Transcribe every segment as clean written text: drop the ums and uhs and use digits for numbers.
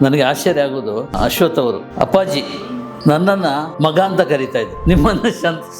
ನನಗೆ ಆಶ್ಚರ್ಯ ಆಗೋದು ಅಶ್ವಥ್ ಅವರು ಅಪ್ಪಾಜಿ ನನ್ನನ್ನ ಮಗ ಅಂತ ಕರಿತಾ ಇದ್ರು, ನಿಮ್ಮನ್ನ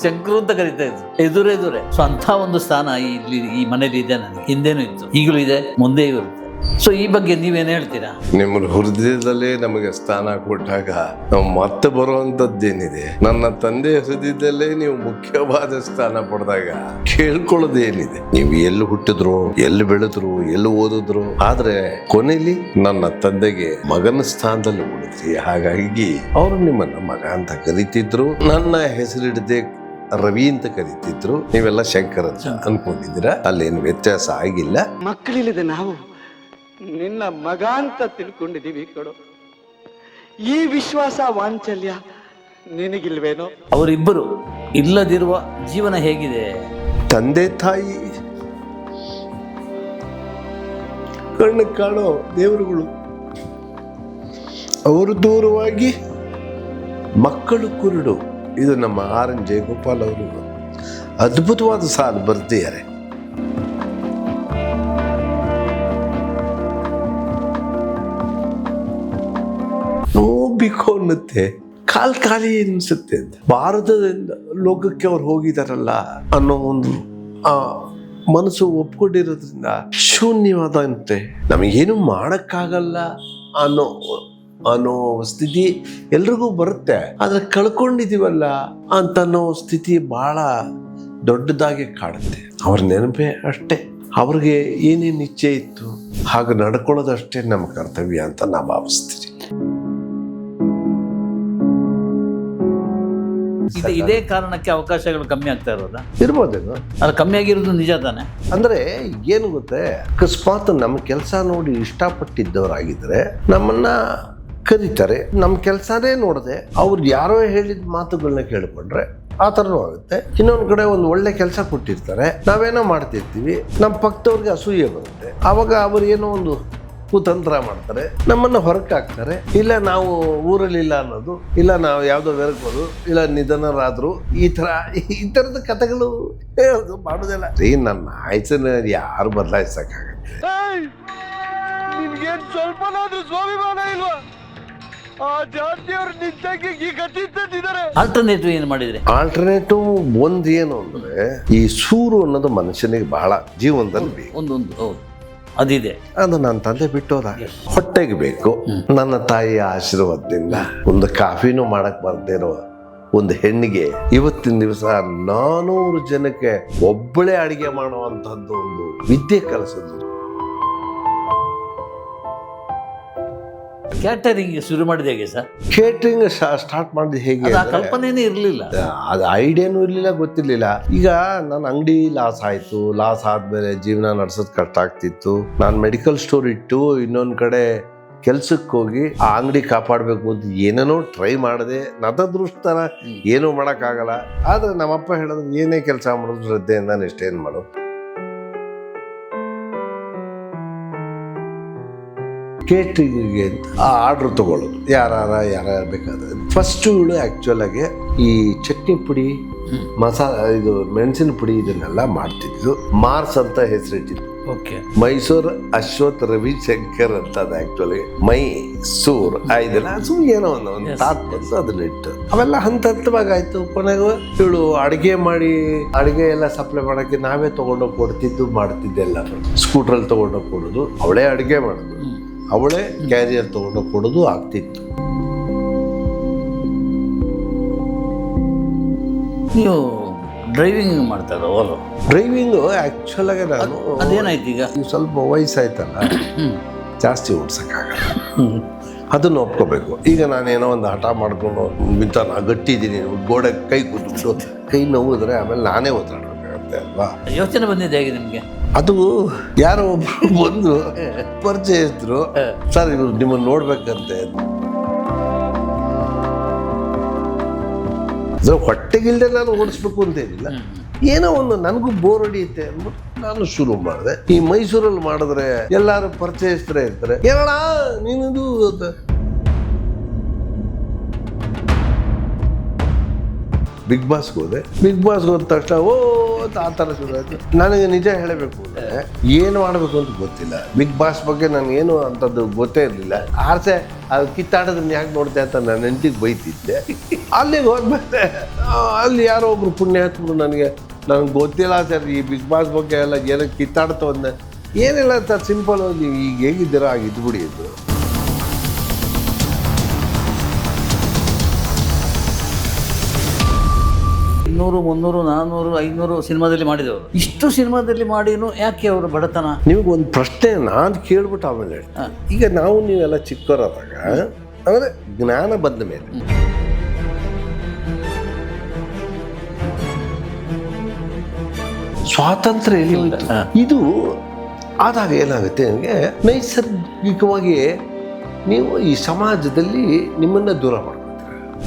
ಶಂಕರು ಅಂತ ಕರಿತಾ ಇದ್ರು, ಎದುರೆದುರೆ. ಸೊ ಅಂಥ ಒಂದು ಸ್ಥಾನ ಇಲ್ಲಿ ಈ ಮನೇಲಿ ಇದೆ, ನನಗೆ ಹಿಂದೆನೂ ಇತ್ತು, ಈಗಲೂ ಇದೆ, ಮುಂದೆಯೂ ಇರುತ್ತೆ. ಸೊ ಈ ಬಗ್ಗೆ ನೀವೇನು ಹೇಳ್ತೀರಾ? ನಿಮ್ಮ ಹೃದಯದಲ್ಲೇ ನಮಗೆ ಸ್ಥಾನ ಕೊಟ್ಟಾಗ ನಾವು ಮತ್ತೆ ಬರುವಂತದ್ದೇನಿದೆ, ನನ್ನ ತಂದೆ ಹೃದಯದಲ್ಲೇ ನೀವು ಮುಖ್ಯವಾದ ಸ್ಥಾನ ಪಡೆದಾಗ ಕೇಳ್ಕೊಳ್ಳೋದೇನಿದೆ? ನೀವು ಎಲ್ಲಿ ಹುಟ್ಟಿದ್ರು, ಎಲ್ಲಿ ಬೆಳೆದ್ರು, ಎಲ್ಲಿ ಓದಿದ್ರು, ಆದ್ರೆ ಕೊನೆಯಲ್ಲಿ ನನ್ನ ತಂದೆಗೆ ಮಗನ ಸ್ಥಾನದಲ್ಲಿ ಉಳಿದ್ರಿ. ಹಾಗಾಗಿ ಅವರು ನಿಮ್ಮನ್ನ ಮಗ ಅಂತ ಕರಿತಿದ್ರು, ನನ್ನ ಹೆಸರಿಡದೆ ರವಿ ಅಂತ ಕರಿತಿದ್ರು. ನೀವೆಲ್ಲ ಶಂಕರ ಅಂತ ಅನ್ಕೊಂಡಿದ್ದೀರಾ, ಅಲ್ಲೇನು ವ್ಯತ್ಯಾಸ ಆಗಿಲ್ಲ. ಮಕ್ಕಳಿಲ್ಲದೆ ನಾವು ನಿನ್ನ ಮಗ ಅಂತ ತಿಳ್ಕೊಂಡಿದೀವಿ ಕಣೋ. ಈ ವಿಶ್ವಾಸ ವಾಂಚಲ್ಯ ನಿನಗಿಲ್ವೇನೋ? ಅವರಿಬ್ಬರು ಇಲ್ಲದಿರುವ ಜೀವನ ಹೇಗಿದೆ? ತಂದೆ ತಾಯಿ ಕಣ್ಣು ಕಾಣೋ ದೇವರುಗಳು, ಅವರು ದೂರವಾಗಿ ಮಕ್ಕಳು ಕುರುಡು. ಇದು ನಮ್ಮ ಆರ್ ಎನ್ ಜಯಗೋಪಾಲ್ ಅವರು ಅದ್ಭುತವಾದ ಸಾಲು ಬರ್ತಿದ್ದಾರೆ. ನೋಡ್ಬೇಕು ಅನ್ನತ್ತೆ, ಖಾಲಿ ಅನ್ಸುತ್ತೆ ಅಂತ. ಭಾರತದಿಂದ ಲೋಕಕ್ಕೆ ಅವ್ರು ಹೋಗಿದಾರಲ್ಲ ಅನ್ನೋ ಒಂದು ಆ ಮನಸ್ಸು ಒಪ್ಕೊಂಡಿರೋದ್ರಿಂದ ಶೂನ್ಯವಾದಂತೆ ನಮಗೇನು ಮಾಡಕ್ಕಾಗಲ್ಲ ಅನ್ನೋ ಸ್ಥಿತಿ ಎಲ್ರಿಗೂ ಬರುತ್ತೆ. ಆದ್ರೆ ಕಳ್ಕೊಂಡಿದೀವಲ್ಲ ಅಂತ ಅನ್ನೋ ಸ್ಥಿತಿ ಬಹಳ ದೊಡ್ಡದಾಗಿ ಕಾಡುತ್ತೆ. ಅವ್ರ ನೆನಪೇ ಅಷ್ಟೇ, ಅವ್ರಿಗೆ ಏನೇನು ಇಚ್ಛೆ ಇತ್ತು ಹಾಗೆ ನಡ್ಕೊಳ್ಳೋದಷ್ಟೇ ನಮ್ಮ ಕರ್ತವ್ಯ ಅಂತ ನಾ ಭಾವಿಸ್ತೀನಿ. ಇದೇ ಕಾರಣಕ್ಕೆ ಅವಕಾಶಗಳು ಕಮ್ಮಿ ಆಗ್ತಾ ಇರೋದಾ? ಇರ್ಬೋದೇನು, ಅದು ಕಮ್ಮಿ ಆಗಿರೋದು ನಿಜ ತಾನೆ. ಅಂದ್ರೆ ಏನು ಗೊತ್ತೇ, ಅಕಸ್ಮಾತ್ ನಮ್ಮ ಕೆಲಸ ನೋಡಿ ಇಷ್ಟಪಟ್ಟಿದ್ದವರಾಗಿದ್ರೆ ನಮ್ಮನ್ನ ಕರೀತಾರೆ. ನಮ್ಮ ಕೆಲಸನೇ ನೋಡದೆ ಅವ್ರು ಯಾರೋ ಹೇಳಿದ ಮಾತುಗಳನ್ನ ಕೇಳ್ಕೊಂಡ್ರೆ ಆ ಥರನೂ ಆಗುತ್ತೆ. ಇನ್ನೊಂದು ಕಡೆ ಒಂದು ಒಳ್ಳೆ ಕೆಲಸ ಕೊಟ್ಟಿರ್ತಾರೆ, ನಾವೇನೋ ಮಾಡ್ತಿರ್ತೀವಿ, ನಮ್ಮ ಪಕ್ಕದವ್ರಿಗೆ ಅಸೂಯೆ ಬರುತ್ತೆ. ಆವಾಗ ಅವ್ರು ಏನೋ ಒಂದು ಕುತಂತ್ರ ಮಾಡ್ತಾರೆ, ನಮ್ಮನ್ನು ಹೊರಕ್ಕೆ ಹಾಕ್ತಾರೆ. ಇಲ್ಲ ನಾವು ಊರಲ್ಲಿಲ್ಲ ಅನ್ನೋದು, ಇಲ್ಲ ನಾವು ಯಾವುದೋ ಬೆರಕೋದು, ಇಲ್ಲ ನಿಧನರಾದ್ರು, ಈ ಥರದ ಕಥೆಗಳು ಹೇಳೋದು ಮಾಡೋದಿಲ್ಲ ರೀ. ನನ್ನ ಆಯ್ಸನ್ನ ಯಾರು ಬದಲಾಯಿಸಕ್ಕಾಗತ್ತೆ? ನಿನ್ಗೇನ್ ಸ್ವಲ್ಪನಾದ್ರೂ ಸ್ವಾಭಿಮಾನ ಇಲ್ವಾ? ಆ ಜಾತಿಯವ್ರು ನಿಂತಾಗಿ ಈ ಗತಿ ತಂದಿದ್ದಾರೆ. ಆಲ್ಟರ್ನೇಟಿವ್ ಏನು ಮಾಡಿದ್ರೆ? ಆಲ್ಟರ್ನೇಟಿವ್ ಒಂದು ಏನು ಅಂದ್ರೆ, ಈ ಸೂರು ಅನ್ನೋದು ಮನುಷ್ಯನಿಗೆ ಬಹಳ ಜೀವನದಲ್ಲಿ ಬೇಕು. ಒಂದು ಅದಿದೆ. ಅದು ನನ್ನ ತಂದೆ ಬಿಟ್ಟೋದ, ಹೊಟ್ಟೆಗೆ ಬೇಕು. ನನ್ನ ತಾಯಿಯ ಆಶೀರ್ವಾದದಿಂದ ಒಂದು ಕಾಫಿನೂ ಮಾಡಕ್ ಬರ್ದೇ ಇರೋ ಒಂದು ಹೆಣ್ಣಿಗೆ ಇವತ್ತಿನ ದಿವಸ 400 ಜನಕ್ಕೆ ಒಬ್ಬಳೇ ಅಡಿಗೆ ಮಾಡುವಂತಹದ್ದು ಒಂದು ವಿದ್ಯೆ ಕಲಿಸಿದ್ರು. ಕ್ಯಾಟರಿಂಗ್ ಶುರು ಮಾಡಿದ ಹೇಗೆ ಸರ್? ಕೇಟ್ರಿಂಗ್ ಸ್ಟಾರ್ಟ್ ಮಾಡಿದ ಹೇಗೆ? ಆ ಕಲ್ಪನೆನೇ ಇರಲಿಲ್ಲ, ಅದು ಐಡಿಯಾನು ಇರಲಿಲ್ಲ, ಗೊತ್ತಿರ್ಲಿಲ್ಲ. ಈಗ ನನ್ನ ಅಂಗಡಿ ಲಾಸ್ ಆಯ್ತು, ಲಾಸ್ ಆದ್ಮೇಲೆ ಜೀವನ ನಡೆಸೋದು ಕಷ್ಟ ಆಗ್ತಿತ್ತು. ನಾನು ಮೆಡಿಕಲ್ ಸ್ಟೋರ್ ಇಟ್ಟು ಇನ್ನೊಂದು ಕಡೆ ಕೆಲ್ಸಕ್ಕೆ ಹೋಗಿ ಆ ಅಂಗಡಿ ಕಾಪಾಡಬೇಕು ಅಂತ ಏನೇನೋ ಟ್ರೈ ಮಾಡಿದೆ. ನದದೃಷ್ಟನ ಏನೂ ಮಾಡೋಕ್ಕಾಗಲ್ಲ. ಆದ್ರೆ ನಮ್ಮಪ್ಪ ಹೇಳಿದ್ರು, ಏನೇ ಕೆಲಸ ಮಾಡೋದು ಶ್ರದ್ಧೆಯಿಂದ ನಿಷ್ಠೆಯಿಂದ ಮಾಡು. ಕೇಟ್ರಿಂಗ್ಗೆ ಆ ಆರ್ಡ್ರ್ ತಗೊಳ್ಳೋದು, ಯಾರ ಬೇಕಾದ್ರೆ. ಫಸ್ಟ್ ಇವಳು ಆ್ಯಕ್ಚುಲ್ ಆಗಿ ಈ ಚಟ್ನಿ ಪುಡಿ, ಇದು ಮೆಣಸಿನ ಪುಡಿ ಇದನ್ನೆಲ್ಲ ಮಾಡ್ತಿದ್ದು. ಮಾರ್ಸ್ ಅಂತ ಹೆಸರಿಟ್ಟಿದ್ದು. ಓಕೆ, ಮೈಸೂರು ಅಶ್ವಥ್ ರವಿಶಂಕರ್ ಅಂತ. ಅದು ಆ್ಯಕ್ಚುಲಿ ಮೈಸೂರ್ ಇದೆಲ್ಲ ಏನೋ ಒಂದು ತಾತ್ ಬಂದು ಅದನ್ನ ಇಟ್ಟು ಅವೆಲ್ಲ ಹಂತವಾಗಿ ಆಯ್ತು. ಕೊನೆಗೂ ಇವಳು ಅಡಿಗೆ ಎಲ್ಲ ಸಪ್ಲೈ ಮಾಡೋಕ್ಕೆ ನಾವೇ ತಗೊಂಡೋಗಿ ಕೊಡ್ತಿದ್ದು, ಮಾಡ್ತಿದ್ದೆಲ್ಲ. ಸ್ಕೂಟ್ರಲ್ಲಿ ತಗೊಂಡೋಗಿ ಕೊಡೋದು, ಅವಳೇ ಅಡಿಗೆ ಮಾಡೋದು, ಅವಳೇ ಕ್ಯಾರಿಯರ್ ತಗೊಂಡೋಗಿ ಕೊಡೋದು ಆಗ್ತಿತ್ತು. ನೀವು ಡ್ರೈವಿಂಗ್ ಮಾಡ್ತಾರ? ಓಲೋ ಡ್ರೈವಿಂಗು ಆ್ಯಕ್ಚುಲ್ ಆಗಿ ನಾನು ಅದೇನಾಯ್ತು ಈಗ ಸ್ವಲ್ಪ ವಯಸ್ಸಾಯ್ತಲ್ಲ, ಜಾಸ್ತಿ ಓಡ್ಸಕ್ಕಾಗಲ್ಲ, ಅದನ್ನು ಒಪ್ಕೋಬೇಕು. ಈಗ ನಾನೇನೋ ಒಂದು ಹಠ ಮಾಡ್ಕೊಂಡು ಇಂಥ ನಾ ಗಟ್ಟಿದ್ದೀನಿ, ಗೋಡೆ ಕೈ ಕೂತ್ಬಿಟ್ಟು ಕೈ ನೋವಿದ್ರೆ ಆಮೇಲೆ ನಾನೇ ಒತ್ತಾಡಬೇಕಾಗತ್ತೆ ಅಲ್ವಾ? ಯೋಚನೆ ಬಂದಿದೆ ಹೇಗೆ ನಿಮಗೆ? ಅದು ಯಾರೋ ಒಬ್ರು ಬಂದು ಪರಿಚಯಿಸಿದ್ರು, ಸರ್ ಇವ್ರು ನಿಮ್ಮನ್ನು ನೋಡ್ಬೇಕಂತೆ. ಹೊಟ್ಟೆಗಿಲ್ದೆ ನಾನು ಓಡಿಸ್ಬೇಕು ಅಂತ ಏನಿಲ್ಲ, ಏನೋ ಒಂದು ನನಗೂ ಬೋರ್ ಹೊಡಿಯುತ್ತೆ ಅಂದ್ಬಿಟ್ಟು ನಾನು ಶುರು ಮಾಡಿದೆ. ಈ ಮೈಸೂರಲ್ಲಿ ಮಾಡಿದ್ರೆ ಎಲ್ಲಾರು ಪರಿಚಯಿಸ್ತಾರೆ ಇರ್ತಾರೆ, ಏನಣ್ಣ ನೀನಿದು ಬಿಗ್ ಬಾಸ್ಗೆ ಹೋದೆ. ಬಿಗ್ ಬಾಸ್ಗೆ ಹೋದ ತಕ್ಷಣ ಓ ಅಂತ ಆ ಥರ ಶುರು ಆಯಿತು. ನನಗೆ ನಿಜ ಹೇಳಬೇಕು ಅಂದರೆ ಏನು ಮಾಡಬೇಕು ಅಂತ ಗೊತ್ತಿಲ್ಲ. ಬಿಗ್ ಬಾಸ್ ಬಗ್ಗೆ ನನಗೇನು ಅಂಥದ್ದು ಗೊತ್ತೇ ಇರಲಿಲ್ಲ. ಆರ್ಸೆ ಅದು ಕಿತ್ತಾಡೋದನ್ನ ಯಾಕೆ ನೋಡ್ತೆ ಅಂತ ನನ್ನ ಹೆಂಡತಿಗೆ ಬೈತಿದ್ದೆ. ಅಲ್ಲಿಗೆ ಹೋದ್ಮೇಲೆ ಅಲ್ಲಿ ಯಾರೋ ಒಬ್ರು ಪುಣ್ಯಾತ್ಮರು ನನಗೆ ಗೊತ್ತಿಲ್ಲ ಸರ್ ಈ ಬಿಗ್ ಬಾಸ್ ಬಗ್ಗೆ ಎಲ್ಲ ಏನೋ ಕಿತ್ತಾಡ್ತು ಅಂದೆ. ಏನಿಲ್ಲ ಸರ್, ಸಿಂಪಲ್ ನೀವು ಈಗ ಹೇಗಿದ್ದೀರೋ ಆಗ ಇದ್ಬಿಡಿ ಇದು. 200, 300, 400, 500 ಸಿನಿಮಾದಲ್ಲಿ ಮಾಡಿದವರು. ಇಷ್ಟು ಸಿನಿಮಾದಲ್ಲಿ ಮಾಡಿನೂ ಯಾಕೆ ಅವರು ಬಡತನ? ನಿಮಗೊಂದು ಪ್ರಶ್ನೆ ನಾನು ಕೇಳ್ಬಿಟ್ಟು ಆಮೇಲೆ ಈಗ ನಾವು ನೀವೆಲ್ಲ ಚಿಕ್ಕವರಾದಾಗ ಅಂದರೆ ಜ್ಞಾನ ಬಂದ ಮೇಲೆ ಸ್ವಾತಂತ್ರ್ಯ ಎಲ್ಲಿ ಹೋಯ್ತು? ಇದು ಆದಾಗ ಏನಾಗುತ್ತೆ ನನಗೆ, ನೈಸರ್ಗಿಕವಾಗಿ ನೀವು ಈ ಸಮಾಜದಲ್ಲಿ ನಿಮ್ಮನ್ನು ದೂರ ಮಾಡ್ಕೊತೀರ.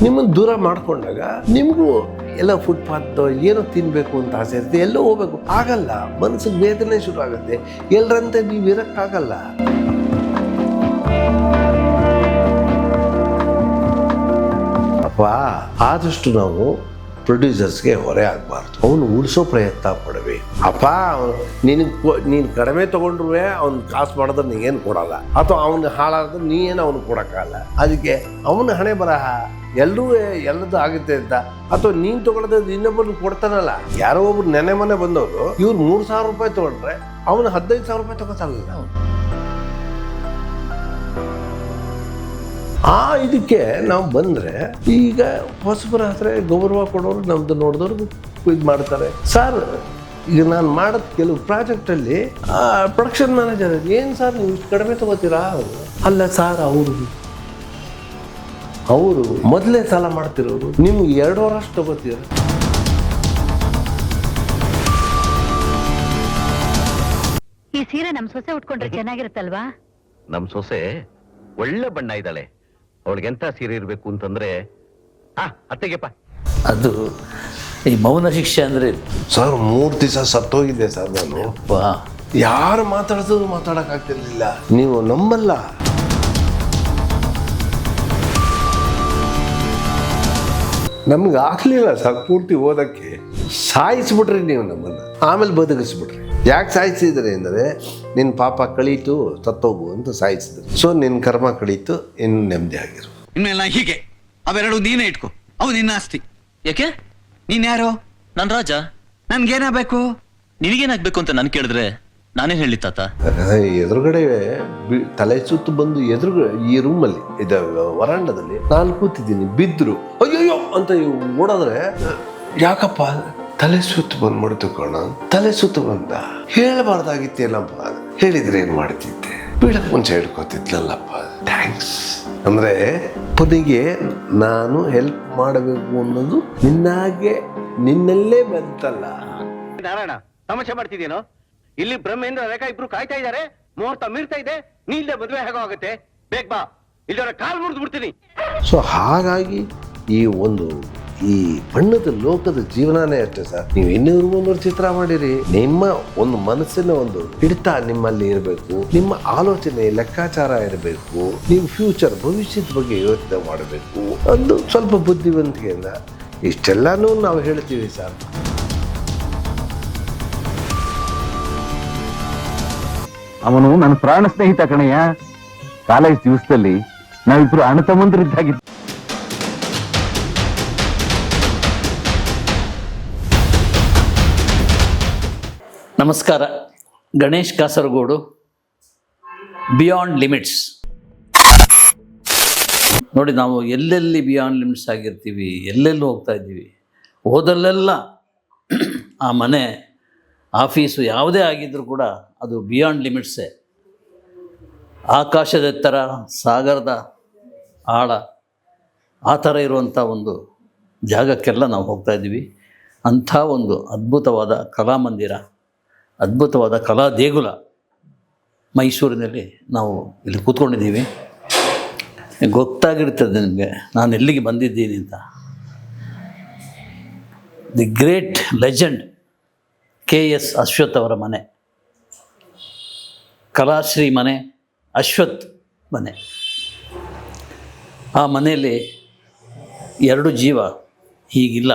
ನಿಮ್ಮನ್ನು ದೂರ ಮಾಡ್ಕೊಂಡಾಗ ನಿಮಗೂ ಎಲ್ಲ ಫುಟ್ಪಾತ್ ಏನೋ ತಿನ್ನಬೇಕು ಅಂತ ಆಸೆ ಇರುತ್ತೆ, ಎಲ್ಲೋ ಹೋಗ್ಬೇಕು ಆಗಲ್ಲ, ಮನಸ್ಸಿಗೆ ವೇದನೆ ಶುರು ಆಗುತ್ತೆ. ಎಲ್ಲರಂತೆ ನೀವು ಇರೋಕ್ಕಾಗಲ್ಲ. ಅಪ್ಪ ಆದಷ್ಟು ನಾವು ಪ್ರೊಡ್ಯೂಸರ್ಸ್ಗೆ ಹೊರೆ ಆಗಬಾರ್ದು. ಅವನು ಉಳಿಸೋ ಪ್ರಯತ್ನ ಪಡಬೇಕು. ಅಪ್ಪ ನೀನು ಕಡಿಮೆ ತೊಗೊಂಡ್ರು ಅವ್ನು ಕಾಸು ಮಾಡಿದ್ರೆ ನೀಗೇನು ಕೊಡಲ್ಲ, ಅಥವಾ ಅವ್ನು ಹಾಳಾದ್ರೆ ನೀನು ಅವ್ನು ಕೊಡೋಕ್ಕಲ್ಲ. ಅದಕ್ಕೆ ಅವನ ಹಣೆ ಬರಹ ಎಲ್ಲರೂ ಎಲ್ಲದು ಆಗುತ್ತೆ ಅಂತ, ಅಥವಾ ನೀನು ತೊಗೊಳೋದು ಇನ್ನೊಬ್ಬರು ಕೊಡ್ತಾನಲ್ಲ. ಯಾರೋ ಒಬ್ರು ನೆನೆ ಮನೆ ಬಂದವರು ಇವ್ರು 3,000 ರೂಪಾಯಿ ತೊಗೊಂಡ್ರೆ ಅವನು 15,000 ರೂಪಾಯಿ ತೊಗೋತಾರಲ್ಲ. ಇದಕ್ಕೆ ನಾವು ಬಂದರೆ ಈಗ ಹೊಸಬರ ಹತ್ರ ಗೌರವ ಕೊಡೋರು ನಮ್ದು ನೋಡಿದವ್ರು ಇದು ಮಾಡ್ತಾರೆ. ಸರ್ ಈಗ ನಾನು ಮಾಡೋದು ಕೆಲವು ಪ್ರಾಜೆಕ್ಟಲ್ಲಿ ಪ್ರೊಡಕ್ಷನ್ ಮ್ಯಾನೇಜರ್, ಏನು ಸರ್ ನೀವು ಇಷ್ಟು ಕಡಿಮೆ ತೊಗೋತೀರಾ? ಅಲ್ಲ ಸರ್, ಅವರು ಮೊದಲೇ ಸಾಲ ಮಾಡ್ತಿರೋರು, ನಿಮ್ಗೆ 2 ವರ್ಷ ತೊಗೋತೀರ. ಈ ಸೀರೆ ನಮ್ ಸೊಸೆ ಉಟ್ಕೊಂಡ್ರೆ ಚೆನ್ನಾಗಿರುತ್ತಲ್ವಾ? ನಮ್ ಸೊಸೆ ಒಳ್ಳೆ ಬಣ್ಣ ಇದ್ದಾಳೆ, ಅವಳಿಗೆಂತ ಸೀರೆ ಇರ್ಬೇಕು ಅಂತಂದ್ರೆ ಅತ್ತೆಗೆಪ್ಪ. ಅದು ಈ ಮೌನ ಶಿಕ್ಷೆ ಅಂದ್ರೆ ಸರ್ 3 ದಿವಸ ಸತ್ತೋಗಿದ್ದೆ ಸರ್ ನಾನು. ಯಾರು ಮಾತಾಡ್ಸೋದು ಮಾತಾಡೋಕ್ಕಾಗ್ತಿರ್ಲಿಲ್ಲ. ನೀವು ನಂಬಲ್ಲ, ನಮ್ಗೆ ಆಗ್ಲಿಲ್ಲ ಸರ್ ಪೂರ್ತಿ ಓದಕ್ಕೆ. ಸಾಯಿಸ್ಬಿಟ್ರಿ ನೀವು ನಮ್ಮನ್ನು, ಆಮೇಲೆ ಬದುಕಿಸ್ಬಿಟ್ರಿ. ಯಾಕೆ ಸಾಯಿಸಿದ್ರಿ ಅಂದರೆ ನಿನ್ನ ಪಾಪ ಕಳೀತು ಸತ್ತೋಗು ಅಂತ ಸಾಯಿಸಿದ್ರು. ಸೊ ನಿನ್ನ ಕರ್ಮ ಕಳೀತು, ಇನ್ನು ನೆಮ್ಮದಿ ಆಗಿರು. ಇನ್ಮೇಲೆ ಹೀಗೆ ಅವೆರಡು ನೀನೇ ಇಟ್ಕೋ, ಅವು ನಿನ್ನ ಆಸ್ತಿ. ಯಾಕೆ? ನೀನ್ ಯಾರು? ನಾನ್ ರಾಜ. ನನ್ಗೇನಾಗಬೇಕು? ನಿನಗೇನಾಗ್ಬೇಕು ಅಂತ ನನ್ ಕೇಳಿದ್ರೆ ನಾನೇ ಹೇಳಿ ತಾತ. ಎದುರುಗಡೆ ತಲೆ ಸುತ್ತು ಬಂದು ಈ ರೂಮಲ್ಲಿ ವರಾಂಡದಲ್ಲಿ ನಾನು ಕೂತಿದ್ದೀನಿ, ಬಿದ್ರು ಅಯ್ಯೋ ಅಂತ ಓಡೋದ್ರೆ ಯಾಕಪ್ಪ ತಲೆ ಸುತ್ತು ಬಂದ್ಬಿಡ್ತು ಕಣ, ತಲೆ ಸುತ್ತು ಬಂದ. ಹೇಳಬಾರ್ದಾಗಿತ್ತೇನಪ್ಪ, ಹೇಳಿದ್ರೆ ಏನ್ ಮಾಡ್ತಿದ್ದೆ, ಬೀಳಕ್ ಮುಂಚೆ ಹಿಡ್ಕೋತಿದ್ಲಲ್ಲಪ್ಪ. ಥ್ಯಾಂಕ್ಸ್ ಅಂದ್ರೆ ಪುನಿಗೆ ನಾನು ಹೆಲ್ಪ್ ಮಾಡಬೇಕು ಅನ್ನೋದು ನಿನ್ನಲ್ಲೇ ಬಂತಲ್ಲ. ನಾರಾಯಣ ತಮಾಷೆ ಮಾಡ್ತಿದ್ದೇನೋ? ಇಲ್ಲಿ ಬ್ರಹ್ಮೇಂದ್ರ ರೇಖಾ ಇಬ್ರು ಕಾಯ್ತಾ ಇದ್ದಾರೆ, ಮುಹೂರ್ತ ಮೀರ್ತಾ ಇದೆ, ನೀ ಇಲ್ಲೇ ಮದುವೆ ಹೇಗೋ ಆಗುತ್ತೆ, ಬೇಗ ಬಾ, ಇಲ್ಲವರ ಕಾಲ್ ಮುರಿದು ಬಿಡ್ತೀನಿ. ಸೊ ಹಾಗಾಗಿ ಈ ಬಣ್ಣದ ಲೋಕದ ಜೀವನನೇ ಅಷ್ಟೇ ಸರ್. ನೀವು 200-300 ಚಿತ್ರ ಮಾಡಿರಿ, ನಿಮ್ಮ ಒಂದು ಮನಸ್ಸಿನ ಒಂದು ಹಿಡಿತ ನಿಮ್ಮಲ್ಲಿ ಇರಬೇಕು, ನಿಮ್ಮ ಆಲೋಚನೆ ಲೆಕ್ಕಾಚಾರ ಇರಬೇಕು, ನೀವು ಫ್ಯೂಚರ್ ಭವಿಷ್ಯದ ಬಗ್ಗೆ ಯೋಚನೆ ಮಾಡಬೇಕು. ಒಂದು ಸ್ವಲ್ಪ ಬುದ್ಧಿವಂತಿಕೆಯಿಂದ ಇಷ್ಟೆಲ್ಲನೂ ನಾವು ಹೇಳ್ತೀವಿ ಸರ್. ಅವನು ನನ್ನ ಪ್ರಾಣ ಸ್ನೇಹಿತ ಕಣಯ್ಯ. ಕಾಲೇಜ್ ದಿವಸದಲ್ಲಿ ನಾವಿಬ್ರು ಅಣ್ಣ ತಮ್ಮಂದಿರಿದ್ದಾಗಿತ್ತು. ನಮಸ್ಕಾರ. Ganesh Kasaragod, beyond limits. ನೋಡಿ, ನಾವು ಎಲ್ಲೆಲ್ಲಿ ಬಿಯಾಂಡ್ ಲಿಮಿಟ್ಸ್ ಆಗಿರ್ತೀವಿ, ಎಲ್ಲೆಲ್ಲಿ ಹೋಗ್ತಾ ಇದ್ದೀವಿ, ಹೋದಲ್ಲೆಲ್ಲ ಆ ಮನೆ, ಆಫೀಸು ಯಾವುದೇ ಆಗಿದ್ದರೂ ಕೂಡ ಅದು ಬಿಯಾಂಡ್ ಲಿಮಿಟ್ಸೇ. ಆಕಾಶದ ಎತ್ತರ, ಸಾಗರದ ಆಳ, ಆ ಥರ ಇರುವಂಥ ಒಂದು ಜಾಗಕ್ಕೆಲ್ಲ ನಾವು ಹೋಗ್ತಾ ಇದ್ದೀವಿ. ಅಂಥ ಒಂದು ಅದ್ಭುತವಾದ ಕಲಾಮಂದಿರ, ಅದ್ಭುತವಾದ ಕಲಾ ದೇಗುಲ ಮೈಸೂರಿನಲ್ಲಿ ನಾವು ಇಲ್ಲಿ ಕೂತ್ಕೊಂಡಿದ್ದೀವಿ. ಗೊತ್ತಾಗಿರ್ತದೆ ನಿಮಗೆ ನಾನು ಎಲ್ಲಿಗೆ ಬಂದಿದ್ದೀನಿ ಅಂತ. The great legend KS Ashwath ಅವರ ಮನೆ, ಕಲಾಶ್ರೀ ಮನೆ, ಅಶ್ವಥ್ ಮನೆ. ಆ ಮನೆಯಲ್ಲಿ 2 ಜೀವ ಹೀಗಿಲ್ಲ.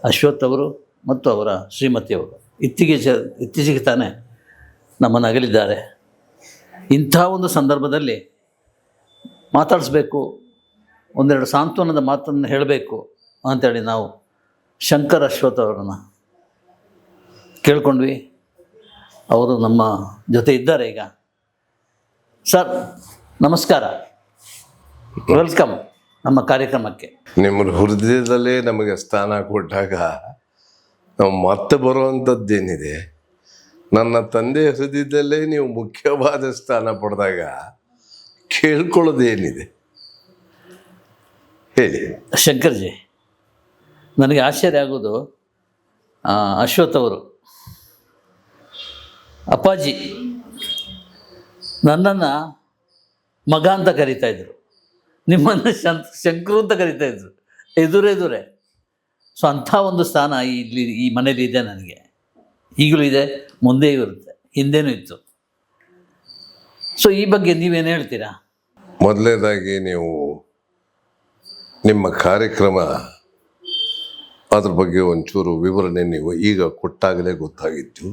ಅಶ್ವಥ್ ಅವರು ಮತ್ತು ಅವರ ಶ್ರೀಮತಿಯವರು ಇತ್ತೀಚೆಗೆ ತಾನೇ ನಮ್ಮನ್ನು ಅಗಲಿದ್ದಾರೆ. ಇಂಥ ಒಂದು ಸಂದರ್ಭದಲ್ಲಿ ಮಾತಾಡಿಸ್ಬೇಕು, ಒಂದೆರಡು ಸಾಂತ್ವನದ ಮಾತನ್ನು ಹೇಳಬೇಕು ಅಂಥೇಳಿ ನಾವು ಶಂಕರ್ ಅಶ್ವಥ್ ಅವರನ್ನು ಕೇಳ್ಕೊಂಡ್ವಿ. ಅವರು ನಮ್ಮ ಜೊತೆ ಇದ್ದಾರೆ ಈಗ. ಸರ್ ನಮಸ್ಕಾರ, ವೆಲ್ಕಮ್ ನಮ್ಮ ಕಾರ್ಯಕ್ರಮಕ್ಕೆ. ನಿಮ್ಮ ಹೃದಯದಲ್ಲೇ ನಮಗೆ ಸ್ಥಾನ ಕೊಟ್ಟಾಗ ನಾವು ಮತ್ತೆ ಬರುವಂಥದ್ದೇನಿದೆ, ನನ್ನ ತಂದೆ ಹೃದಯದಲ್ಲೇ ನೀವು ಮುಖ್ಯವಾದ ಸ್ಥಾನ ಪಡೆದಾಗ ಕೇಳ್ಕೊಳ್ಳೋದೇನಿದೆ ಹೇಳಿ. ಶಂಕರ್ಜಿ, ನನಗೆ ಆಶ್ಚರ್ಯ ಆಗೋದು, ಅಶ್ವಥ್ ಅವರು ಅಪ್ಪಾಜಿ ನನ್ನನ್ನು ಮಗ ಅಂತ ಕರೀತಾಯಿದ್ರು, ನಿಮ್ಮನ್ನು ಶಂಕರು ಅಂತ ಕರೀತಾಯಿದ್ರು, ಎದುರೆದುರೆ. ಸೊ ಅಂಥ ಒಂದು ಸ್ಥಾನ ಈ ಮನೇಲಿ ಇದೆ ನನಗೆ, ಈಗಲೂ ಇದೆ, ಮುಂದೆಯೂ ಇರುತ್ತೆ, ಹಿಂದೆನೂ ಇತ್ತು. ಸೊ ಈ ಬಗ್ಗೆ ನೀವೇನು ಹೇಳ್ತೀರಾ? ಮೊದಲನೇದಾಗಿ ನೀವು ನಿಮ್ಮ ಕಾರ್ಯಕ್ರಮ ಅದ್ರ ಬಗ್ಗೆ ಒಂಚೂರು ವಿವರಣೆ ನೀವು ಈಗ ಕೊಟ್ಟಾಗಲೇ ಗೊತ್ತಾಗಿತ್ತು.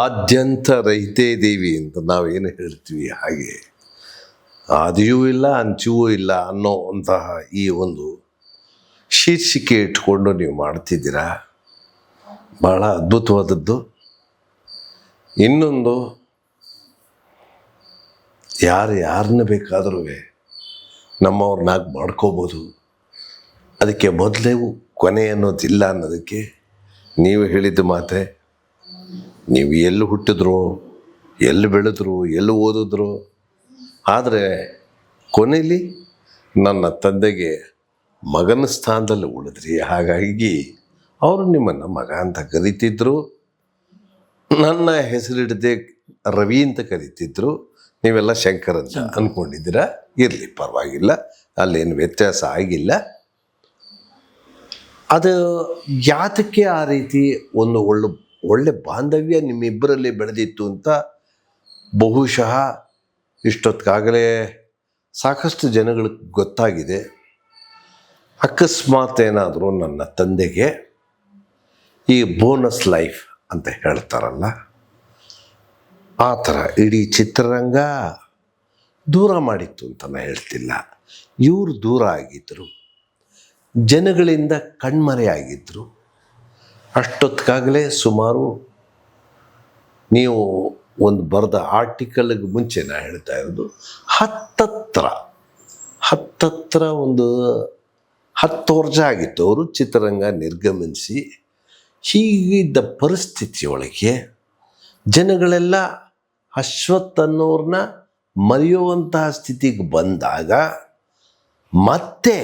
ಆದ್ಯಂತ ರಹಿತೇ ದೇವಿ ಅಂತ ನಾವೇನು ಹೇಳ್ತೀವಿ, ಹಾಗೆ ಆದಿಯೂ ಇಲ್ಲ ಅಂಚುವೂ ಇಲ್ಲ ಅನ್ನೋ ಅಂತಹ ಈ ಒಂದು ಶೀರ್ಷಿಕೆ ಇಟ್ಕೊಂಡು ನೀವು ಮಾಡ್ತಿದ್ದೀರಾ, ಭಾಳ ಅದ್ಭುತವಾದದ್ದು. ಇನ್ನೊಂದು, ಯಾರನ್ನ ಬೇಕಾದರೂ ನಮ್ಮವ್ರನ್ನಾಗಿ ಮಾಡ್ಕೋಬೋದು. ಅದಕ್ಕೆ ಮೊದಲೇ ಕೊನೆ ಅನ್ನೋದಿಲ್ಲ ಅನ್ನೋದಕ್ಕೆ ನೀವು ಹೇಳಿದ ಮಾತೆ. ನೀವು ಎಲ್ಲಿ ಹುಟ್ಟಿದ್ರು, ಎಲ್ಲಿ ಬೆಳೆದ್ರು, ಎಲ್ಲಿ ಓದಿದ್ರು, ಆದರೆ ಕೊನೆಯಲ್ಲಿ ನನ್ನ ತಂದೆಗೆ ಮಗನ ಸ್ಥಾನದಲ್ಲಿ ಉಳಿದ್ರಿ. ಹಾಗಾಗಿ ಅವರು ನಿಮ್ಮನ್ನು ಮಗ ಅಂತ ಕರೀತಿದ್ರು. ನನ್ನ ಹೆಸರಿಡದೆ ರವಿ ಅಂತ ಕರೀತಿದ್ರು. ನೀವೆಲ್ಲ ಶಂಕರ್ ಅಂತ ಅಂದ್ಕೊಂಡಿದ್ದೀರಾ. ಇರಲಿ, ಪರವಾಗಿಲ್ಲ, ಅಲ್ಲೇನು ವ್ಯತ್ಯಾಸ ಆಗಿಲ್ಲ. ಅದು ಯಾತಕ್ಕೆ ಆ ರೀತಿ ಒಂದು ಒಳ್ಳೆ ಬಾಂಧವ್ಯ ನಿಮ್ಮಿಬ್ಬರಲ್ಲಿ ಬೆಳೆದಿತ್ತು ಅಂತ ಬಹುಶಃ ಇಷ್ಟೊತ್ತಿಗಾಗಲೇ ಸಾಕಷ್ಟು ಜನಗಳಿಗೆ ಗೊತ್ತಾಗಿದೆ. ಅಕಸ್ಮಾತ್ ಏನಾದರೂ ನನ್ನ ತಂದೆಗೆ ಈ ಬೋನಸ್ ಲೈಫ್ ಅಂತ ಹೇಳ್ತಾರಲ್ಲ, ಆ ಥರ ಇಡೀ ಚಿತ್ರರಂಗ ದೂರ ಮಾಡಿತ್ತು ಅಂತ ನಾನು ಹೇಳ್ತಿಲ್ಲ. ಇವರು ದೂರ ಆಗಿದ್ದರು, ಜನಗಳಿಂದ ಕಣ್ಮರೆಯಾಗಿದ್ದರು. ಅಷ್ಟೊತ್ತಿಗಾಗಲೇ ಸುಮಾರು ನೀವು ಒಂದು ಬರೆದ ಆರ್ಟಿಕಲ್ಗೆ ಮುಂಚೆ ನಾನು ಹೇಳ್ತಾ ಇರೋದು ಹತ್ತತ್ರ ಒಂದು 10 ವರ್ಷ ಆಗಿತ್ತು ಅವರು ಚಿತ್ರರಂಗ ನಿರ್ಗಮಿಸಿ. ಹೀಗಿದ್ದ ಪರಿಸ್ಥಿತಿಯೊಳಗೆ ಜನಗಳೆಲ್ಲ ಅಶ್ವಥ್ ಅನ್ನೋರನ್ನ ಮರೆಯುವಂತಹ ಸ್ಥಿತಿಗೆ ಬಂದಾಗ ಮತ್ತೆ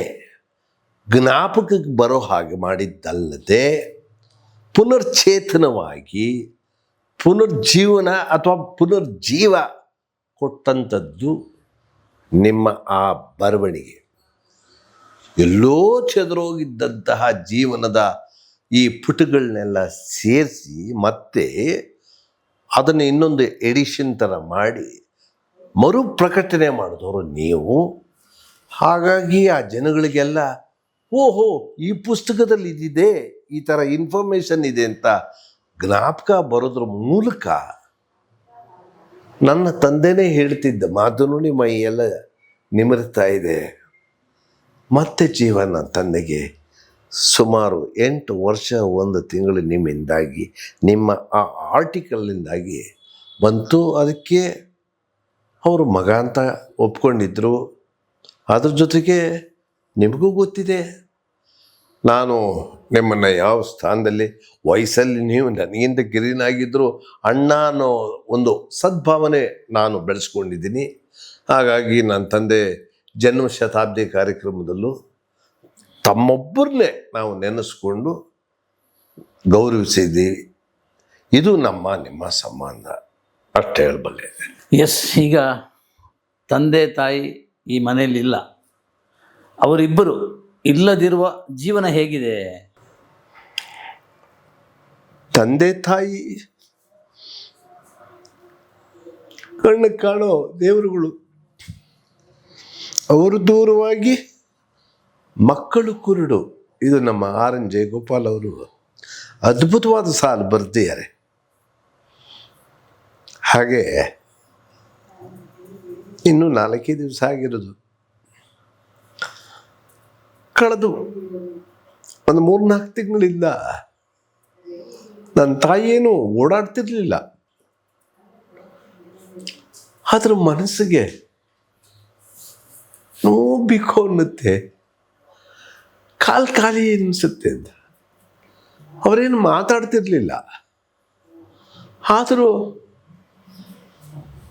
ಜ್ಞಾಪಕಕ್ಕೆ ಬರೋ ಹಾಗೆ ಮಾಡಿದ್ದಲ್ಲದೆ ಪುನರ್ಚೇತನವಾಗಿ ಪುನರ್ಜೀವನ ಅಥವಾ ಪುನರ್ಜೀವ ಕೊಟ್ಟಂಥದ್ದು ನಿಮ್ಮ ಆ ಬರವಣಿಗೆ. ಎಲ್ಲೋ ಚೆದರೋಗಿದ್ದಂತಹ ಜೀವನದ ಈ ಪುಟಗಳನ್ನೆಲ್ಲ ಸೇರಿಸಿ ಮತ್ತೆ ಅದನ್ನು ಇನ್ನೊಂದು ಎಡಿಷನ್ ಥರ ಮಾಡಿ ಮರು ಪ್ರಕಟಣೆ ಮಾಡಿದವರು ನೀವು. ಹಾಗಾಗಿ ಆ ಜನಗಳಿಗೆಲ್ಲ ಓಹೋ, ಈ ಪುಸ್ತಕದಲ್ಲಿ ಇದಿದೆ, ಈ ಥರ ಇನ್ಫಾರ್ಮೇಷನ್ ಇದೆ ಅಂತ ಜ್ಞಾಪಕ ಬರೋದ್ರ ಮೂಲಕ ನನ್ನ ತಂದೆನೇ ಹೇಳ್ತಿದ್ದ ಮಾತನ್ನು ನಿಮ್ಮ ಎಲ್ಲ ನಿಮಿರ್ತಾ ಇದೆ. ಮತ್ತೆ ಜೀವನ ತಂದೆಗೆ ಸುಮಾರು 8 ವರ್ಷ 1 ತಿಂಗಳು ನಿಮ್ಮಿಂದಾಗಿ, ನಿಮ್ಮ ಆ ಆರ್ಟಿಕಲ್ನಿಂದಾಗಿ ಬಂತು. ಅದಕ್ಕೆ ಅವರು ಮಗ ಅಂತ ಒಪ್ಕೊಂಡಿದ್ರು. ಅದ್ರ ಜೊತೆಗೆ ನಿಮಗೂ ಗೊತ್ತಿದೆ, ನಾನು ನಿಮ್ಮನ್ನು ಯಾವ ಸ್ಥಾನದಲ್ಲಿ, ವಯಸ್ಸಲ್ಲಿ ನೀವು ನನಗಿಂತ ಗಿರಿನಾಗಿದ್ದರು, ಅಣ್ಣ ಅನ್ನೋ ಒಂದು ಸದ್ಭಾವನೆ ನಾನು ಬೆಳೆಸ್ಕೊಂಡಿದ್ದೀನಿ. ಹಾಗಾಗಿ ನನ್ನ ತಂದೆ ಜನ್ಮ ಶತಾಬ್ದಿ ಕಾರ್ಯಕ್ರಮದಲ್ಲೂ ತಮ್ಮೊಬ್ಬರನ್ನೇ ನಾವು ನೆನೆಸ್ಕೊಂಡು ಗೌರವಿಸಿದ್ದೀವಿ. ಇದು ನಿಮ್ಮ ಸಂಬಂಧ, ಅಷ್ಟು ಹೇಳಬಲ್ಲೆ. ಎಸ್, ಈಗ ತಂದೆ ತಾಯಿ ಈ ಮನೆಯಲ್ಲಿಲ್ಲ, ಅವರಿಬ್ಬರು ಇಲ್ಲದಿರುವ ಜೀವನ ಹೇಗಿದೆ? ತಂದೆ ತಾಯಿ ಕಣ್ಣು ಕಾಣೋ ದೇವರುಗಳು, ಅವರು ದೂರವಾಗಿ ಮಕ್ಕಳು ಕುರುಡು. ಇದು ನಮ್ಮ ಆರ್ ಎನ್ ಜಯಗೋಪಾಲ್ ಅವರು ಅದ್ಭುತವಾದ ಸಾಲು ಬರೆದಿದ್ದಾರೆ. ಹಾಗೆ ಇನ್ನು 4 ದಿವಸ ಆಗಿರೋದು. ಕಳೆದು ಒಂದು 3-4 ತಿಂಗಳಿಂದ ನನ್ನ ತಾಯಿಯೇನು ಓಡಾಡ್ತಿರ್ಲಿಲ್ಲ. ಆದ್ರೆ ಮನಸ್ಸಿಗೆ ನೋವು ಅನ್ನುತ್ತೆ, ಖಾಲಿ ಅನಿಸುತ್ತೆ ಅಂತ. ಅವರೇನು ಮಾತಾಡ್ತಿರ್ಲಿಲ್ಲ, ಆದರೂ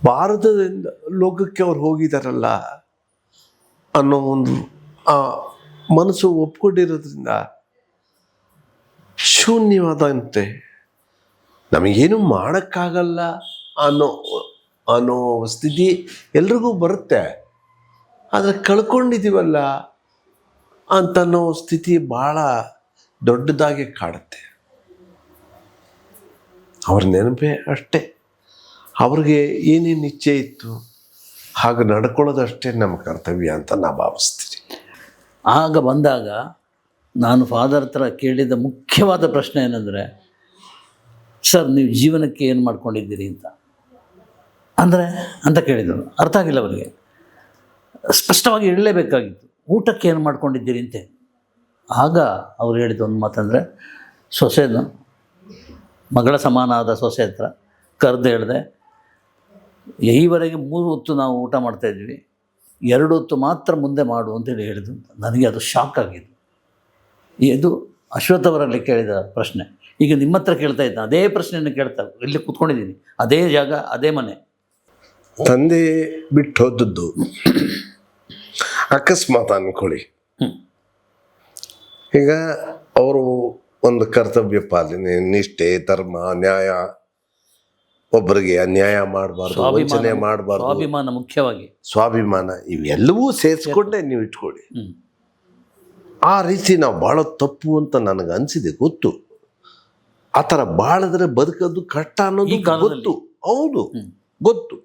ಭಾರತದಿಂದ ಲೋಕಕ್ಕೆ ಅವ್ರು ಹೋಗಿದಾರಲ್ಲ ಅನ್ನೋ ಒಂದು ಆ ಮನಸ್ಸು ಒಪ್ಕೊಂಡಿರೋದ್ರಿಂದ ಶೂನ್ಯವಾದಂತೆ, ನಮಗೇನು ಮಾಡೋಕ್ಕಾಗಲ್ಲ ಅನ್ನೋ ಸ್ಥಿತಿ ಎಲ್ರಿಗೂ ಬರುತ್ತೆ. ಆದರೆ ಕಳ್ಕೊಂಡಿದ್ದೀವಲ್ಲ ಅಂತನ್ನೋ ಸ್ಥಿತಿ ಭಾಳ ದೊಡ್ಡದಾಗಿ ಕಾಡುತ್ತೆ. ಅವ್ರ ನೆನಪೇ ಅಷ್ಟೇ. ಅವ್ರಿಗೆ ಏನೇನು ಇಚ್ಛೆ ಇತ್ತು ಹಾಗೆ ನಡ್ಕೊಳ್ಳೋದಷ್ಟೇ ನಮ್ಮ ಕರ್ತವ್ಯ ಅಂತ ನಾ ಭಾವಿಸ್ತೀನಿ. ಆಗ ಬಂದಾಗ ನಾನು ಫಾದರ್ ಹತ್ರ ಕೇಳಿದ ಮುಖ್ಯವಾದ ಪ್ರಶ್ನೆ ಏನಂದರೆ, ಸರ್ ನೀವು ಜೀವನಕ್ಕೆ ಏನು ಮಾಡ್ಕೊಂಡಿದ್ದೀರಿ ಅಂತ ಕೇಳಿದರು. ಅರ್ಥ ಆಗಿಲ್ಲ ಅವರಿಗೆ. ಸ್ಪಷ್ಟವಾಗಿ ಹೇಳಲೇಬೇಕಾಗಿತ್ತು, ಊಟಕ್ಕೆ ಏನು ಮಾಡ್ಕೊಂಡಿದ್ದೀರಿ ಅಂತೆ. ಆಗ ಅವ್ರು ಹೇಳಿದ ಒಂದು ಮಾತಂದರೆ, ಸೊಸೆನು ಮಗಳ ಸಮಾನ ಆದ ಸೊಸೆ ಹತ್ರ ಕರೆದು ಹೇಳಿದೆ, ಈವರೆಗೆ 3 ಹೊತ್ತು ನಾವು ಊಟ ಮಾಡ್ತಾಯಿದ್ವಿ, 2 ಹೊತ್ತು ಮಾತ್ರ ಮುಂದೆ ಮಾಡು ಅಂತೇಳಿ ಹೇಳಿದ್ರು. ನನಗೆ ಅದು ಶಾಕ್ ಆಗಿದ್ದು. ಇದು ಅಶ್ವಥ್ ಅವರಲ್ಲಿ ಕೇಳಿದ ಪ್ರಶ್ನೆ. ಈಗ ನಿಮ್ಮ ಹತ್ರ ಕೇಳ್ತಾ ಇದ್ದ ಅದೇ ಪ್ರಶ್ನೆಯನ್ನು ಕೇಳ್ತಾ ಇಲ್ಲಿ ಕೂತ್ಕೊಂಡಿದ್ದೀನಿ, ಅದೇ ಜಾಗ, ಅದೇ ಮನೆ. ತಂದೆ ಬಿಟ್ಟು ಹೋದದ್ದು ಅಕಸ್ಮಾತ್ ಅನ್ಕೊಳ್ಳಿ. ಈಗ ಅವರು ಒಂದು ಕರ್ತವ್ಯ ಪಾಲನೆ, ನಿಷ್ಠೆ, ಧರ್ಮ, ನ್ಯಾಯ, ಒಬ್ಬರಿಗೆ ಅನ್ಯಾಯ ಮಾಡಬಾರ್ದು, ವಂಚನೆ ಮಾಡಬಾರ್ದು, ಸ್ವಾಭಿಮಾನ, ಮುಖ್ಯವಾಗಿ ಸ್ವಾಭಿಮಾನ, ಇವೆಲ್ಲವೂ ಸೇರಿಸ್ಕೊಂಡೆ ನೀವು ಇಟ್ಕೊಳ್ಳಿ. ಆ ರೀತಿ ನಾವು ಭಾಳ ತಪ್ಪು ಅಂತ ನನಗೆ ಅನಿಸಿದೆ. ಗೊತ್ತು, ಆ ಥರ ಬಾಳಿದ್ರೆ ಬದುಕೋದು ಕಷ್ಟ ಅನ್ನೋದು ಗೊತ್ತು. ಹೌದು, ಗೊತ್ತು.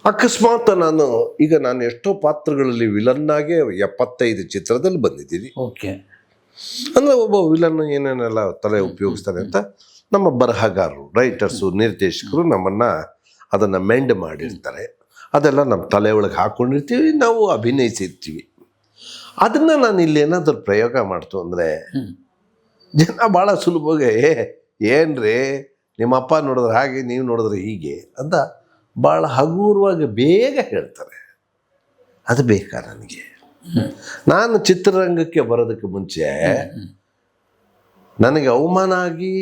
ಅಕಸ್ಮಾತ್ ನಾನು ಎಷ್ಟೋ ಪಾತ್ರಗಳಲ್ಲಿ ವಿಲನ್ನಾಗೆ 75 ಚಿತ್ರದಲ್ಲಿ ಬಂದಿದ್ದೀನಿ. ಓಕೆ, ಅಂದರೆ ಒಬ್ಬ ವಿಲನ್ ಏನೇನೆಲ್ಲ ತಲೆ ಉಪಯೋಗಿಸ್ತಾರೆ ಅಂತ ನಮ್ಮ ಬರಹಗಾರರು, ರೈಟರ್ಸು, ನಿರ್ದೇಶಕರು ಅದನ್ನು ಮೆಂಡ್ ಮಾಡಿರ್ತಾರೆ. ಅದೆಲ್ಲ ನಮ್ಮ ತಲೆ ಒಳಗೆ ಹಾಕ್ಕೊಂಡಿರ್ತೀವಿ, ನಾವು ಅಭಿನಯಿಸಿರ್ತೀವಿ. ಅದನ್ನು ನಾನು ಇಲ್ಲಿ ಏನಾದರೂ ಪ್ರಯೋಗ ಮಾಡ್ತು ಅಂದರೆ ಜನ ಭಾಳ ಸುಲಭವಾಗಿ ಏನ್ರಿ ನಿಮ್ಮಪ್ಪ ನೋಡಿದ್ರೆ ಹಾಗೆ, ನೀವು ನೋಡಿದ್ರೆ ಹೀಗೆ ಅಂತ ಭಾಳ ಹಗುರವಾಗಿ ಬೇಗ ಹೇಳ್ತಾರೆ. ಅದು ಬೇಕಾ ನನಗೆ? ನಾನು ಚಿತ್ರರಂಗಕ್ಕೆ ಬರೋದಕ್ಕೆ ಮುಂಚೆ ನನಗೆ ಅವಮಾನ ಆಗಿ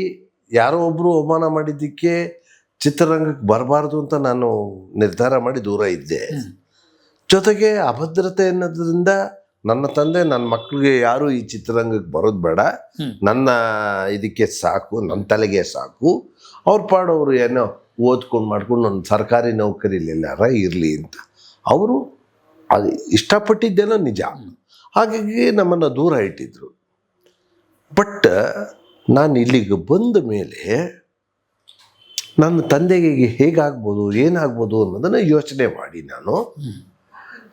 ಯಾರೋ ಒಬ್ಬರು ಅವಮಾನ ಮಾಡಿದ್ದಕ್ಕೆ ಚಿತ್ರರಂಗಕ್ಕೆ ಬರಬಾರ್ದು ಅಂತ ನಾನು ನಿರ್ಧಾರ ಮಾಡಿ ದೂರ ಇದ್ದೆ. ಜೊತೆಗೆ ಅಭದ್ರತೆ ಅನ್ನೋದ್ರಿಂದ ನನ್ನ ತಂದೆ ನನ್ನ ಮಕ್ಕಳಿಗೆ ಯಾರು ಈ ಚಿತ್ರರಂಗಕ್ಕೆ ಬರೋದು ಬೇಡ, ನನ್ನ ಇದಕ್ಕೆ ಸಾಕು, ನನ್ನ ತಲೆಗೆ ಸಾಕು, ಅವ್ರ ಪಾಡೋರು ಏನೋ ಓದ್ಕೊಂಡು ಮಾಡ್ಕೊಂಡು ನನ್ನ ಸರ್ಕಾರಿ ನೌಕರಿಲೆಲ್ಲಾರ ಇರಲಿ ಅಂತ ಅವರು ಅದು ಇಷ್ಟಪಟ್ಟಿದ್ದೇನೋ ನಿಜ. ಹಾಗಾಗಿ ನಮ್ಮನ್ನು ದೂರ ಇಟ್ಟಿದ್ರು. ಬಟ್ ನಾನು ಇಲ್ಲಿಗೆ ಬಂದ ಮೇಲೆ ನನ್ನ ತಂದೆಗೆ ಹೇಗಾಗ್ಬೋದು, ಏನಾಗ್ಬೋದು ಅನ್ನೋದನ್ನು ಯೋಚನೆ ಮಾಡಿ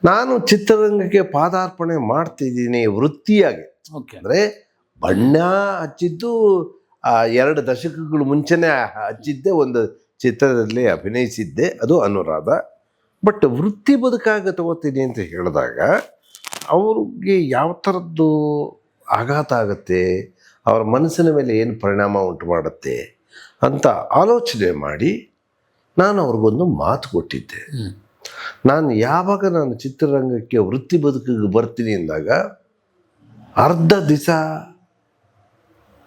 ನಾನು ಚಿತ್ರರಂಗಕ್ಕೆ ಪಾದಾರ್ಪಣೆ ಮಾಡ್ತಿದ್ದೀನಿ ವೃತ್ತಿಯಾಗಿ. ಅಂದರೆ ಬಣ್ಣ ಹಚ್ಚಿದ್ದು 2 ದಶಕಗಳು ಮುಂಚೆನೇ ಹಚ್ಚಿದ್ದೆ, ಒಂದು ಚಿತ್ರದಲ್ಲಿ ಅಭಿನಯಿಸಿದ್ದೆ, ಅದು ಅನುರಾಧ. ಬಟ್ ವೃತ್ತಿ ಬದುಕಾಗ ತಗೋತೀನಿ ಅಂತ ಹೇಳಿದಾಗ ಅವ್ರಿಗೆ ಯಾವ ಥರದ್ದು ಆಘಾತ ಆಗುತ್ತೆ, ಅವರ ಮನಸ್ಸಿನ ಮೇಲೆ ಏನು ಪರಿಣಾಮ ಉಂಟು ಮಾಡುತ್ತೆ ಅಂತ ಆಲೋಚನೆ ಮಾಡಿ ನಾನು ಅವ್ರಿಗೊಂದು ಮಾತು ಕೊಟ್ಟಿದ್ದೆ. ನಾನು ಯಾವಾಗ ನಾನು ಚಿತ್ರರಂಗಕ್ಕೆ ವೃತ್ತಿ ಬದುಕಿಗೆ ಬರ್ತೀನಿ ಅಂದಾಗ ಅರ್ಧ ದಿವಸ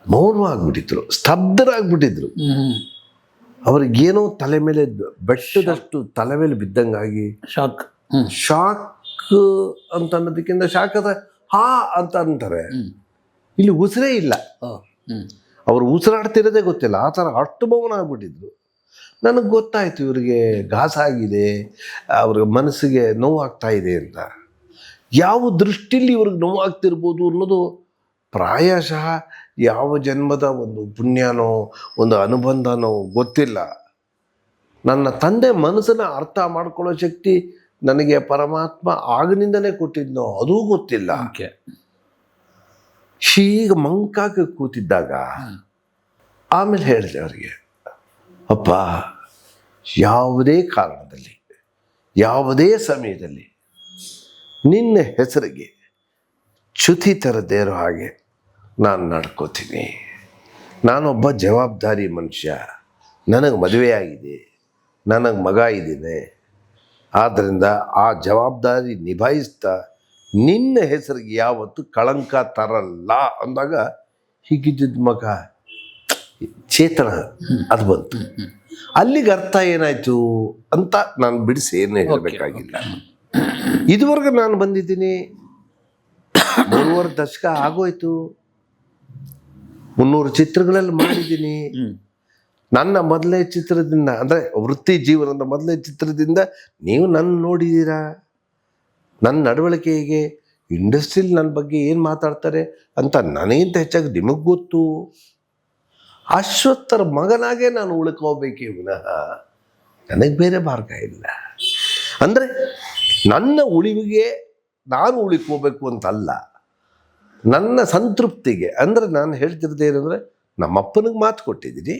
ಮೌನವಾಗಿಬಿಟ್ಟಿದ್ರು, ಸ್ತಬ್ಧರಾಗ್ಬಿಟ್ಟಿದ್ರು. ಅವ್ರಿಗೇನೋ ತಲೆ ಮೇಲೆ ಬೆಟ್ಟದಷ್ಟು ತಲೆ ಮೇಲೆ ಬಿದ್ದಂಗಾಗಿ ಶಾಕ್ ಅಂತ ಅನ್ನೋದಕ್ಕಿಂತ ಶಾಕ್ ಅದ ಹಾ ಅಂತ ಅಂತಾರೆ. ಇಲ್ಲಿ ಉಸಿರೇ ಇಲ್ಲ, ಅವರು ಉಸಿರಾಡ್ತಿರೋದೇ ಗೊತ್ತಿಲ್ಲ, ಆ ಥರ ಅಷ್ಟು ಮೌನ ಆಗ್ಬಿಟ್ಟಿದ್ರು. ನನಗೆ ಗೊತ್ತಾಯಿತು ಇವ್ರಿಗೆ ಘಾಸಾಗಿದೆ, ಅವ್ರ ಮನಸ್ಸಿಗೆ ನೋವಾಗ್ತಾ ಇದೆ ಅಂತ. ಯಾವ ದೃಷ್ಟಿಲಿ ಇವ್ರಿಗೆ ನೋವಾಗ್ತಿರ್ಬೋದು ಅನ್ನೋದು ಪ್ರಾಯಶಃ ಯಾವ ಜನ್ಮದ ಒಂದು ಪುಣ್ಯನೋ ಒಂದು ಅನುಬಂಧನೋ ಗೊತ್ತಿಲ್ಲ. ನನ್ನ ತಂದೆ ಮನಸ್ಸನ್ನು ಅರ್ಥ ಮಾಡ್ಕೊಳ್ಳೋ ಶಕ್ತಿ ನನಗೆ ಪರಮಾತ್ಮ ಆಗಿನಿಂದನೇ ಕೊಟ್ಟಿದ್ನೋ ಅದೂ ಗೊತ್ತಿಲ್ಲ. ಹೀಗೆ ಮಂಕಾಗಿ ಕೂತಿದ್ದಾಗ ಆಮೇಲೆ ಹೇಳಿದೆ ಅವರಿಗೆ, ಅಪ್ಪ, ಯಾವುದೇ ಕಾರಣದಲ್ಲಿ ಯಾವುದೇ ಸಮಯದಲ್ಲಿ ನಿನ್ನ ಹೆಸರಿಗೆ ಚ್ಯುತಿ ತರದೇ ಇರೋ ಹಾಗೆ ನಾನು ನಡ್ಕೋತೀನಿ. ನಾನೊಬ್ಬ ಜವಾಬ್ದಾರಿ ಮನುಷ್ಯ, ನನಗೆ ಮದುವೆ ಆಗಿದೆ, ನನಗೆ ಮಗ ಇದ್ದೀನಿ. ಆದ್ದರಿಂದ ಆ ಜವಾಬ್ದಾರಿ ನಿಭಾಯಿಸ್ತಾ ನಿನ್ನ ಹೆಸರಿಗೆ ಯಾವತ್ತು ಕಳಂಕ ತರಲ್ಲ ಅಂದಾಗ ಹೀಗಿದ್ದ ಮಗ ಚೇತನ ಅದು ಬಂತು. ಅಲ್ಲಿಗೆ ಅರ್ಥ ಏನಾಯ್ತು ಅಂತ ನಾನು ಬಿಡಿಸಿ ಏನು ಹೇಳಬೇಕಾಗಿಲ್ಲ. ಇದುವರೆಗೂ ನಾನು ಬಂದಿದ್ದೀನಿ 3.5 ದಶಕ ಆಗೋಯ್ತು, 300 ಚಿತ್ರಗಳಲ್ಲಿ ಮಾಡಿದ್ದೀನಿ. ನನ್ನ ಮೊದಲನೇ ಚಿತ್ರದಿಂದ, ಅಂದರೆ ವೃತ್ತಿ ಜೀವನದ ಮೊದಲನೇ ಚಿತ್ರದಿಂದ ನೀವು ನನ್ನ ನೋಡಿದ್ದೀರಾ. ನನ್ನ ನಡವಳಿಕೆ ಹೇಗೆ, ಇಂಡಸ್ಟ್ರಿಲಿ ನನ್ನ ಬಗ್ಗೆ ಏನು ಮಾತಾಡ್ತಾರೆ ಅಂತ ನನಗಿಂತ ಹೆಚ್ಚಾಗಿ ನಿಮಗೆ ಗೊತ್ತು. ಅಶ್ವತ್ಥರ ಮಗನಾಗೆ ನಾನು ಉಳ್ಕೋಬೇಕೇ ವಿನಃ ನನಗೆ ಬೇರೆ ಮಾರ್ಗ ಇಲ್ಲ. ಅಂದರೆ ನನ್ನ ಉಳಿವಿಗೆ ನಾನು ಉಳಿಕೋಬೇಕು ಅಂತಲ್ಲ, ನನ್ನ ಸಂತೃಪ್ತಿಗೆ. ಅಂದರೆ ನಾನು ಹೇಳ್ತಿರೋದು ಏನಂದರೆ, ನಮ್ಮಪ್ಪನಿಗೆ ಮಾತು ಕೊಟ್ಟಿದ್ದೀನಿ,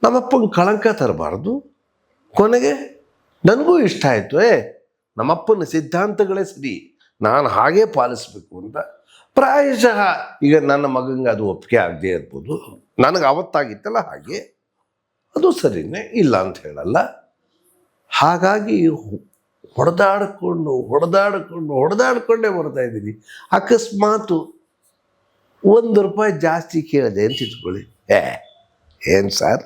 ನಮ್ಮಪ್ಪನಿಗೆ ಕಳಂಕ ತರಬಾರ್ದು. ಕೊನೆಗೆ ನನಗೂ ಇಷ್ಟ ಆಯಿತು, ನಮ್ಮಪ್ಪನ ಸಿದ್ಧಾಂತಗಳೇ ಸರಿ, ನಾನು ಹಾಗೇ ಪಾಲಿಸ್ಬೇಕು ಅಂತ. ಪ್ರಾಯಶಃ ಈಗ ನನ್ನ ಮಗಂಗೆ ಅದು ಒಪ್ಪಿಗೆ ಆಗದೆ ಇರ್ಬೋದು, ನನಗೆ ಅವತ್ತಾಗಿತ್ತಲ್ಲ ಹಾಗೆ, ಅದು ಸರಿನೇ, ಇಲ್ಲ ಅಂತ ಹೇಳಲ್ಲ. ಹಾಗಾಗಿ ಹೊಡೆದಾಡ್ಕೊಂಡೇ ಬರ್ತಾ ಇದ್ದೀನಿ. ಅಕಸ್ಮಾತು ₹1 ಜಾಸ್ತಿ ಕೇಳಿದೆ ಅಂತ ಇಟ್ಕೊಳ್ಳಿ, ಏನು ಸರ್,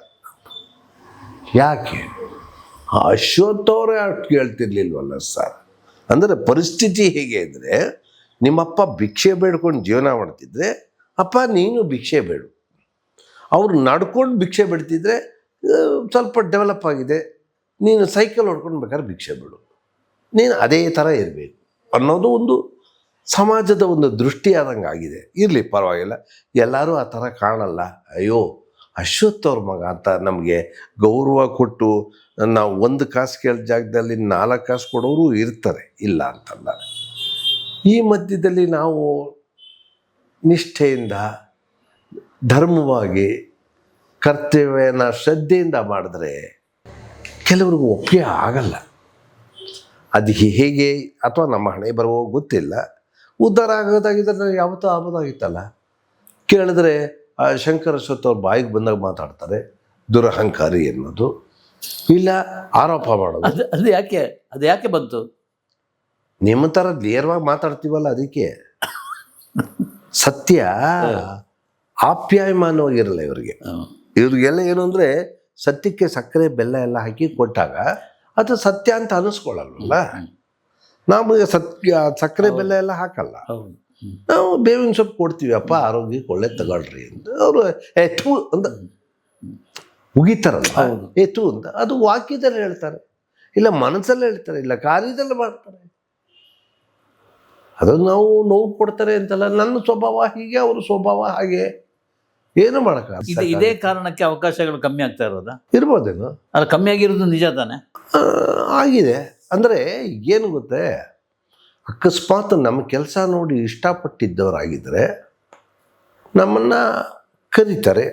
ಯಾಕೆ ಅಶ್ವತ್ಥವ್ರೆ ಅಷ್ಟು ಕೇಳ್ತಿರ್ಲಿಲ್ವಲ್ಲ ಸರ್. ಅಂದರೆ ಪರಿಸ್ಥಿತಿ ಹೇಗೆ ಅಂದರೆ, ನಿಮ್ಮಪ್ಪ ಭಿಕ್ಷೆ ಬೇಡ್ಕೊಂಡು ಜೀವನ ಮಾಡ್ತಿದ್ರೆ, ಅಪ್ಪ ನೀನು ಭಿಕ್ಷೆ ಬೇಡು. ಅವರು ನಡ್ಕೊಂಡು ಭಿಕ್ಷೆ ಬಿಡ್ತಿದ್ರೆ ಸ್ವಲ್ಪ ಡೆವಲಪ್ ಆಗಿದೆ, ನೀನು ಸೈಕಲ್ ಹೊಡ್ಕೊಂಡು ಬೇಕಾದ್ರೆ ಭಿಕ್ಷೆ ಬಿಡು, ನೀನು ಅದೇ ಥರ ಇರಬೇಕು ಅನ್ನೋದು ಒಂದು ಸಮಾಜದ ಒಂದು ದೃಷ್ಟಿ ಆದಂಗೆ ಆಗಿದೆ. ಇರಲಿ, ಪರವಾಗಿಲ್ಲ, ಎಲ್ಲರೂ ಆ ಥರ ಕಾಣಲ್ಲ. ಅಯ್ಯೋ, ಅಶ್ವತ್ಥವ್ರ ಮಗ ಅಂತ ನಮಗೆ ಗೌರವ ಕೊಟ್ಟು ನಾವು 1 ಕಾಸು ಕೇಳಿದ ಜಾಗದಲ್ಲಿ 4 ಕಾಸು ಕೊಡೋರು ಇರ್ತಾರೆ, ಇಲ್ಲ ಅಂತಲ್ಲ. ಈ ಮಧ್ಯದಲ್ಲಿ ನಾವು ನಿಷ್ಠೆಯಿಂದ ಧರ್ಮವಾಗಿ ಕರ್ತವ್ಯನ ಶ್ರದ್ಧೆಯಿಂದ ಮಾಡಿದ್ರೆ ಕೆಲವ್ರಿಗೂ ಒಪ್ಪಿಗೆ ಆಗಲ್ಲ. ಅದು ಹೇಗೆ ಅಥವಾ ನಮ್ಮ ಹಣೆ ಬರೋ ಗೊತ್ತಿಲ್ಲ. ಉದ್ಧಾರ ಆಗೋದಾಗಿದ್ದರೆ ಯಾವತ್ತೂ ಆಗೋದಾಗಿತ್ತಲ್ಲ. ಕೇಳಿದ್ರೆ ಶಂಕರ ಅಶ್ವತ್ಥ ಅವ್ರ ಬಾಯಿಗೆ ಬಂದಾಗ ಮಾತಾಡ್ತಾರೆ, ದುರಹಂಕಾರಿ ಅನ್ನೋದು, ಇಲ್ಲ ಆರೋಪ ಮಾಡೋದು. ಅದು ಯಾಕೆ ಬಂತು? ನಿಮ್ಮ ಥರ ನೇರವಾಗಿ ಮಾತಾಡ್ತೀವಲ್ಲ, ಅದಕ್ಕೆ. ಸತ್ಯ ಆಪ್ಯಾಯಮಾನವಾಗಿರಲ್ಲ ಇವ್ರಿಗೆಲ್ಲ. ಏನು ಅಂದರೆ, ಸತ್ಯಕ್ಕೆ ಸಕ್ಕರೆ ಬೆಲ್ಲ ಎಲ್ಲ ಹಾಕಿ ಕೊಟ್ಟಾಗ ಅದು ಸತ್ಯ ಅಂತ ಅನ್ನಿಸ್ಕೊಳ್ಳಲ್ವಲ್ಲ. ನಮಗೆ ಸಕ್ಕರೆ ಬೆಲ್ಲ ಎಲ್ಲ ಹಾಕಲ್ಲ, ನಾವು ಬೇವಿನ ಸೊಪ್ಪು ಕೊಡ್ತೀವಿ, ಅಪ್ಪ ಆರೋಗ್ಯಕ್ಕೆ ಒಳ್ಳೆ ತಗೊಳ್ರಿ ಅಂತ. ಅವರು ಎತ್ತು ಅಂತ ಮುಗಿತಾರಲ್ಲ, ಎತ್ತು ಅಂತ. ಅದು ವಾಕ್ಯದಲ್ಲಿ ಹೇಳ್ತಾರೆ, ಇಲ್ಲ ಮನಸ್ಸಲ್ಲಿ ಹೇಳ್ತಾರೆ, ಇಲ್ಲ ಕಾರ್ಯದಲ್ಲಿ ಮಾಡ್ತಾರೆ. ಅದು ನಾವು ನೋವು ಕೊಡ್ತಾರೆ ಅಂತಲ್ಲ. ನನ್ನ ಸ್ವಭಾವ ಹೀಗೆ, ಅವ್ರ ಸ್ವಭಾವ ಹಾಗೆ, ಏನು ಮಾಡೋಕ್ಕಾಗಲ್ಲ. ಇದೇ ಕಾರಣಕ್ಕೆ ಅವಕಾಶಗಳು ಕಮ್ಮಿ ಆಗ್ತಾ ಇರೋದಾ? ಇರ್ಬೋದೇನು. ಅದು ಕಮ್ಮಿ ಆಗಿರೋದು ನಿಜ ತಾನೆ? ಆಗಿದೆ. ಅಂದರೆ ಏನು ಗೊತ್ತೇ, ಅಕಸ್ಮಾತ್ ನಮ್ಮ ಕೆಲಸ ನೋಡಿ ಇಷ್ಟಪಟ್ಟಿದ್ದವರಾಗಿದ್ದರೆ ನಮ್ಮನ್ನು ಕರೀತಾರೆ.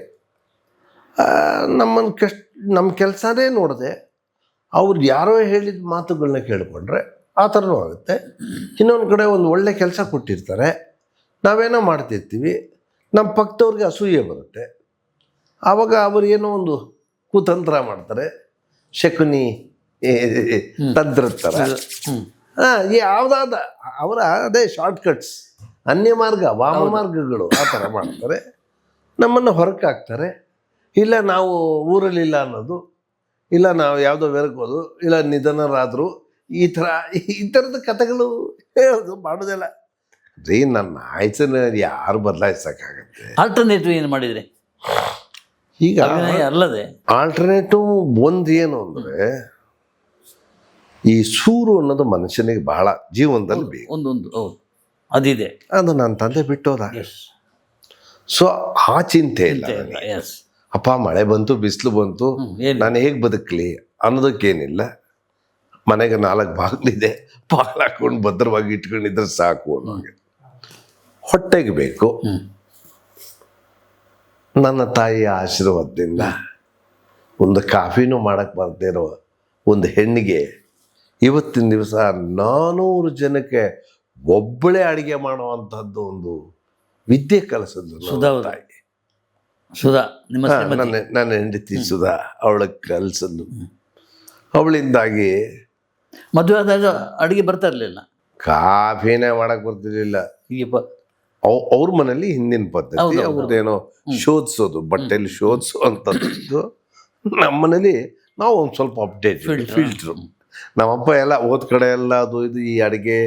ನಮ್ಮ ಕೆಲಸನೇ ನೋಡದೆ ಅವ್ರು ಯಾರೋ ಹೇಳಿದ ಮಾತುಗಳನ್ನ ಕೇಳಿಕೊಂಡ್ರೆ ಆ ಥರನೂ ಆಗುತ್ತೆ. ಇನ್ನೊಂದು ಕಡೆ ಒಂದು ಒಳ್ಳೆ ಕೆಲಸ ಕೊಟ್ಟಿರ್ತಾರೆ, ನಾವೇನೋ ಮಾಡ್ತಿರ್ತೀವಿ, ನಮ್ಮ ಪಕ್ಕದವ್ರಿಗೆ ಅಸೂಯೆ ಬರುತ್ತೆ. ಆವಾಗ ಅವರು ಏನೋ ಒಂದು ಕುತಂತ್ರ ಮಾಡ್ತಾರೆ, ಶಕುನಿ ತಂತ್ರ. ಯಾವುದಾದ ಅವರ ಅದೇ ಶಾರ್ಟ್ಕಟ್ಸ್, ಅನ್ಯ ಮಾರ್ಗ, ವಾಮ ಮಾರ್ಗಗಳು ಆ ಥರ ಮಾಡ್ತಾರೆ, ನಮ್ಮನ್ನು ಹೊರಕ್ಕೆ ಹಾಕ್ತಾರೆ. ಇಲ್ಲ ನಾವು ಊರಲ್ಲಿಲ್ಲ ಅನ್ನೋದು, ಇಲ್ಲ ನಾವು ಯಾವುದೋ ಬೆರಕೋದು, ಇಲ್ಲ ನಿಧನರಾದರು, ಈ ಥರದ ಕಥೆಗಳು ಹೇಳೋದು ಮಾಡೋದಿಲ್ಲ ರೀ. ನನ್ನ ಆಯ್ಸನ್ನ ಯಾರು ಬದಲಾಯಿಸೋಕ್ಕಾಗತ್ತೆ? ಆಲ್ಟರ್ನೇಟಿವ್ ಏನು ಮಾಡಿದ್ರಿ ಈಗ? ಅಲ್ಲದೆ ಆಲ್ಟರ್ನೇಟಿವ್ ಒಂದು ಏನು ಅಂದರೆ, ಈ ಸೂರು ಅನ್ನೋದು ಮನುಷ್ಯನಿಗೆ ಬಹಳ ಜೀವನದಲ್ಲಿ ಬೇಕು. ಒಂದು ಅದಿದೆ, ಅದು ನನ್ನ ತಂದೆ ಬಿಟ್ಟೋದ. ಸೊ ಆ ಚಿಂತೆ ಇಲ್ಲ. ಅಪ್ಪ ಮಳೆ ಬಂತು, ಬಿಸಿಲು ಬಂತು, ನಾನು ಹೇಗೆ ಬದುಕಲಿ ಅನ್ನೋದಕ್ಕೇನಿಲ್ಲ. ಮನೆಗೆ 4 ಬಾಗಿಲಿದೆ, ಬಾಗಿಲು ಹಾಕೊಂಡು ಭದ್ರವಾಗಿ ಇಟ್ಕೊಂಡಿದ್ರೆ ಸಾಕು ಅನ್ನೋಗೆ. ಹೊಟ್ಟೆಗೆ ಬೇಕು. ನನ್ನ ತಾಯಿಯ ಆಶೀರ್ವಾದದಿಂದ ಒಂದು ಕಾಫಿನೂ ಮಾಡಕ್ಕೆ ಬರ್ದೇ ಇರೋ ಒಂದು ಹೆಣ್ಣಿಗೆ ಇವತ್ತಿನ ದಿವಸ 400 ಜನಕ್ಕೆ ಒಬ್ಬಳೇ ಅಡಿಗೆ ಮಾಡುವಂಥದ್ದು ಒಂದು ವಿದ್ಯೆ ಕಲಿಸಿದ್ರು ಸುಧಾ ನನ್ನ ಅವರು. ತಾಯಿ. ಸುಧಾ ನಿಮ್ಮ ಶ್ರೀಮತಿ. ನನ್ನ ಹೆಂಡತಿ ಸುಧಾ ಅವಳಿಗೆ ಕಲಿಸಿದ್ಲು. ಅವಳಿಂದಾಗಿ ಮದುವೆ ಆದಾಗ ಅಡುಗೆ ಬರ್ತಾ ಇರಲಿಲ್ಲ. ಕಾಫಿನೇ ಮಾಡಕ್ ಬರ್ತಿರ್ಲಿಲ್ಲ. ಹೀಗೆ ಅವ್ರ ಮನೇಲಿ ಹಿಂದಿನ ಪದ್ಧತಿ, ಹೌದು. ಅವ್ರದ್ದೇನೋ ಶೋಧಿಸೋದು, ಬಟ್ಟೆಲಿ ಶೋಧಿಸೋ ಅಂತದ್ದು. ನಮ್ಮ ಮನೇಲಿ ನಾವು ಒಂದು ಸ್ವಲ್ಪ ಅಪ್ಡೇಟ್ ಫಿಲ್ಟ್ರು. ನಮ್ಮಪ್ಪ ಎಲ್ಲ ಹೋದ ಕಡೆ ಎಲ್ಲ ಅದು ಇದು ಈ ಅಡುಗೆ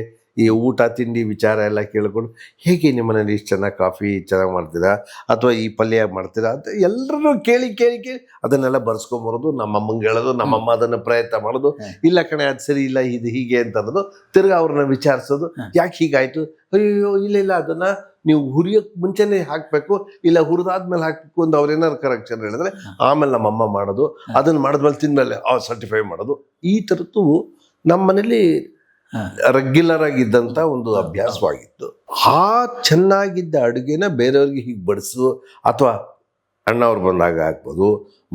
ಈ ಊಟ ತಿಂಡಿ ವಿಚಾರ ಎಲ್ಲ ಕೇಳ್ಕೊಂಡು, ಹೇಗೆ ನಿಮ್ಮ ಮನೇಲಿ ಇಷ್ಟು ಚೆನ್ನಾಗಿ ಕಾಫಿ ಚೆನ್ನಾಗಿ ಮಾಡ್ತೀರಾ ಅಥವಾ ಈ ಪಲ್ಯ ಮಾಡ್ತೀರಾ ಅಂತ ಎಲ್ಲರೂ ಕೇಳಿ ಅದನ್ನೆಲ್ಲ ಬರ್ಸ್ಕೊಂಬರೋದು, ನಮ್ಮಮ್ಮಂಗೆ ಹೇಳೋದು, ನಮ್ಮಮ್ಮ ಅದನ್ನು ಪ್ರಯತ್ನ ಮಾಡೋದು. ಇಲ್ಲ ಕಣೆ ಅದು ಸರಿ ಇಲ್ಲ, ಇದು ಹೀಗೆ ಅಂತ ಅನ್ನೋದು. ತಿರ್ಗಿ ಅವ್ರನ್ನ ವಿಚಾರಿಸೋದು, ಯಾಕೆ ಹೀಗಾಯಿತು, ಅಯ್ಯೋ ಇಲ್ಲ ಅದನ್ನು ನೀವು ಹುರಿಯೋಕ್ಕೆ ಮುಂಚೆನೇ ಹಾಕಬೇಕು, ಇಲ್ಲ ಹುರಿದಾದ್ಮೇಲೆ ಹಾಕಬೇಕು ಅಂತ ಅವ್ರೇನಾದ್ರು ಕರೆಕ್ಷನ್ ಹೇಳಿದ್ರೆ ಆಮೇಲೆ ನಮ್ಮಮ್ಮ ಮಾಡೋದು, ಅದನ್ನು ಮಾಡಿದ್ಮೇಲೆ ತಿಂದಮೇಲೆ ಸರ್ಟಿಫೈ ಮಾಡೋದು. ಈ ಥರದ್ದು ನಮ್ಮ ಮನೇಲಿ ರೆಗ್ಯುಲರ್ ಆಗಿದ್ದಂಥ ಒಂದು ಅಭ್ಯಾಸವಾಗಿತ್ತು. ಆ ಚೆನ್ನಾಗಿದ್ದ ಅಡುಗೆನ ಬೇರೆಯವ್ರಿಗೆ ಹೀಗೆ ಬಡಿಸು, ಅಥವಾ ಅಣ್ಣವ್ರು ಬಂದಾಗ ಹಾಕ್ಬೋದು,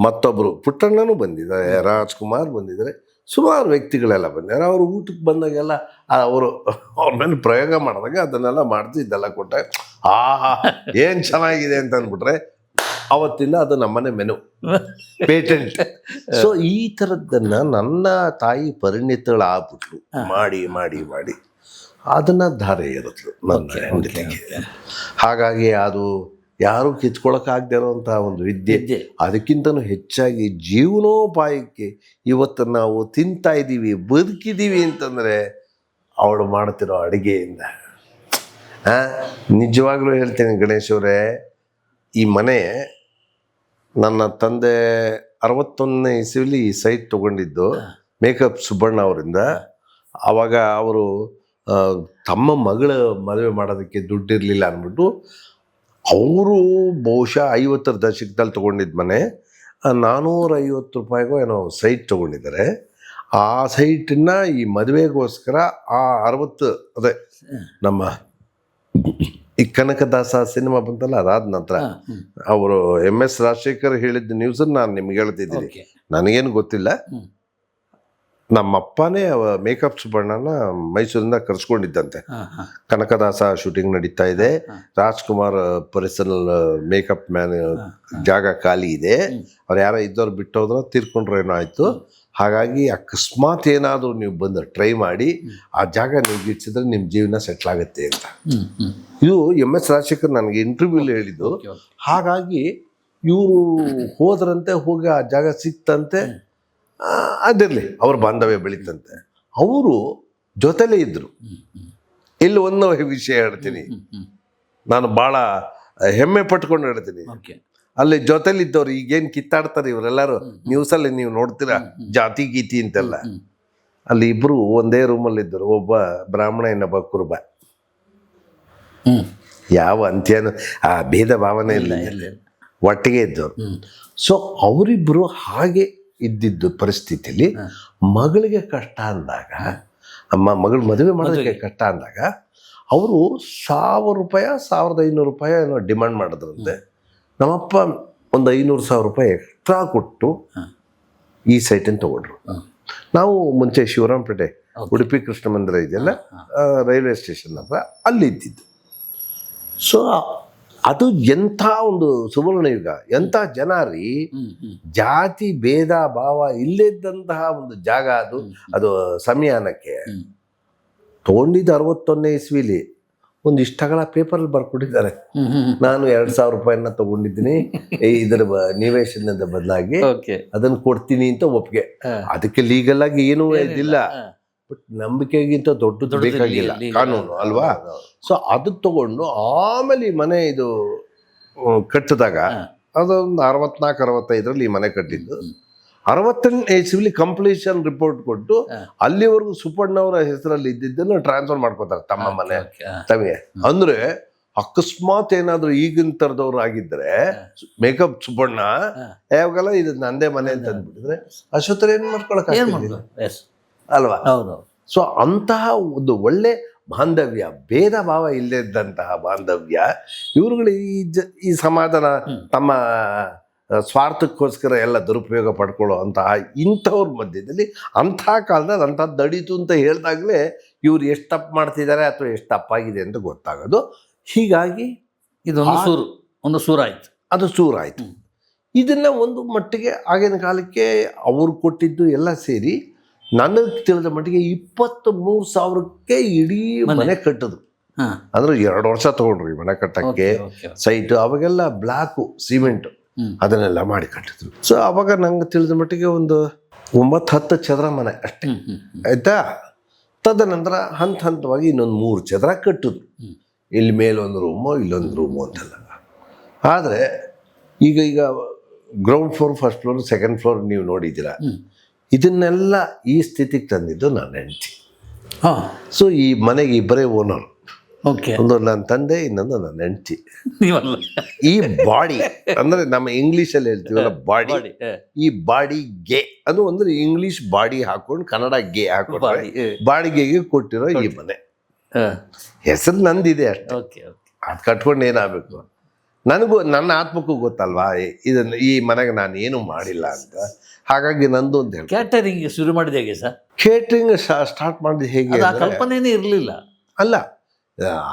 ಮತ್ತೊಬ್ಬರು ಪುಟ್ಟಣ್ಣನೂ ಬಂದಿದ್ದಾರೆ, ರಾಜ್ಕುಮಾರ್ ಬಂದಿದ್ದಾರೆ, ಸುಮಾರು ವ್ಯಕ್ತಿಗಳೆಲ್ಲ ಬಂದಿದ್ದಾರೆ. ಅವರು ಊಟಕ್ಕೆ ಬಂದಾಗೆಲ್ಲ ಅವ್ರ ಮೇಲೆ ಪ್ರಯೋಗ ಮಾಡಿದಾಗ ಅದನ್ನೆಲ್ಲ ಮಾಡ್ದು ಇದೆಲ್ಲ ಕೊಟ್ಟಾಗ ಆಹಾ ಏನು ಚೆನ್ನಾಗಿದೆ ಅಂತ ಅಂದ್ಬಿಟ್ರೆ ಅವತ್ತಿಂದ ಅದು ನಮ್ಮನೆ ಮೆನು ಪೇಟೆಂಟ್. ಸೊ ಈ ಥರದ್ದನ್ನು ನನ್ನ ತಾಯಿ ಪರಿಣಿತಗಳಾಗ್ಬಿಟ್ಲು, ಮಾಡಿ ಮಾಡಿ ಮಾಡಿ ಅದನ್ನು ಧಾರೆ ಇರುತ್ತಲು ನನ್ನ ಹೆಂಡತಿಗೆ. ಹಾಗಾಗಿ ಅದು ಯಾರೂ ಕಿತ್ಕೊಳಕ್ಕಾಗದೇ ಇರೋವಂಥ ಒಂದು ವಿದ್ಯೆ. ಅದಕ್ಕಿಂತನೂ ಹೆಚ್ಚಾಗಿ ಜೀವನೋಪಾಯಕ್ಕೆ ಇವತ್ತು ನಾವು ತಿಂತಾ ಇದ್ದೀವಿ, ಬದುಕಿದ್ದೀವಿ ಅಂತಂದರೆ ಅವಳು ಮಾಡ್ತಿರೋ ಅಡುಗೆಯಿಂದ. ನಿಜವಾಗ್ಲೂ ಹೇಳ್ತೀನಿ ಗಣೇಶ್ ಅವರೇ, ಈ ಮನೆ ನನ್ನ ತಂದೆ 61ನೇ ಇಸವಿಲಿ ಈ ಸೈಟ್ ತೊಗೊಂಡಿದ್ದು ಮೇಕಪ್ ಸುಬ್ಬಣ್ಣ ಅವರಿಂದ. ಆವಾಗ ಅವರು ತಮ್ಮ ಮಗಳ ಮದುವೆ ಮಾಡೋದಕ್ಕೆ ದುಡ್ಡಿರಲಿಲ್ಲ ಅಂದ್ಬಿಟ್ಟು ಅವರು ಬಹುಶಃ 50ರ ದಶಕದಲ್ಲಿ ತೊಗೊಂಡಿದ್ದ ಮನೆ 450 ರೂಪಾಯಿಗೋ ಏನೋ ಸೈಟ್ ತೊಗೊಂಡಿದ್ದಾರೆ. ಆ ಸೈಟನ್ನ ಈ ಮದುವೆಗೋಸ್ಕರ ಆ 60 ಅದೇ ನಮ್ಮ ಈ ಕನಕದಾಸ ಸಿನಿಮಾ ಬಂತಲ್ಲ, ಅದಾದ ನಂತರ ಅವರು MS ರಾಜಶೇಖರ್ ಹೇಳಿದ್ದ ನ್ಯೂಸನ್ನು ನಾನು ನಿಮ್ಗೆ ಹೇಳ್ತಿದ್ದೀನಿ. ನನಗೇನು ಗೊತ್ತಿಲ್ಲ. ನಮ್ಮಪ್ಪನೇ ಮೇಕಪ್ ಸುಬ್ಬಣ್ಣನ ಮೈಸೂರಿಂದ ಕರ್ಸ್ಕೊಂಡಿದ್ದಂತೆ. ಕನಕದಾಸ ಶೂಟಿಂಗ್ ನಡೀತಾ ಇದೆ, ರಾಜ್ಕುಮಾರ್ ಪರ್ಸನಲ್ ಮೇಕಪ್ ಮ್ಯಾನ್ ಜಾಗ ಖಾಲಿ ಇದೆ, ಅವ್ರು ಯಾರೋ ಇದ್ದವ್ರು ಬಿಟ್ಟೋದ್ರ ತೀರ್ಕೊಂಡ್ರೆ ಏನೋ ಆಯಿತು. ಹಾಗಾಗಿ ಅಕಸ್ಮಾತ್ ಏನಾದರೂ ನೀವು ಬಂದು ಟ್ರೈ ಮಾಡಿ ಆ ಜಾಗ ನೀವು ಇಡ್ಸಿದ್ರೆ ನಿಮ್ಮ ಜೀವನ ಸೆಟ್ಲ್ ಆಗುತ್ತೆ ಅಂತ. ಇದು MS ರಾಜಶೇಖರ್ ನನಗೆ ಇಂಟರ್ವ್ಯೂಲಿ ಹೇಳಿದ್ದು. ಹಾಗಾಗಿ ಇವರು ಹೋದ್ರಂತೆ, ಹೋಗಿ ಆ ಜಾಗ ಸಿಕ್ತಂತೆ, ಅದಿರಲಿ ಅವ್ರ ಬಾಂಧವ್ಯ ಬೆಳೀತಂತೆ. ಅವರು ಜೊತೆಲೇ ಇದ್ದರು. ಇಲ್ಲಿ ಒಂದು ವಿಷಯ ಹೇಳ್ತೀನಿ, ನಾನು ಭಾಳ ಹೆಮ್ಮೆ ಪಟ್ಕೊಂಡು ಹೇಳ್ತೀನಿ. ಅಲ್ಲಿ ಜೊತೆಲಿದ್ದವ್ರು ಈಗೇನು ಕಿತ್ತಾಡ್ತಾರೆ ಇವರೆಲ್ಲರೂ ನ್ಯೂಸಲ್ಲಿ ನೀವು ನೋಡ್ತೀರಾ, ಜಾತಿ ಗೀತಿ ಅಂತೆಲ್ಲ. ಅಲ್ಲಿ ಇಬ್ಬರು ಒಂದೇ ರೂಮಲ್ಲಿದ್ದರು, ಒಬ್ಬ ಬ್ರಾಹ್ಮಣ, ಇನ್ನೊಬ್ಬ ಕುರುಬ. ಯಾವ ಅಂತ್ಯನೂ ಆ ಭೇದ ಭಾವನೆ ಇಲ್ಲ, ಒಟ್ಟಿಗೆ ಇದ್ದವರು. ಸೊ ಅವರಿಬ್ಬರು ಹಾಗೆ ಇದ್ದಿದ್ದು ಪರಿಸ್ಥಿತಿಯಲ್ಲಿ ಮಗಳಿಗೆ ಕಷ್ಟ ಅಂದಾಗ, ಮಗಳ ಮದುವೆ ಮಾಡೋದಕ್ಕೆ ಕಷ್ಟ ಅಂದಾಗ ಅವರು 1000 ರೂಪಾಯಿ 1500 ರೂಪಾಯಿ ಏನೋ ಡಿಮ್ಯಾಂಡ್ ಮಾಡಿದ್ರಂತೆ. ನಮ್ಮಪ್ಪ ಒಂದು 500,000 ರೂಪಾಯಿ ಎಕ್ಸ್ಟ್ರಾ ಕೊಟ್ಟು ಈ ಸೈಟನ್ನು ತೊಗೊಂಡ್ರು. ನಾವು ಮುಂಚೆ ಶಿವರಾಮಪೇಟೆ ಉಡುಪಿ ಕೃಷ್ಣ ಮಂದಿರ ಇದೆಯಲ್ಲ, ರೈಲ್ವೆ ಸ್ಟೇಷನ್ ಹತ್ರ ಅಲ್ಲಿ ಇದ್ದಿದ್ದು. ಸೊ ಅದು ಎಂಥ ಒಂದು ಸುವರ್ಣ ಯುಗ, ಎಂಥ ಜನ ರೀ, ಜಾತಿ ಭೇದ ಭಾವ ಇಲ್ಲದಂತಹ ಒಂದು ಜಾಗ ಅದು. ಅದು ಸಮಯಾನಕ್ಕೆ ತೊಗೊಂಡಿದ್ದು 61ನೇ ಇಸ್ವಿಲಿ ಒಂದು ಇಷ್ಟಗಳ ಪೇಪರಲ್ಲಿ ಬರ್ಕೊಟ್ಟಿದ್ದಾರೆ. ನಾನು 2,000 ರೂಪಾಯಿನ ತೊಗೊಂಡಿದ್ದೀನಿ, ಇದರ ನಿವೇಶನದ ಬದಲಾಗಿ ಅದನ್ನು ಕೊಡ್ತೀನಿ ಅಂತ ಒಪ್ಪಿಗೆ. ಅದಕ್ಕೆ ಲೀಗಲ್ ಆಗಿ ಏನೂ ಇದಿಲ್ಲ, ಬಟ್ ನಂಬಿಕೆಗಿಂತ ದೊಡ್ಡದು ಬೇಕಾಗಿಲ್ಲ ಕಾನೂನು ಅಲ್ವಾ. ಸೊ ಅದಕ್ಕೆ ತಗೊಂಡು ಆಮೇಲೆ ಈ ಮನೆ ಇದು ಕಟ್ಟಿದಾಗ ಅದೊಂದು 64-65ರಲ್ಲಿ ಈ ಮನೆ ಕಟ್ಟಿದ್ದು. 68ನೇ ಇಸ್ವಿಲಿ ಕಂಪ್ಲೀಷನ್ ರಿಪೋರ್ಟ್ ಕೊಟ್ಟು ಅಲ್ಲಿವರೆಗೂ ಸುಬ್ಬಣ್ಣವರ ಹೆಸರಲ್ಲಿ ಇದ್ದಿದ್ದನ್ನು ಟ್ರಾನ್ಸ್ಫರ್ ಮಾಡ್ಕೋತಾರೆ ತಮ್ಮ ಮನೆ ತಮಗೆ. ಅಂದ್ರೆ ಅಕಸ್ಮಾತ್ ಏನಾದ್ರು ಈಗಿನ ಥರದವ್ರು ಆಗಿದ್ರೆ ಮೇಕಪ್ ಸುಬ್ಬಣ್ಣ ಯಾವಾಗಲ್ಲ ಇದು ನಂದೇ ಮನೆ ಅಂತ ಅಂದ್ಬಿಟ್ಟಿದ್ರೆ ಅಶ್ವತ್ಥರು ಏನು ಮಾಡ್ಕೊಳಕ್ ಅಲ್ವಾ. ಸೊ ಅಂತಹ ಒಂದು ಒಳ್ಳೆ ಬಾಂಧವ್ಯ, ಭೇದ ಭಾವ ಇಲ್ಲದಂತಹ ಬಾಂಧವ್ಯ ಇವ್ರುಗಳು ಈ ಸಮಾಧಾನ ತಮ್ಮ ಸ್ವಾರ್ಥಕ್ಕೋಸ್ಕರ ಎಲ್ಲ ದುರುಪಯೋಗ ಪಡ್ಕೊಳ್ಳೋ ಅಂತಹ ಇಂಥವ್ರ ಮಧ್ಯದಲ್ಲಿ ಅಂಥ ಕಾಲದಲ್ಲಿ ಅಂಥದ್ದು ನಡೀತು ಅಂತ ಹೇಳಿದಾಗಲೇ ಇವ್ರು ಎಷ್ಟು ತಪ್ಪು ಮಾಡ್ತಿದ್ದಾರೆ ಅಥವಾ ಎಷ್ಟು ತಪ್ಪಾಗಿದೆ ಅಂತ ಗೊತ್ತಾಗೋದು. ಹೀಗಾಗಿ ಒಂದು ಸೂರಾಯ್ತು, ಅದು ಚೂರಾಯಿತು. ಇದನ್ನು ಒಂದು ಮಟ್ಟಿಗೆ ಆಗಿನ ಕಾಲಕ್ಕೆ ಅವ್ರು ಕೊಟ್ಟಿದ್ದು ಎಲ್ಲ ಸೇರಿ ನನಗೆ ತಿಳಿದ ಮಟ್ಟಿಗೆ 23,000ಕ್ಕೆ ಇಡೀ ಮನೆ ಕಟ್ಟಿದ್ರು. ಅಂದ್ರೆ 2 ವರ್ಷ ತಗೊಂಡ್ರು ಈ ಮನೆ ಕಟ್ಟಕ್ಕೆ ಸೈಟು. ಅವಾಗೆಲ್ಲ ಬ್ಲಾಕು ಸಿಮೆಂಟು ಅದನ್ನೆಲ್ಲ ಮಾಡಿ ಕಟ್ಟಿದ್ರು. ಸೊ ಅವಾಗ ನಂಗೆ ತಿಳಿದ ಮಟ್ಟಿಗೆ ಒಂದು 9-10 ಚದರ ಮನೆ ಅಷ್ಟೇ, ಆಯ್ತಾ. ತದನಂತರ ಹಂತವಾಗಿ ಇನ್ನೊಂದು 3 ಚದರ ಕಟ್ಟಿದ್ರು. ಇಲ್ಲಿ ಮೇಲೊಂದು ರೂಮು ಇಲ್ಲೊಂದು ರೂಮು ಅಂತೆಲ್ಲ. ಆದರೆ ಈಗ ground floor, first floor, second floor ನೀವು ನೋಡಿದ್ದೀರಾ. ಇದನ್ನೆಲ್ಲ ಈ ಸ್ಥಿತಿಗೆ ತಂದಿದ್ದು ನನ್ನ ಹೆಂಡತಿ. ಸೊ ಈ ಮನೆಗೆ ಇಬ್ಬರೇ ಓನರ್. ಒಂದು ನನ್ನ ತಂದೆ, ಇನ್ನೊಂದು ನನ್ನ ಹೆಂಡತಿ. ಈ ಬಾಡಿ ಅಂದ್ರೆ ನಮ್ಮ ಇಂಗ್ಲಿಷಲ್ಲಿ ಹೇಳ್ತೀವಲ್ಲ ಬಾಡಿ, ಈ ಬಾಡಿಗೆ ಅದು ಅಂದ್ರೆ ಇಂಗ್ಲಿಷ್ ಬಾಡಿ ಹಾಕೊಂಡು ಕನ್ನಡ ಗೆ ಹಾಕೊಂಡು ಬಾಡಿಗೆಗೆ ಕೊಟ್ಟಿರೋ ಈ ಮನೆ. ಹೆಸರು ನಂದಿದೆ ಅಷ್ಟೇ, ಅದು ಕಟ್ಕೊಂಡು ಏನಾಗಬೇಕು. ನನಗೂ ನನ್ನ ಆತ್ಮಕ್ಕೂ ಗೊತ್ತಲ್ವಾ ಇದನ್ನು, ಈ ಮನೆಗೆ ನಾನು ಏನು ಮಾಡಿಲ್ಲ ಅಂತ. ಹಾಗಾಗಿ ನಂದು ಅಂತ ಹೇಳಿ ಕ್ಯಾಟರಿಂಗ್ ಶುರು ಮಾಡಿದ ಹೇಗೆ ಸರ್? ಕೇಟ್ರಿಂಗ್ ಸ್ಟಾರ್ಟ್ ಮಾಡಿದ ಹೇಗೆ, ಕಲ್ಪನೆನೇ ಇರಲಿಲ್ಲ. ಅಲ್ಲ,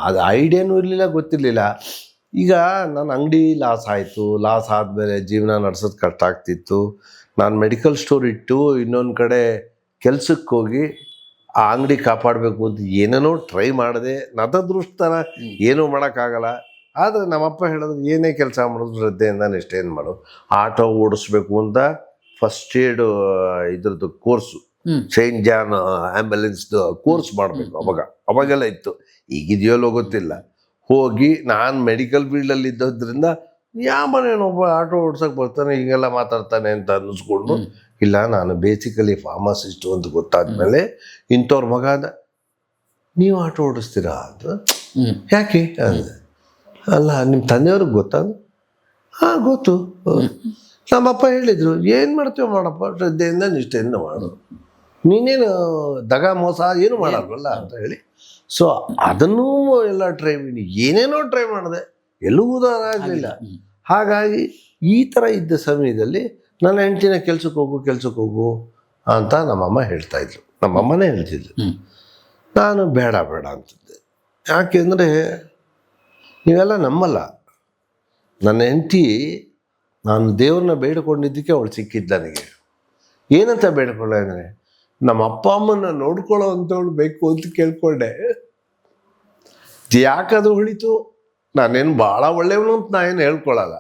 ಅದು ಐಡಿಯಾನೂ ಇರಲಿಲ್ಲ, ಗೊತ್ತಿರಲಿಲ್ಲ. ಈಗ ನನ್ನ ಅಂಗಡಿ ಲಾಸ್ ಆಯಿತು. ಲಾಸ್ ಆದಮೇಲೆ ಜೀವನ ನಡೆಸೋದು ಕಷ್ಟ ಆಗ್ತಿತ್ತು. ನಾನು ಮೆಡಿಕಲ್ ಸ್ಟೋರ್ ಇಟ್ಟು ಇನ್ನೊಂದು ಕಡೆ ಕೆಲ್ಸಕ್ಕೆ ಹೋಗಿ ಆ ಅಂಗಡಿ ಕಾಪಾಡಬೇಕು ಅಂತ ಏನೇನೋ ಟ್ರೈ ಮಾಡಿದೆ. ನದದೃಷ್ಟನ ಏನೂ ಮಾಡೋಕ್ಕಾಗಲ್ಲ. ಆದರೆ ನಮ್ಮಪ್ಪ ಹೇಳಿದ್ರು ಏನೇ ಕೆಲಸ ಮಾಡೋದು ಶ್ರದ್ಧೆಯಿಂದ ನಿಷ್ಠೆಯಿಂದ ಮಾಡು. ಆಟೋ ಓಡಿಸ್ಬೇಕು ಅಂತ ಫಸ್ಟ್ ಏಡ್ ಇದ್ರದ್ದು ಕೋರ್ಸು, ಸೈಂಟ್ ಜಾನ್ ಆ್ಯಂಬುಲೆನ್ಸ್ದು ಕೋರ್ಸ್ ಮಾಡಬೇಕು. ಅವಾಗೆಲ್ಲ ಇತ್ತು, ಈಗಿದೆಯಲ್ಲೋ ಗೊತ್ತಿಲ್ಲ. ಹೋಗಿ ನಾನು ಮೆಡಿಕಲ್ ಫೀಲ್ಡಲ್ಲಿ ಇದ್ದದ್ರಿಂದ ಯಾವ ಮನೇನೊಬ್ಬ ಆಟೋ ಓಡ್ಸೋಕೆ ಬರ್ತಾನೆ ಹೀಗೆಲ್ಲ ಮಾತಾಡ್ತಾನೆ ಅಂತ ಅನ್ನಿಸ್ಕೊಂಡು, ಇಲ್ಲ ನಾನು ಬೇಸಿಕಲಿ ಫಾರ್ಮಸಿಸ್ಟು ಅಂತ ಗೊತ್ತಾದ್ಮೇಲೆ ಇಂಥವ್ರ ಮಗ ನೀವು ಆಟೋ ಓಡಿಸ್ತೀರಾ ಅಂತ. ಯಾಕೆ ಅಂದೆ. ಅಲ್ಲ ನಿಮ್ಮ ತಂದೆಯವ್ರಿಗೆ ಗೊತ್ತಾ? ಹಾಂ ಗೊತ್ತು. ನಮ್ಮಪ್ಪ ಹೇಳಿದರು ಏನು ಮಾಡ್ತೀವೋ ಮಾಡಪ್ಪ, ಶ್ರದ್ಧೆಯಿಂದ ನಿಷ್ಠೆಯಿಂದ ಮಾಡು, ನೀನೇನು ದಗ ಮೋಸ ಏನು ಮಾಡಲ್ವಲ್ಲ ಅಂತ ಹೇಳಿ. ಸೊ ಅದನ್ನೂ ಎಲ್ಲ ಟ್ರೈ ಮಾಡಿ ಏನೇನೋ ಟ್ರೈ ಮಾಡಿದೆ, ಎಲ್ಲೂ ಉದಾರ ಆಗಲಿಲ್ಲ. ಹಾಗಾಗಿ ಈ ಥರ ಇದ್ದ ಸಮಯದಲ್ಲಿ ನನ್ನ ಹೆಂಡತಿನ ಕೆಲ್ಸಕ್ಕೆ ಹೋಗು ಅಂತ ನಮ್ಮಮ್ಮ ಹೇಳ್ತಾಯಿದ್ರು. ನಮ್ಮಮ್ಮನೇ ಹೇಳ್ತಿದ್ರು. ನಾನು ಬೇಡ ಅಂತಿದ್ದೆ. ಯಾಕೆಂದರೆ ನೀವೆಲ್ಲ ನಂಬಲ್ಲ, ನನ್ನ ಹೆಂಡತಿ ನಾನು ದೇವ್ರನ್ನ ಬೇಡಿಕೊಂಡಿದ್ದಕ್ಕೆ ಅವಳು ಸಿಕ್ಕಿದ್ದು ನನಗೆ. ಏನಂತ ಬೇಡ್ಕೊಳ್ಳೆ ಅಂದರೆ ನಮ್ಮ ಅಪ್ಪ ಅಮ್ಮನ ನೋಡ್ಕೊಳ್ಳೋ ಅಂಥವಳು ಬೇಕು ಅಂತ ಕೇಳ್ಕೊಂಡೆ. ಯಾಕದು ಹೊಳಿತು, ನಾನೇನು ಭಾಳ ಒಳ್ಳೆಯವನು ಅಂತ ನಾನೇನು ಹೇಳ್ಕೊಳ್ಳಲ್ಲ.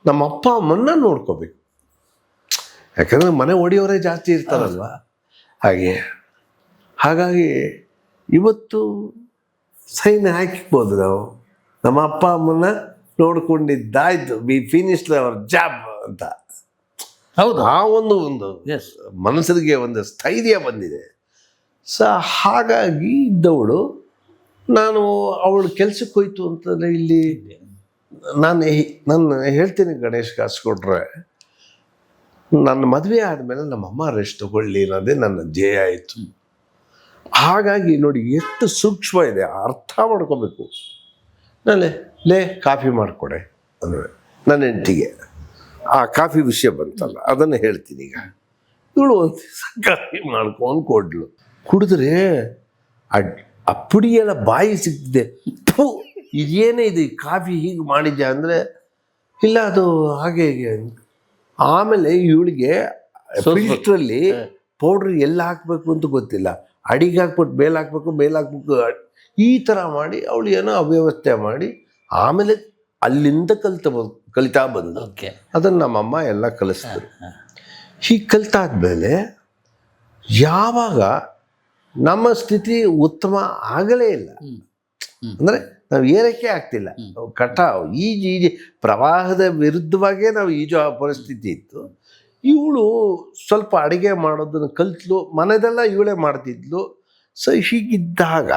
ನಮ್ಮ ಅಪ್ಪ ಅಮ್ಮನ್ನ ನೋಡ್ಕೋಬೇಕು. ಯಾಕಂದರೆ ಮನೆ ಒಡೆಯವರೇ ಜಾಸ್ತಿ ಇರ್ತಾರಲ್ವ, ಹಾಗಾಗಿ ಇವತ್ತು ಸೈನ್ ಹಾಕಿಬೋದು ನಾವು. ನಮ್ಮ ಅಪ್ಪ ಅಮ್ಮನ ನೋಡ್ಕೊಂಡಿದ್ದಾಯ್ತು, ವಿ ಫಿನಿಶ್ಡ್ ಅವರ್ ಜಾಬ್ ಅಂತ. ಹೌದು, ಆ ಒಂದು ಮನಸ್ಸಿಗೆ ಒಂದು ಸ್ಥೈರ್ಯ ಬಂದಿದೆ. ಹಾಗಾಗಿ ಇದ್ದವಳು ನಾನು ಅವಳು ಕೆಲ್ಸಕ್ಕೆ ಹೋಯ್ತು ಅಂತಂದರೆ ಇಲ್ಲಿ ನಾನು ಹೇಳ್ತೀನಿ, ಗಣೇಶ್ ಕಾಸ್ಕೊಟ್ರೆ ನನ್ನ ಮದುವೆ ಆದಮೇಲೆ ನಮ್ಮಮ್ಮ ರೆಸ್ಟ್ ತಗೊಳ್ಳಿ ಅನ್ನೋದೇ ನನ್ನ ಧ್ಯೇಯ ಆಯಿತು. ಹಾಗಾಗಿ ನೋಡಿ ಎಷ್ಟು ಸೂಕ್ಷ್ಮ ಇದೆ, ಅರ್ಥ ಮಾಡ್ಕೋಬೇಕು. ಲೇ ಕಾಫಿ ಮಾಡಿಕೊಡೆ ಅಂದರೆ ನನ್ನ ಹೆಂಡತಿಗೆ ಆ ಕಾಫಿ ವಿಷಯ ಬಂತಲ್ಲ ಅದನ್ನು ಹೇಳ್ತೀನಿ. ಈಗ ಇವಳು ಒಂದು ಕಾಫಿ ಮಾಡ್ಕೊಂಡು ಕೊಡ್ಲು, ಕುಡಿದ್ರೆ ಆ ಪುಡಿಯೆಲ್ಲ ಬಾಯಿ ಸಿಗ್ತಿದೆ. ಇದೇನೇ ಇದು ಕಾಫಿ ಹೀಗೆ ಮಾಡಿದ್ಯಾ ಅಂದರೆ ಇಲ್ಲ ಅದು ಹಾಗೆ ಹೀಗೆ. ಆಮೇಲೆ ಇವಳಿಗೆ ಫಿಲ್ಟ್ರಲ್ಲಿ ಪೌಡ್ರ್ ಎಲ್ಲ ಹಾಕಬೇಕು ಅಂತ ಗೊತ್ತಿಲ್ಲ, ಅಡಿಗೆ ಹಾಕ್ಬಿಟ್ಟು ಬೇಲ್ ಹಾಕ್ಬೇಕು ಈ ಥರ ಮಾಡಿ ಅವಳು ಏನೋ ಅವ್ಯವಸ್ಥೆ ಮಾಡಿ ಆಮೇಲೆ ಅಲ್ಲಿಂದ ಕಲಿತಾ ಬಂದು ಅದನ್ನು ನಮ್ಮಮ್ಮ ಎಲ್ಲ ಕಲಿಸಿದ್ರು. ಹೀಗೆ ಕಲಿತಾದ್ಮೇಲೆ ಯಾವಾಗ ನಮ್ಮ ಸ್ಥಿತಿ ಉತ್ತಮ ಆಗಲೇ ಇಲ್ಲ, ಅಂದರೆ ನಾವು ಏರಕ್ಕೆ ಆಗ್ತಿಲ್ಲ, ಈಜಿ ಪ್ರವಾಹದ ವಿರುದ್ಧವಾಗೇ ನಾವು ಈಜೋ ಪರಿಸ್ಥಿತಿ ಇತ್ತು. ಇವಳು ಸ್ವಲ್ಪ ಅಡುಗೆ ಮಾಡೋದನ್ನು ಕಲಿತ್ಲು, ಮನೆದೆಲ್ಲ ಇವಳೇ ಮಾಡ್ತಿದ್ಲು. ಸೊ ಹೀಗಿದ್ದಾಗ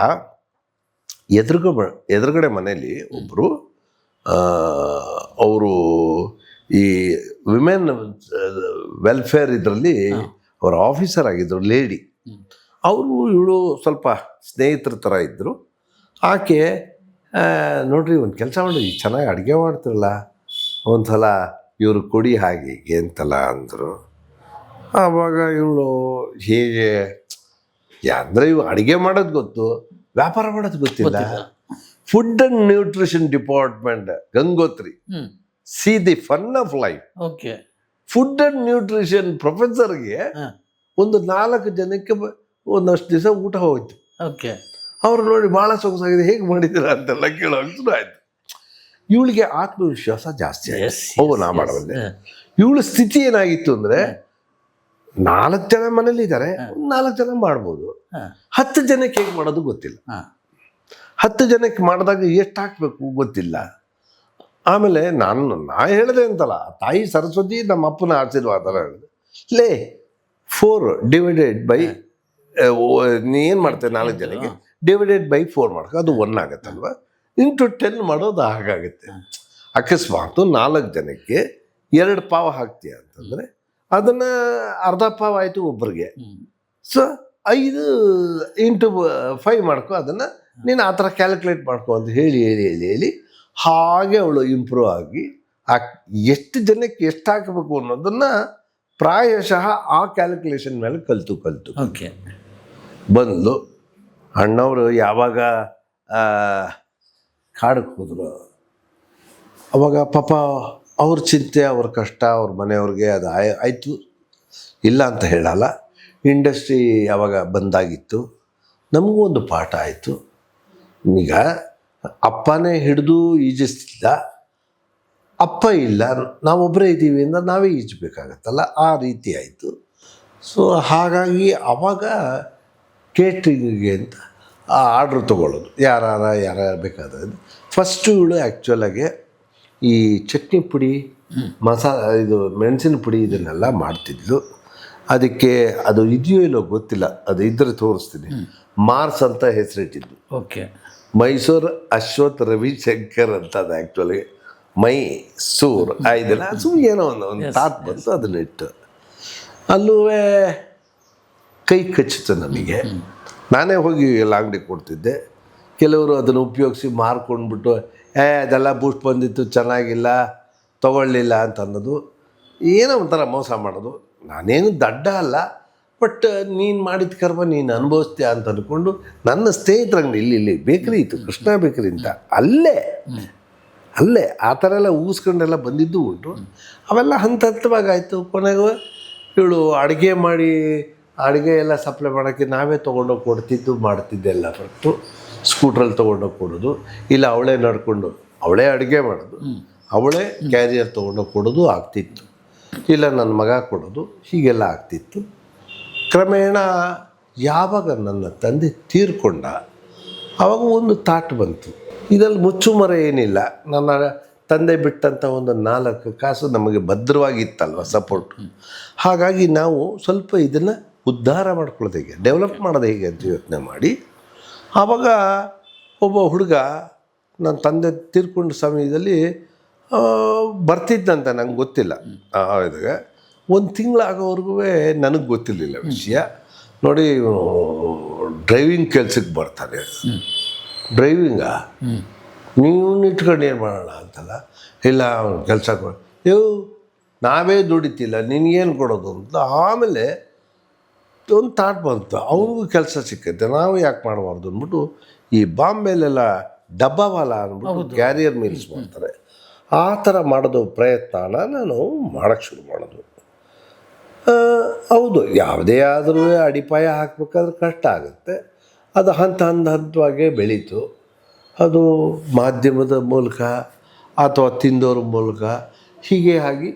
ಎದುರುಗಡೆ ಮನೇಲಿ ಒಬ್ಬರು ಅವರು ಈ ವಿಮೆನ್ ವೆಲ್ಫೇರ್ ಇದರಲ್ಲಿ ಅವರ ಆಫೀಸರ್ ಆಗಿದ್ದರು, ಲೇಡಿ. ಅವರು ಇವಳು ಸ್ವಲ್ಪ ಸ್ನೇಹಿತರ ಥರ ಇದ್ದರು. ಆಕೆ ನೋಡ್ರಿ ಒಂದು ಕೆಲಸ ಮಾಡಿ ಚೆನ್ನಾಗಿ ಅಡುಗೆ ಮಾಡ್ತಿರಲ್ಲ, ಒಂದು ಸಲ ಇವರು ಕೊಡಿ ಹಾಗೆ ಹೀಗೆ ಅಂತಲ್ಲ ಅಂದರು. ಆವಾಗ ಇವಳು ಹೇಗೆ ಅಂದರೆ ಇವು ಅಡುಗೆ ಮಾಡೋದು ಗೊತ್ತು, ವ್ಯಾಪಾರ ಮಾಡೋದು ಗೊತ್ತಿಲ್ಲ. Food and nutrition department Gangotri, see the fun of life. Okay. Food and nutrition ಪ್ರೊಫೆಸರ್ಗೆ ಒಂದು 4 ಜನಕ್ಕೆ ಒಂದಷ್ಟು ದಿವಸ ಊಟ ಹೋಯ್ತು. ಓಕೆ. ಅವ್ರು ನೋಡಿ ಭಾಳ ಸೊಗಸಾಗಿದೆ, ಹೇಗೆ ಮಾಡಿದ್ದೀರಾ ಅಂತೆಲ್ಲ ಕೇಳೋಕೆ ಶುರು ಆಯಿತು. ಇವಳಿಗೆ ಆತ್ಮವಿಶ್ವಾಸ ಜಾಸ್ತಿ ಆಯಿತು. ನಾ ಮಾಡಬಲ್ಲೆ. ಇವಳ ಸ್ಥಿತಿ ಏನಾಗಿತ್ತು ಅಂದರೆ 4 ಜನ ಮನೇಲಿದ್ದಾರೆ, 4 ಜನ ಮಾಡ್ಬೋದು. 10 ಜನಕ್ಕೆ ಹೇಗೆ ಮಾಡೋದು ಗೊತ್ತಿಲ್ಲ. 10 ಜನಕ್ಕೆ ಮಾಡಿದಾಗ ಎಷ್ಟು ಹಾಕಬೇಕು ಗೊತ್ತಿಲ್ಲ. ಆಮೇಲೆ ನಾ ಹೇಳಿದೆ ಅಂತಲ್ಲ, ತಾಯಿ ಸರಸ್ವತಿ ನಮ್ಮ ಅಪ್ಪನ ಆಶೀರ್ವಾದ ಹೇಳಿದೆ. 4 ಡಿವೈಡೆಡ್ ಬೈ ನೀ ಏನು ಮಾಡ್ತೇವೆ 4 ಜನಕ್ಕೆ ಡಿವೈಡೆಡ್ ಬೈ 4 ಮಾಡ್ಕೊ, ಅದು 1 ಆಗುತ್ತಲ್ವ. ಇಂಟು 10 ಮಾಡೋದು ಹಾಗಾಗುತ್ತೆ. ಅಕಸ್ಮಾತ್ 4 ಜನಕ್ಕೆ 2 ಪಾವ್ ಹಾಕ್ತೀಯ ಅಂತಂದರೆ ಅದನ್ನು ಅರ್ಧ ಪಾವ್ ಆಯಿತು ಒಬ್ಬರಿಗೆ. ಸೊ 5 ಇಂಟು 5 ಮಾಡ್ಕೊ, ಅದನ್ನು ನೀನು ಆ ಥರ ಕ್ಯಾಲ್ಕುಲೇಟ್ ಮಾಡ್ಕೊ ಅಂತ ಹೇಳಿ ಹೇಳಿ ಹೇಳಿ ಹೇಳಿ ಹಾಗೆ ಅವಳು ಇಂಪ್ರೂವ್ ಆಗಿ ಎಷ್ಟು ಜನಕ್ಕೆ ಎಷ್ಟು ಹಾಕಬೇಕು ಅನ್ನೋದನ್ನು ಪ್ರಾಯಶಃ ಆ ಕ್ಯಾಲ್ಕುಲೇಷನ್ ಮೇಲೆ ಕಲಿತು ಓಕೆ ಬಂದು ಅಣ್ಣವರು ಯಾವಾಗ ಕಾಡಕ್ಕೆ ಹೋದರು ಅವಾಗ ಪಾಪ ಅವ್ರ ಚಿಂತೆ, ಅವ್ರ ಕಷ್ಟ, ಅವ್ರ ಮನೆಯವ್ರಿಗೆ ಅದು ಆಯಿತು, ಇಲ್ಲ ಅಂತ ಹೇಳಲ್ಲ. ಇಂಡಸ್ಟ್ರಿ ಯಾವಾಗ ಬಂದಾಗಿತ್ತು, ನಮಗೂ ಒಂದು ಪಾಠ ಆಯಿತು. ಈಗ ಅಪ್ಪನೇ ಹಿಡಿದು ಈಜಿಸ್ತಿದ್ದ, ಅಪ್ಪ ಇಲ್ಲ, ನಾವೊಬ್ಬರೇ ಇದ್ದೀವಿ ಅಂದ್ರೆ ನಾವೇ ಈಜಬೇಕಾಗತ್ತಲ್ಲ, ಆ ರೀತಿ ಆಯಿತು. ಸೊ ಹಾಗಾಗಿ ಅವಾಗ ಕೇಟ್ರಿಂಗಿಗೆ ಅಂತ ಆ ಆರ್ಡ್ರ್ ತೊಗೊಳ್ಳೋದು, ಯಾರು ಬೇಕಾದ್ರೆ. ಫಸ್ಟು ಇವಳು ಆ್ಯಕ್ಚುಲಾಗೆ ಈ ಚಟ್ನಿ ಪುಡಿ, ಇದು ಮೆಣಸಿನ ಪುಡಿ ಇದನ್ನೆಲ್ಲ ಮಾಡ್ತಿದ್ಲು. ಅದಕ್ಕೆ ಅದು ಇದೆಯೋ ಇಲ್ಲೋ ಗೊತ್ತಿಲ್ಲ, ಅದು ಇದ್ದರೆ ತೋರಿಸ್ತೀನಿ. ಮಾರ್ಸ್ ಅಂತ ಹೆಸರಿಟ್ಟಿದ್ದು. ಓಕೆ. ಮೈಸೂರು ಅಶ್ವಥ್ ರವಿಶಂಕರ್ ಅಂತ ಅದು ಆ್ಯಕ್ಚುಲಿ ಮೈಸೂರು ಇದೆಲ್ಲ ಏನೋ ಒಂದು ತಾತ್ ಬಂತು, ಅದನ್ನಿಟ್ಟು ಅಲ್ಲೂ ಕೈ ಕಚ್ಚಿತು ನಮಗೆ. ನಾನೇ ಹೋಗಿ ಎಲ್ಲ ಅಂಗಡಿ ಕೊಡ್ತಿದ್ದೆ. ಕೆಲವರು ಅದನ್ನು ಉಪಯೋಗಿಸಿ ಮಾರ್ಕೊಂಡ್ಬಿಟ್ಟು ಅದೆಲ್ಲ ಬೂಸ್ಟ್ ಬಂದಿತ್ತು, ಚೆನ್ನಾಗಿಲ್ಲ, ತೊಗೊಳ್ಳಿಲ್ಲ ಅಂತ ಅನ್ನೋದು, ಏನೋ ಒಂಥರ ಮೋಸ ಮಾಡೋದು. ನಾನೇನು ದಡ್ಡ ಅಲ್ಲ, ಬಟ್ ನೀನು ಮಾಡಿದ ಕರ್ಮ ನೀನು ಅನುಭವಿಸ್ತೀಯ ಅಂತ ಅಂದ್ಕೊಂಡು ನನ್ನ ಸ್ನೇಹಿತರ ಅಂಗಡಿ ಇಲ್ಲಿ ಬೇಕ್ರಿ ಇತ್ತು, ಕೃಷ್ಣ ಬೇಕ್ರಿ ಅಂತ, ಅಲ್ಲೇ ಆ ಥರ ಎಲ್ಲ ಊಸ್ಕೊಂಡೆಲ್ಲ ಬಂದಿದ್ದು ಉಂಟು. ಅವೆಲ್ಲ ಹಂತವಾಗಾಯಿತು. ಕೊನೆಗೂ ಇವಳು ಅಡುಗೆ ಮಾಡಿ ಅಡುಗೆ ಎಲ್ಲ ಸಪ್ಲೈ ಮಾಡೋಕ್ಕೆ ನಾವೇ ತೊಗೊಂಡೋಗಿ ಕೊಡ್ತಿದ್ದು ಮಾಡ್ತಿದ್ದೆಲ್ಲ. ಫಸ್ಟು ಸ್ಕೂಟ್ರಲ್ಲಿ ತೊಗೊಂಡೋಗಿ ಕೊಡೋದು, ಇಲ್ಲ ಅವಳೇ ನಡ್ಕೊಂಡು ಅವಳೇ ಅಡುಗೆ ಮಾಡೋದು, ಅವಳೇ ಕ್ಯಾರಿಯರ್ ತೊಗೊಂಡೋಗಿ ಕೊಡೋದು ಆಗ್ತಿತ್ತು, ಇಲ್ಲ ನನ್ನ ಮಗ ಕೊಡೋದು, ಹೀಗೆಲ್ಲ ಆಗ್ತಿತ್ತು. ಕ್ರಮೇಣ ಯಾವಾಗ ನನ್ನ ತಂದೆ ತೀರ್ಕೊಂಡ ಆವಾಗ ಒಂದು ತಾಟ್ ಬಂತು. ಇದರಲ್ಲಿ ಮುಚ್ಚುಮರೆ ಏನಿಲ್ಲ, ನನ್ನ ತಂದೆ ಬಿಟ್ಟಂಥ ಒಂದು 4 ಕಾಸು ನಮಗೆ ಭದ್ರವಾಗಿತ್ತಲ್ವ ಸಪೋರ್ಟ್. ಹಾಗಾಗಿ ನಾವು ಸ್ವಲ್ಪ ಇದನ್ನು ಉದ್ಧಾರ ಮಾಡ್ಕೊಳ್ಳೋದು ಹೇಗೆ, ಡೆವಲಪ್ ಮಾಡೋದು ಹೇಗೆ ಅಂತ ಯೋಚನೆ ಮಾಡಿ, ಆವಾಗ ಒಬ್ಬ ಹುಡುಗ ನನ್ನ ತಂದೆ ತೀರ್ಕೊಂಡ ಸಮಯದಲ್ಲಿ ಬರ್ತಿದ್ದಂತ ನಂಗೆ ಗೊತ್ತಿಲ್ಲ. ಇದಾಗ 1 ತಿಂಗಳಾಗೋವರೆಗೂ ನನಗೆ ಗೊತ್ತಿರಲಿಲ್ಲ ವಿಷಯ. ನೋಡಿ ಡ್ರೈವಿಂಗ್ ಕೆಲ್ಸಕ್ಕೆ ಬರ್ತಾನೆ. ಡ್ರೈವಿಂಗಾ ನೀವು ಇಟ್ಕೊಂಡು ಏನು ಮಾಡೋಣ ಅಂತಲ್ಲ, ಇಲ್ಲ ಕೆಲಸ ನಾವೇ ದುಡಿತಿಲ್ಲ ನಿನಗೇನು ಕೊಡೋದು ಅಂತ. ಆಮೇಲೆ ಒಂದು ಥಾಟ್ ಬಂತು, ಅವ್ರಿಗೂ ಕೆಲಸ ಸಿಕ್ಕೈತೆ, ನಾವು ಯಾಕೆ ಮಾಡಬಾರ್ದು ಅಂದ್ಬಿಟ್ಟು ಈ ಬಾಂಬೆಲೆಲ್ಲ ಡಬ್ಬಾವಾಲ ಅಂದ್ಬಿಟ್ಟು ಕ್ಯಾರಿಯರ್ ಮೀಲ್ಸ್ ಮಾಡ್ತಾರೆ, ಆ ಥರ ಮಾಡೋದು ಪ್ರಯತ್ನ ನಾನು ಮಾಡೋಕ್ಕೆ ಶುರು ಮಾಡೋದು. ಹೌದು, ಯಾವುದೇ ಆದರೂ ಅಡಿಪಾಯ ಹಾಕಬೇಕಾದ್ರೆ ಕಷ್ಟ ಆಗುತ್ತೆ. ಅದು ಹಂತವಾಗಿ ಬೆಳೀತು. ಅದು ಮಾಧ್ಯಮದ ಮೂಲಕ ಅಥವಾ ತಿಂದೋರ ಮೂಲಕ ಹೀಗೆ ಆಗಿ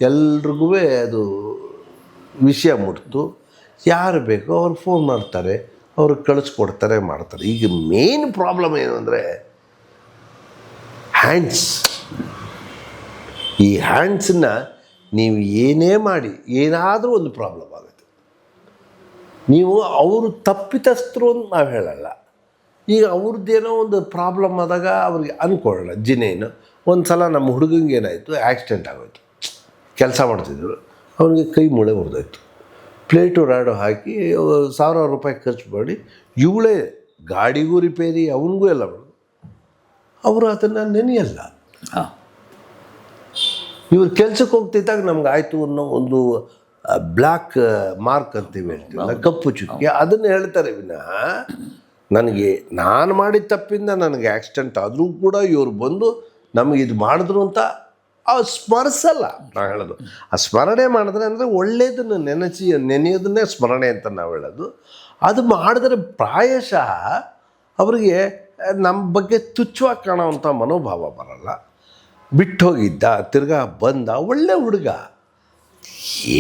ಎಲ್ರಿಗೂ ಅದು ವಿಷಯ ಮುಟ್ತು. ಯಾರು ಬೇಕೋ ಅವ್ರು ಫೋನ್ ಮಾಡ್ತಾರೆ, ಅವ್ರಿಗೆ ಕಳಿಸ್ಕೊಡ್ತಾರೆ, ಮಾಡ್ತಾರೆ. ಈಗ ಮೇನ್ ಪ್ರಾಬ್ಲಮ್ ಏನು ಅಂದರೆ ಹ್ಯಾಂಡ್ಸ್. ಈ ಹ್ಯಾಂಡ್ಸನ್ನ ನೀವು ಏನೇ ಮಾಡಿ ಏನಾದರೂ ಒಂದು ಪ್ರಾಬ್ಲಮ್ ಆಗುತ್ತೆ. ನೀವು ಅವರು ತಪ್ಪಿತಸ್ಥರು ಅಂತ ನಾವು ಹೇಳಲ್ಲ. ಈಗ ಅವ್ರದ್ದೇನೋ ಒಂದು ಪ್ರಾಬ್ಲಮ್ ಆದಾಗ ಅವ್ರಿಗೆ ಅಂದ್ಕೊಳ್ಳೋಣ. ಜಿನೇನು ಒಂದು ಸಲ ನಮ್ಮ ಹುಡುಗಂಗೆ ಏನಾಯಿತು, ಆ್ಯಕ್ಸಿಡೆಂಟ್ ಆಗೋಯ್ತು. ಕೆಲಸ ಮಾಡ್ತಿದ್ರು, ಅವನಿಗೆ ಕೈ ಮೂಳೆ ಮುರಿದೋಯ್ತು. ಪ್ಲೇಟು ರಾಡು ಹಾಕಿ 1,000 ರೂಪಾಯಿ ಖರ್ಚು ಮಾಡಿ ಇವಳೇ ಗಾಡಿಗೂ ರಿಪೇರಿ ಅವನಿಗೂ ಎಲ್ಲ ಮಾಡೋದು. ಅವರು ಅದನ್ನು ನೆನೆಯಲ್ಲ. ಹಾಂ, ಇವ್ರು ಕೆಲ್ಸಕ್ಕೆ ಹೋಗ್ತಿದ್ದಾಗ ನಮ್ಗೆ ಆಯಿತು ಅನ್ನೋ ಒಂದು ಬ್ಲ್ಯಾಕ್ ಮಾರ್ಕ್ ಅಂತೀವಿ ಹೇಳ್ತೀವಲ್ಲ, ಕಪ್ಪು ಚುಕ್ಕೆ, ಅದನ್ನು ಹೇಳ್ತಾರೆ ವಿನಃ ನನಗೆ ನಾನು ಮಾಡಿದ ತಪ್ಪಿಂದ ನನಗೆ ಆಕ್ಸಿಡೆಂಟ್ ಆದರೂ ಕೂಡ ಇವ್ರು ಬಂದು ನಮಗೆ ಇದು ಮಾಡಿದ್ರು ಅಂತ ಸ್ಮರಿಸಲ್ಲ. ನಾವು ಹೇಳೋದು ಆ ಸ್ಮರಣೆ ಮಾಡಿದ್ರೆ ಅಂದರೆ ಒಳ್ಳೆಯದನ್ನು ನೆನೆಯೋದನ್ನೇ ಸ್ಮರಣೆ ಅಂತ ನಾವು ಹೇಳೋದು. ಅದು ಮಾಡಿದ್ರೆ ಪ್ರಾಯಶಃ ಅವರಿಗೆ ನಮ್ಮ ಬಗ್ಗೆ ತುಚ್ಛವಾಗಿ ಕಾಣೋವಂಥ ಮನೋಭಾವ ಬರಲ್ಲ. ಬಿಟ್ಟು ಹೋಗಿದ್ದ, ತಿರ್ಗಾ ಬಂದ, ಒಳ್ಳೆ ಹುಡುಗ,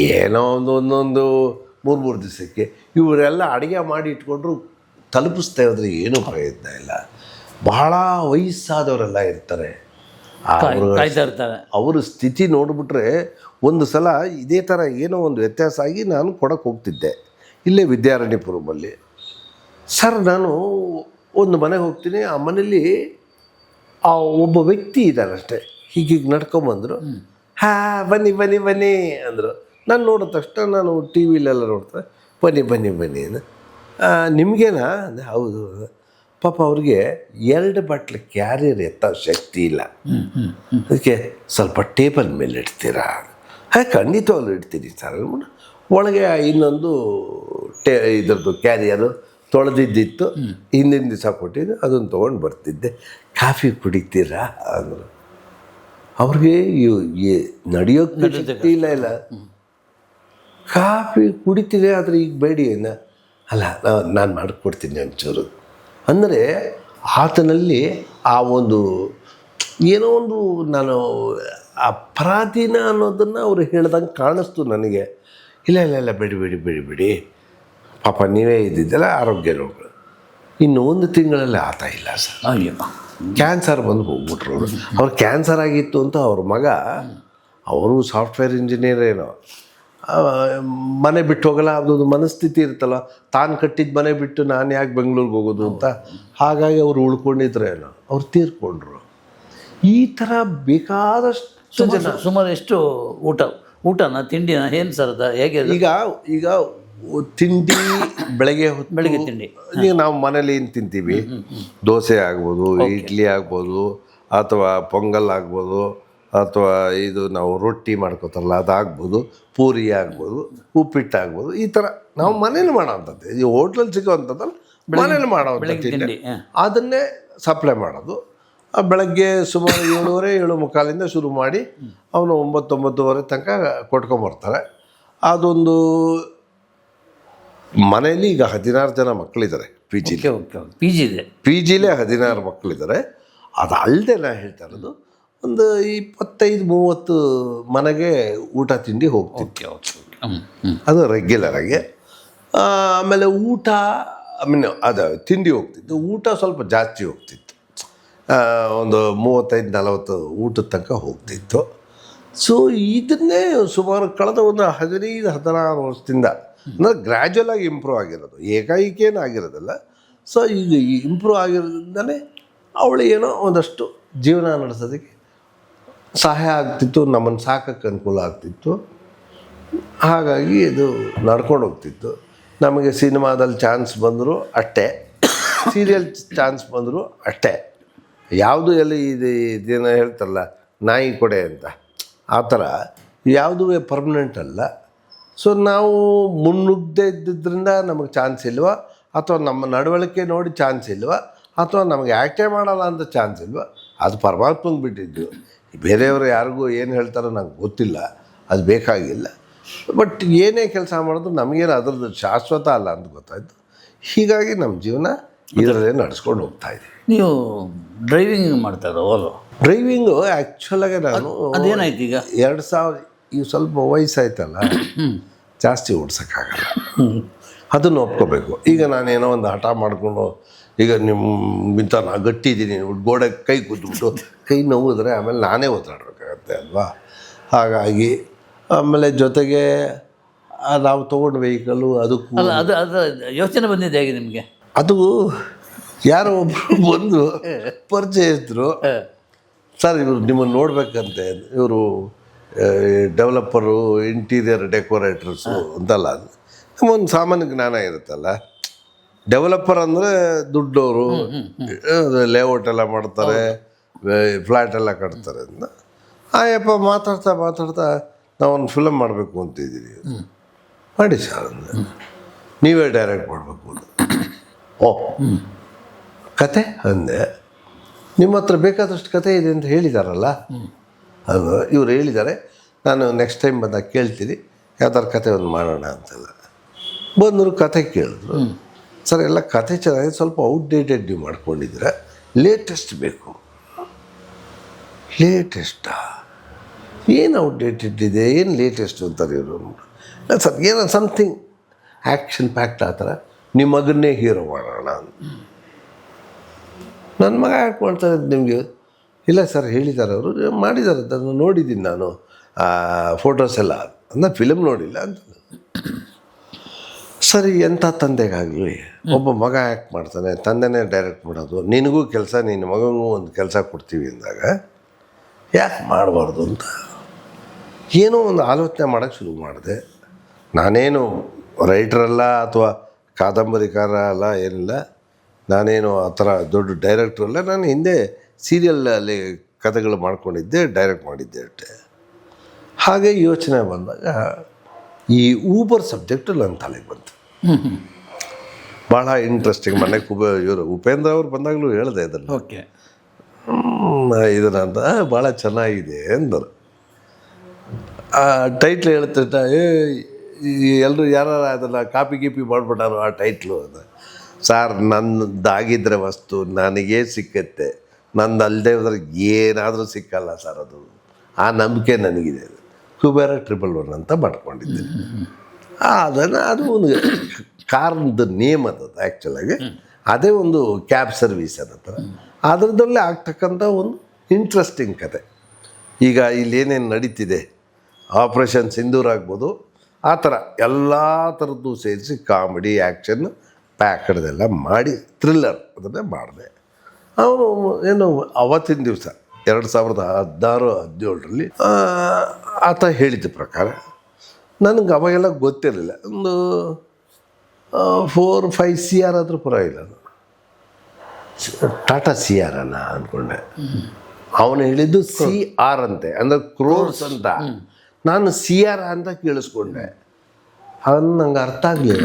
ಏನೋ ಒಂದೊಂದು 3 ದಿವಸಕ್ಕೆ ಇವರೆಲ್ಲ ಅಡುಗೆ ಮಾಡಿ ಇಟ್ಕೊಂಡ್ರು ತಲುಪಿಸ್ತಾ ಹೋದ್ರೆ ಏನೂ ಪ್ರಯತ್ನ ಇಲ್ಲ. ಬಹಳ ವಯಸ್ಸಾದವರೆಲ್ಲ ಇರ್ತಾರೆ, ಕಾಯ್ತಾ ಇರ್ತಾರೆ. ಅವ್ರ ಸ್ಥಿತಿ ನೋಡಿಬಿಟ್ರೆ ಒಂದು ಸಲ ಇದೇ ಥರ ಏನೋ ಒಂದು ವ್ಯತ್ಯಾಸ ಆಗಿ ನಾನು ಕೊಡಕ್ಕೆ ಹೋಗ್ತಿದ್ದೆ ಇಲ್ಲೇ ವಿದ್ಯಾರಣ್ಯಪುರಮಲ್ಲಿ. ಸರ್, ನಾನು ಒಂದು ಮನೆಗೆ ಹೋಗ್ತೀನಿ, ಆ ಮನೇಲಿ ಆ ಒಬ್ಬ ವ್ಯಕ್ತಿ ಇದ್ದಾನೆ ಅಷ್ಟೇ, ಹೀಗೀಗೆ ನಡ್ಕೊಂಬಂದರು. ಬನ್ನಿ ಬನ್ನಿ ಬನ್ನಿ ಅಂದರು. ನಾನು ನೋಡಿದ ತಕ್ಷಣ ನಾನು ಟಿ ವಿಲೆಲ್ಲ ನೋಡ್ತಾರೆ, ಬನ್ನಿ ಬನ್ನಿ ಬನ್ನಿ ಅಂದೆ. ನಿಮಗೇನಾ ಅಂದೆ. ಹೌದು. ಪಾಪ ಅವ್ರಿಗೆ 2 ಬಾಟ್ಲ್ ಕ್ಯಾರಿಯರ್ ಎತ್ತೋ ಶಕ್ತಿ ಇಲ್ಲ, ಅದಕ್ಕೆ ಸ್ವಲ್ಪ ಟೇಬಲ್ ಮೇಲೆ ಇಡ್ತೀರಾ? ಖಂಡಿತವಾಗ್ಲೂ ಇಡ್ತೀನಿ ಸರ್. ಒಳಗೆ ಇನ್ನೊಂದು ಇದ್ರದ್ದು ಕ್ಯಾರಿಯರು ತೊಳೆದಿದ್ದಿತ್ತು, ಹಿಂದಿನ ದಿವಸ ಕೊಟ್ಟಿದ್ದು, ಅದನ್ನು ತೊಗೊಂಡು ಬರ್ತಿದ್ದೆ. ಕಾಫಿ ಕುಡಿತೀರಾ ಅಂದರು. ಅವ್ರಿಗೆ ನಡೆಯೋಕ್ಕೆ ಶಕ್ತಿ ಇಲ್ಲ. ಕಾಫಿ ಕುಡಿತೀವಿ ಆದರೆ ಈಗ ಬೇಡಿ ಅಲ್ಲ, ನಾನು ಮಾಡಿಕೊಡ್ತೀನಿ ಒಂಚೂರು ಅಂದರೆ ಆತನಲ್ಲಿ ಆ ಒಂದು ಏನೋ ಒಂದು ನಾನು ಅಪರಾಧಿನ ಅನ್ನೋದನ್ನು ಅವರು ಹೇಳ್ದಂಗೆ ಕಾಣಿಸ್ತು ನನಗೆ. ಇಲ್ಲ ಬಿಡಿ ಪಾಪ ನೀವೇ ಇದ್ದಿದ್ದಲ್ಲ, ಆರೋಗ್ಯ ರೋಗ. ಇನ್ನು 1 ತಿಂಗಳಲ್ಲಿ ಆತ ಇಲ್ಲ ಸರ್. ಅಯ್ಯೋ, ಕ್ಯಾನ್ಸರ್ ಬಂದು ಹೋಗ್ಬಿಟ್ರು. ಅವ್ರು ಕ್ಯಾನ್ಸರ್ ಆಗಿತ್ತು ಅಂತ ಅವ್ರ ಮಗ, ಅವರು ಸಾಫ್ಟ್ವೇರ್ ಇಂಜಿನಿಯರ್ ಏನೋ, ಮನೆ ಬಿಟ್ಟು ಹೋಗಲ್ಲ, ಅದೊಂದು ಮನಸ್ಥಿತಿ ಇರುತ್ತಲ್ಲ, ತಾನು ಕಟ್ಟಿದ ಮನೆ ಬಿಟ್ಟು ನಾನು ಯಾಕೆ ಬೆಂಗಳೂರಿಗೆ ಹೋಗೋದು ಅಂತ. ಹಾಗಾಗಿ ಅವ್ರು ಉಳ್ಕೊಂಡಿದ್ರೇನೋ, ಅವ್ರು ತೀರ್ಕೊಂಡ್ರು. ಈ ಥರ ಬೇಕಾದಷ್ಟು ಜನ. ಸುಮಾರು ಎಷ್ಟು ಊಟನ ತಿಂಡಿನ ಏನು ಸರ್ ಅದು ಹೇಗೆ? ಈಗ ತಿಂಡಿ ಬೆಳಗ್ಗೆ ತಿಂಡಿ ಈಗ ನಾವು ಮನೇಲಿ ಏನು ತಿಂತೀವಿ, ದೋಸೆ ಆಗ್ಬೋದು, ಇಡ್ಲಿ ಆಗ್ಬೋದು, ಅಥವಾ ಪೊಂಗಲ್ ಆಗ್ಬೋದು, ಅಥವಾ ಇದು ನಾವು ರೊಟ್ಟಿ ಮಾಡ್ಕೋತಾರಲ್ಲ ಅದಾಗ್ಬೋದು, ಪೂರಿ ಆಗ್ಬೋದು, ಉಪ್ಪಿಟ್ಟು ಆಗ್ಬೋದು, ಈ ಥರ ನಾವು ಮನೇಲಿ ಮಾಡೋವಂಥದ್ದು. ಈ ಹೋಟ್ಲಲ್ಲಿ ಸಿಗೋವಂಥದ್ದಲ್ಲ, ಮನೇಲಿ ಮಾಡೋವಂಥ ತಿಂಡಿ, ಅದನ್ನೇ ಸಪ್ಲೈ ಮಾಡೋದು. ಬೆಳಗ್ಗೆ ಸುಮಾರು 7:30-7:45 ಶುರು ಮಾಡಿ ಅವನು 9-9:30 ತನಕ ಕೊಟ್ಕೊಂಬರ್ತಾರೆ. ಅದೊಂದು ಮನೇಲಿ ಈಗ 16 ಜನ ಮಕ್ಕಳಿದ್ದಾರೆ. ಪಿ ಜಿಲೇ 16 ಮಕ್ಕಳಿದ್ದಾರೆ. ಅದು ಅಲ್ಲದೆ ನಾನು ಹೇಳ್ತಾ ಇರೋದು ಒಂದು 25-30 ಮನೆಗೆ ಊಟ ತಿಂಡಿ ಹೋಗ್ತಿತ್ತು, ಅದು ರೆಗ್ಯುಲರಾಗಿ. ಆಮೇಲೆ ಊಟ ಅದು ತಿಂಡಿ ಹೋಗ್ತಿತ್ತು, ಊಟ ಸ್ವಲ್ಪ ಜಾಸ್ತಿ ಹೋಗ್ತಿತ್ತು, ಒಂದು 35-40 ಊಟದ ತನಕ ಹೋಗ್ತಿತ್ತು. ಸೊ ಇದನ್ನೇ ಸುಮಾರು ಕಳೆದ ಒಂದು 15-16 ವರ್ಷದಿಂದ ಅಂದರೆ ಗ್ರ್ಯಾಜುವಲ್ ಆಗಿ ಇಂಪ್ರೂವ್ ಆಗಿರೋದು, ಏಕಾಏಕೇನು ಆಗಿರೋದಿಲ್ಲ. ಸೊ ಈಗ ಇಂಪ್ರೂವ್ ಆಗಿರೋದ್ರಿಂದಲೇ ಅವಳು ಏನೋ ಒಂದಷ್ಟು ಜೀವನ ನಡೆಸೋದಕ್ಕೆ ಸಹಾಯ ಆಗ್ತಿತ್ತು, ನಮ್ಮನ್ನು ಸಾಕಕ್ಕೆ ಅನುಕೂಲ ಆಗ್ತಿತ್ತು. ಹಾಗಾಗಿ ಇದು ನಡ್ಕೊಂಡು ಹೋಗ್ತಿತ್ತು. ನಮಗೆ ಸಿನಿಮಾದಲ್ಲಿ ಚಾನ್ಸ್ ಬಂದರೂ ಅಷ್ಟೇ, ಸೀರಿಯಲ್ ಚಾನ್ಸ್ ಬಂದರೂ ಅಷ್ಟೇ. ಯಾವುದು ಎಲ್ಲ ಇದೇನೋ ಹೇಳ್ತಾರಲ್ಲ ನಾಯಿ ಕೊಡೆ ಅಂತ, ಆ ಥರ ಯಾವುದೂ ಪರ್ಮನೆಂಟ್ ಅಲ್ಲ. ಸೊ ನಾವು ಮುನ್ನುಗ್ಗದೆ ಇದ್ದಿದ್ದರಿಂದ ನಮಗೆ ಚಾನ್ಸ್ ಇಲ್ವಾ, ಅಥವಾ ನಮ್ಮ ನಡವಳಿಕೆ ನೋಡಿ ಚಾನ್ಸ್ ಇಲ್ವಾ, ಅಥವಾ ನಮಗೆ ಆ್ಯಕ್ಟೇ ಮಾಡಲ್ಲ ಅಂತ ಚಾನ್ಸ್ ಇಲ್ವಾ, ಅದು ಪರಮಾತ್ಮಂಗೆ ಬಿಟ್ಟಿದ್ದು. ಬೇರೆಯವರು ಯಾರಿಗೂ ಏನು ಹೇಳ್ತಾರೋ ನಂಗೆ ಗೊತ್ತಿಲ್ಲ, ಅದು ಬೇಕಾಗಿಲ್ಲ. ಬಟ್ ಏನೇ ಕೆಲಸ ಮಾಡೋದು ನಮಗೇನು ಅದರದ್ದು ಶಾಶ್ವತ ಅಲ್ಲ ಅಂತ ಗೊತ್ತಾಯಿತು. ಹೀಗಾಗಿ ನಮ್ಮ ಜೀವನ ಇದರಲ್ಲೇ ನಡೆಸ್ಕೊಂಡು ಹೋಗ್ತಾಯಿದ್ದೀವಿ. ನೀವು ಡ್ರೈವಿಂಗ್ ಮಾಡ್ತಾರೋ? ಡ್ರೈವಿಂಗು ಆ್ಯಕ್ಚುಲಾಗಿ ನಾನು ಅದೇನಾಯ್ತು ಈಗ 2000 ಈಗ ಸ್ವಲ್ಪ ವಯಸ್ಸಾಯ್ತಲ್ಲ, ಜಾಸ್ತಿ ಓಡ್ಸೋಕ್ಕಾಗಲ್ಲ, ಅದನ್ನು ಒಪ್ಕೋಬೇಕು. ಈಗ ನಾನೇನೋ ಒಂದು ಹಠ ಮಾಡಿಕೊಂಡು ಈಗ ನಿಮ್ಮಿಂತ ನಾನು ಗಟ್ಟಿ ಇದ್ದೀನಿ, ಗೋಡೆ ಕೈ ಕೂತ್ಬಿಟ್ಟು ಕೈ ನೋವಿದ್ರೆ ಆಮೇಲೆ ನಾನೇ ಒತ್ತಾಡಬೇಕಾಗತ್ತೆ ಅಲ್ವಾ. ಹಾಗಾಗಿ ಆಮೇಲೆ ಜೊತೆಗೆ ನಾವು ತೊಗೊಂಡು ವೆಹಿಕಲ್ಲು ಅದಕ್ಕೂ ಅಲ್ಲ, ಅದು ಯೋಚನೆ ಬಂದಿದೆ ಹೇಗೆ ನಿಮಗೆ? ಅದು ಯಾರೋ ಒಬ್ಬರು ಬಂದು ಪರಿಚಯಿಸಿದ್ರು, ಸರ್ ಇವರು ನಿಮ್ಮನ್ನು ನೋಡ್ಬೇಕಂತೆ, ಇವರು ಡೆವಲಪರು, ಇಂಟೀರಿಯರ್ ಡೆಕೋರೇಟರ್ಸು ಅಂತಲ್ಲ. ಒಂದು ಸಾಮಾನ್ಯ ಜ್ಞಾನ ಇರುತ್ತಲ್ಲ. ಡೆವಲಪರ್ ಅಂದರೆ ದುಡ್ಡವರು, ಲೇಔಟ್ ಎಲ್ಲ ಮಾಡ್ತಾರೆ, ಫ್ಲ್ಯಾಟ್ ಎಲ್ಲ ಕಟ್ತಾರೆ ಅಂತ. ಆಯಪ್ಪ ಮಾತಾಡ್ತಾ ನಾವೊಂದು ಫಿಲಮ್ ಮಾಡಬೇಕು ಅಂತಿದ್ದೀವಿ. ಮಾಡಿ ಸರ್ ಅಂದರೆ ನೀವೇ ಡೈರೆಕ್ಟ್ ಮಾಡಬೇಕು ಅಂತ. ಓ ಕತೆ ಅಂದೆ. ನಿಮ್ಮ ಹತ್ರ ಬೇಕಾದಷ್ಟು ಕತೆ ಇದೆ ಅಂತ ಹೇಳಿದಾರಲ್ಲ. ಅದು ಇವ್ರು ಹೇಳಿದ್ದಾರೆ, ನಾನು ನೆಕ್ಸ್ಟ್ ಟೈಮ್ ಬಂದಾಗ ಕೇಳ್ತೀನಿ, ಯಾವ್ದಾರು ಕತೆ ಒಂದು ಮಾಡೋಣ ಅಂತೆಲ್ಲ. ಬಂದರು ಕತೆ ಕೇಳಿದ್ರು. ಸರ್ ಎಲ್ಲ ಕತೆ ಚೆನ್ನಾಗಿ, ಸ್ವಲ್ಪ ಔಟ್ಡೇಟೆಡ್ ನೀವು ಮಾಡ್ಕೊಂಡಿದ್ದೀರ, ಲೇಟೆಸ್ಟ್ ಬೇಕು. ಲೇಟೆಸ್ಟಾ? ಏನು ಔಟ್ಡೇಟೆಡ್ ಇದೆ, ಏನು ಲೇಟೆಸ್ಟ್ ಅಂತಾರೆ ಇವರು. ಸರ್ ಏನೋ ಸಮಥಿಂಗ್ ಆ್ಯಕ್ಷನ್ ಪ್ಯಾಕ್ಟ್ ಆ ಥರ, ನಿಮ್ಮ ಮಗನ್ನೇ ಹೀರೋ ಮಾಡೋಣ ಅಂತ. ನನ್ನ ಮಗ ಯಾಕೆ ಮಾಡ್ತಾರೆ ನಿಮಗೆ? ಇಲ್ಲ ಸರ್ ಹೇಳಿದ್ದಾರೆ ಅವರು, ಮಾಡಿದ್ದಾರೆ, ಅದನ್ನು ನೋಡಿದ್ದೀನಿ ನಾನು, ಫೋಟೋಸ್ ಎಲ್ಲ. ಅಂದರೆ ಫಿಲಮ್ ನೋಡಿಲ್ಲ ಅಂತ. ಸರಿ, ಎಂಥ ತಂದೆಗಾಗಲಿ ಒಬ್ಬ ಮಗ ಯಾಕೆ ಮಾಡ್ತಾನೆ? ತಂದೆನೇ ಡೈರೆಕ್ಟ್ ಮಾಡೋದು, ನಿನಗೂ ಕೆಲಸ, ನಿನ್ನ ಮಗನಿಗೂ ಒಂದು ಕೆಲಸ ಕೊಡ್ತೀವಿ ಅಂದಾಗ ಯಾಕೆ ಮಾಡಬಾರ್ದು ಅಂತ ಏನೋ ಒಂದು ಆಲೋಚನೆ ಮಾಡೋಕ್ಕೆ ಶುರು ಮಾಡಿದೆ. ನಾನೇನು ರೈಟ್ರಲ್ಲ ಅಥವಾ ಕಾದಂಬರಿಕಾರ ಅಲ್ಲ, ಏನಿಲ್ಲ. ನಾನೇನು ಆ ಥರ ದೊಡ್ಡ ಡೈರೆಕ್ಟ್ರಲ್ಲ. ನಾನು ಹಿಂದೆ ಸೀರಿಯಲಲ್ಲಿ ಕಥೆಗಳು ಮಾಡ್ಕೊಂಡಿದ್ದೆ, ಡೈರೆಕ್ಟ್ ಮಾಡಿದ್ದೆ ಅಷ್ಟೆ. ಹಾಗೆ ಯೋಚನೆ ಬಂದಾಗ ಈ ಊಬರ್ ಸಬ್ಜೆಕ್ಟು ನನ್ನ ತಲೆಗೆ ಬಂತು. ಭಾಳ ಇಂಟ್ರೆಸ್ಟಿಂಗ್. ಮನೆ ಇವರು ಉಪೇಂದ್ರ ಅವ್ರು ಬಂದಾಗಲೂ ಹೇಳಿದೆ ಇದನ್ನು. ಓಕೆ, ಇದನ್ನಂತ ಭಾಳ ಚೆನ್ನಾಗಿದೆ ಅಂದರು. ಆ ಟೈಟ್ಲ್ ಹೇಳ್ತಿರ್ತ ಎಲ್ಲರೂ ಯಾರು ಅದನ್ನು ಕಾಪಿ ಗೀಪಿ ಮಾಡಿಬಿಟ್ಟಾರು ಆ ಟೈಟ್ಲು ಅಂತ. ಸಾರ್ ನನ್ನದಾಗಿದ್ದರೆ ವಸ್ತು ನನಗೇ ಸಿಕ್ಕತ್ತೆ, ನಂದು ಅಲ್ಲದೆ ಹೋದ್ರೆ ಏನಾದರೂ ಸಿಕ್ಕಲ್ಲ ಸರ್. ಅದು ಆ ನಂಬಿಕೆ ನನಗಿದೆ. ಕುಬೇರ 111 ಅಂತ ಮಾಡ್ಕೊಂಡಿದ್ದೆ. ಅದನ್ನು ಅದು ಒಂದು ಕಾರ್ದು ನೇಮ್ ಅದು ಆ್ಯಕ್ಚುಲಾಗಿ. ಅದೇ ಒಂದು ಕ್ಯಾಬ್ ಸರ್ವೀಸ್ ಅನ್ನೋ ಅದರದಲ್ಲೇ ಆಗ್ತಕ್ಕಂಥ ಒಂದು ಇಂಟ್ರೆಸ್ಟಿಂಗ್ ಕತೆ. ಈಗ ಇಲ್ಲೇನೇನು ನಡೀತಿದೆ, ಆಪ್ರೇಷನ್ ಸಿಂಧೂರ್ ಆಗ್ಬೋದು, ಆ ಥರ ಎಲ್ಲ ಥರದ್ದು ಸೇರಿಸಿ ಕಾಮಿಡಿ, ಆ್ಯಕ್ಷನ್ ಪ್ಯಾಕಡ್ದೆಲ್ಲ ಮಾಡಿ ಥ್ರಿಲ್ಲರ್ ಅದನ್ನೇ ಮಾಡಿದೆ. ಅವನು ಏನು ಅವತ್ತಿನ ದಿವಸ 2016-17ರಲ್ಲಿ ಆತ ಹೇಳಿದ ಪ್ರಕಾರ ನನಗೆ ಅವಾಗೆಲ್ಲ ಗೊತ್ತಿರಲಿಲ್ಲ. ಒಂದು 4-5 CR ಆದರೂ ಪರವಾಗಿಲ್ಲ. ಟಾಟಾ CR ಅನ್ನ ಅಂದ್ಕೊಂಡೆ. ಅವನು ಹೇಳಿದ್ದು CR ಅಂತೆ, ಅಂದರೆ ಕ್ರೋರ್ಸ್ ಅಂತ. ನಾನು CR ಅಂತ ಕೇಳಿಸ್ಕೊಂಡೆ. ಅವನು ನಂಗೆ ಅರ್ಥ ಆಗಲಿ.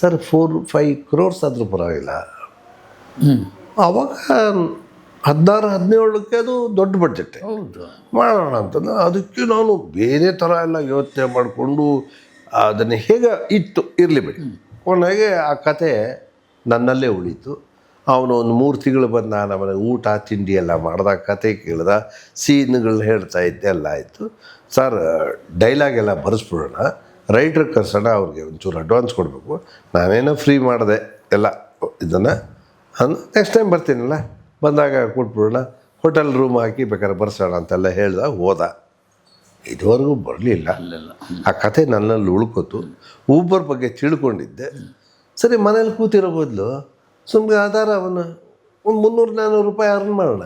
ಸರ್ 4-5 crores ಆದರೂ ಪರವಾಗಿಲ್ಲ. ಆವಾಗ 16-17ಕ್ಕೆ ಅದು ದೊಡ್ಡ ಬಡ್ಜೆಟ್ಟೆ. ಹೌದು, ಮಾಡೋಣ ಅಂತಂದ್ರೆ ಅದಕ್ಕೆ ನಾನು ಬೇರೆ ಥರ ಎಲ್ಲ ಯೋಚನೆ ಮಾಡಿಕೊಂಡು ಅದನ್ನು ಹೇಗೆ ಇರಲಿ ಬಿಡಿ. ಕೊನೆಗೆ ಆ ಕತೆ ನನ್ನಲ್ಲೇ ಉಳೀತು. ಅವನು ಒಂದು 3 ತಿಂಗಳು ಬಂದು ನಾನು ಅವನ ಊಟ ತಿಂಡಿ ಎಲ್ಲ ಮಾಡ್ದಾಗ ಕತೆ ಕೇಳ್ದ, ಸೀನ್ಗಳನ್ನ ಹೇಳ್ತಾ ಇದ್ದೆ, ಎಲ್ಲ ಆಯಿತು. ಸರ್ ಡೈಲಾಗ್ ಎಲ್ಲ ಬರೆಸ್ಬಿಡೋಣ, ರೈಟ್ರ್ ಕರ್ಸೋಣ, ಅವ್ರಿಗೆ ಒಂಚೂರು ಅಡ್ವಾನ್ಸ್ ಕೊಡಬೇಕು. ನಾನೇನೋ ಫ್ರೀ ಮಾಡಿದೆ ಎಲ್ಲ ಇದನ್ನು. ನೆಕ್ಸ್ಟ್ ಟೈಮ್ ಬರ್ತೀನಲ್ಲ, ಬಂದಾಗ ಕೊಟ್ಬಿಡೋಣ, ಹೋಟೆಲ್ ರೂಮ್ ಹಾಕಿ ಬೇಕಾದ್ರೆ ಬರ್ಸೋಣ ಅಂತೆಲ್ಲ ಹೇಳ್ದ. ಹೋದ. ಇದುವರೆಗೂ ಬರಲಿಲ್ಲ. ಆ ಕತೆ ನನ್ನಲ್ಲಿ ಉಳ್ಕೊತು. ಊಬರ್ ಬಗ್ಗೆ ತಿಳ್ಕೊಂಡಿದ್ದೆ. ಸರಿ, ಮನೇಲಿ ಕೂತಿರೋ ಬದಲು ಸುಮ್ಮನೆ ಆಧಾರ ಅವನು ಒಂದು 300-400 ರೂಪಾಯಿ ಅರ್ನ್ ಮಾಡೋಣ.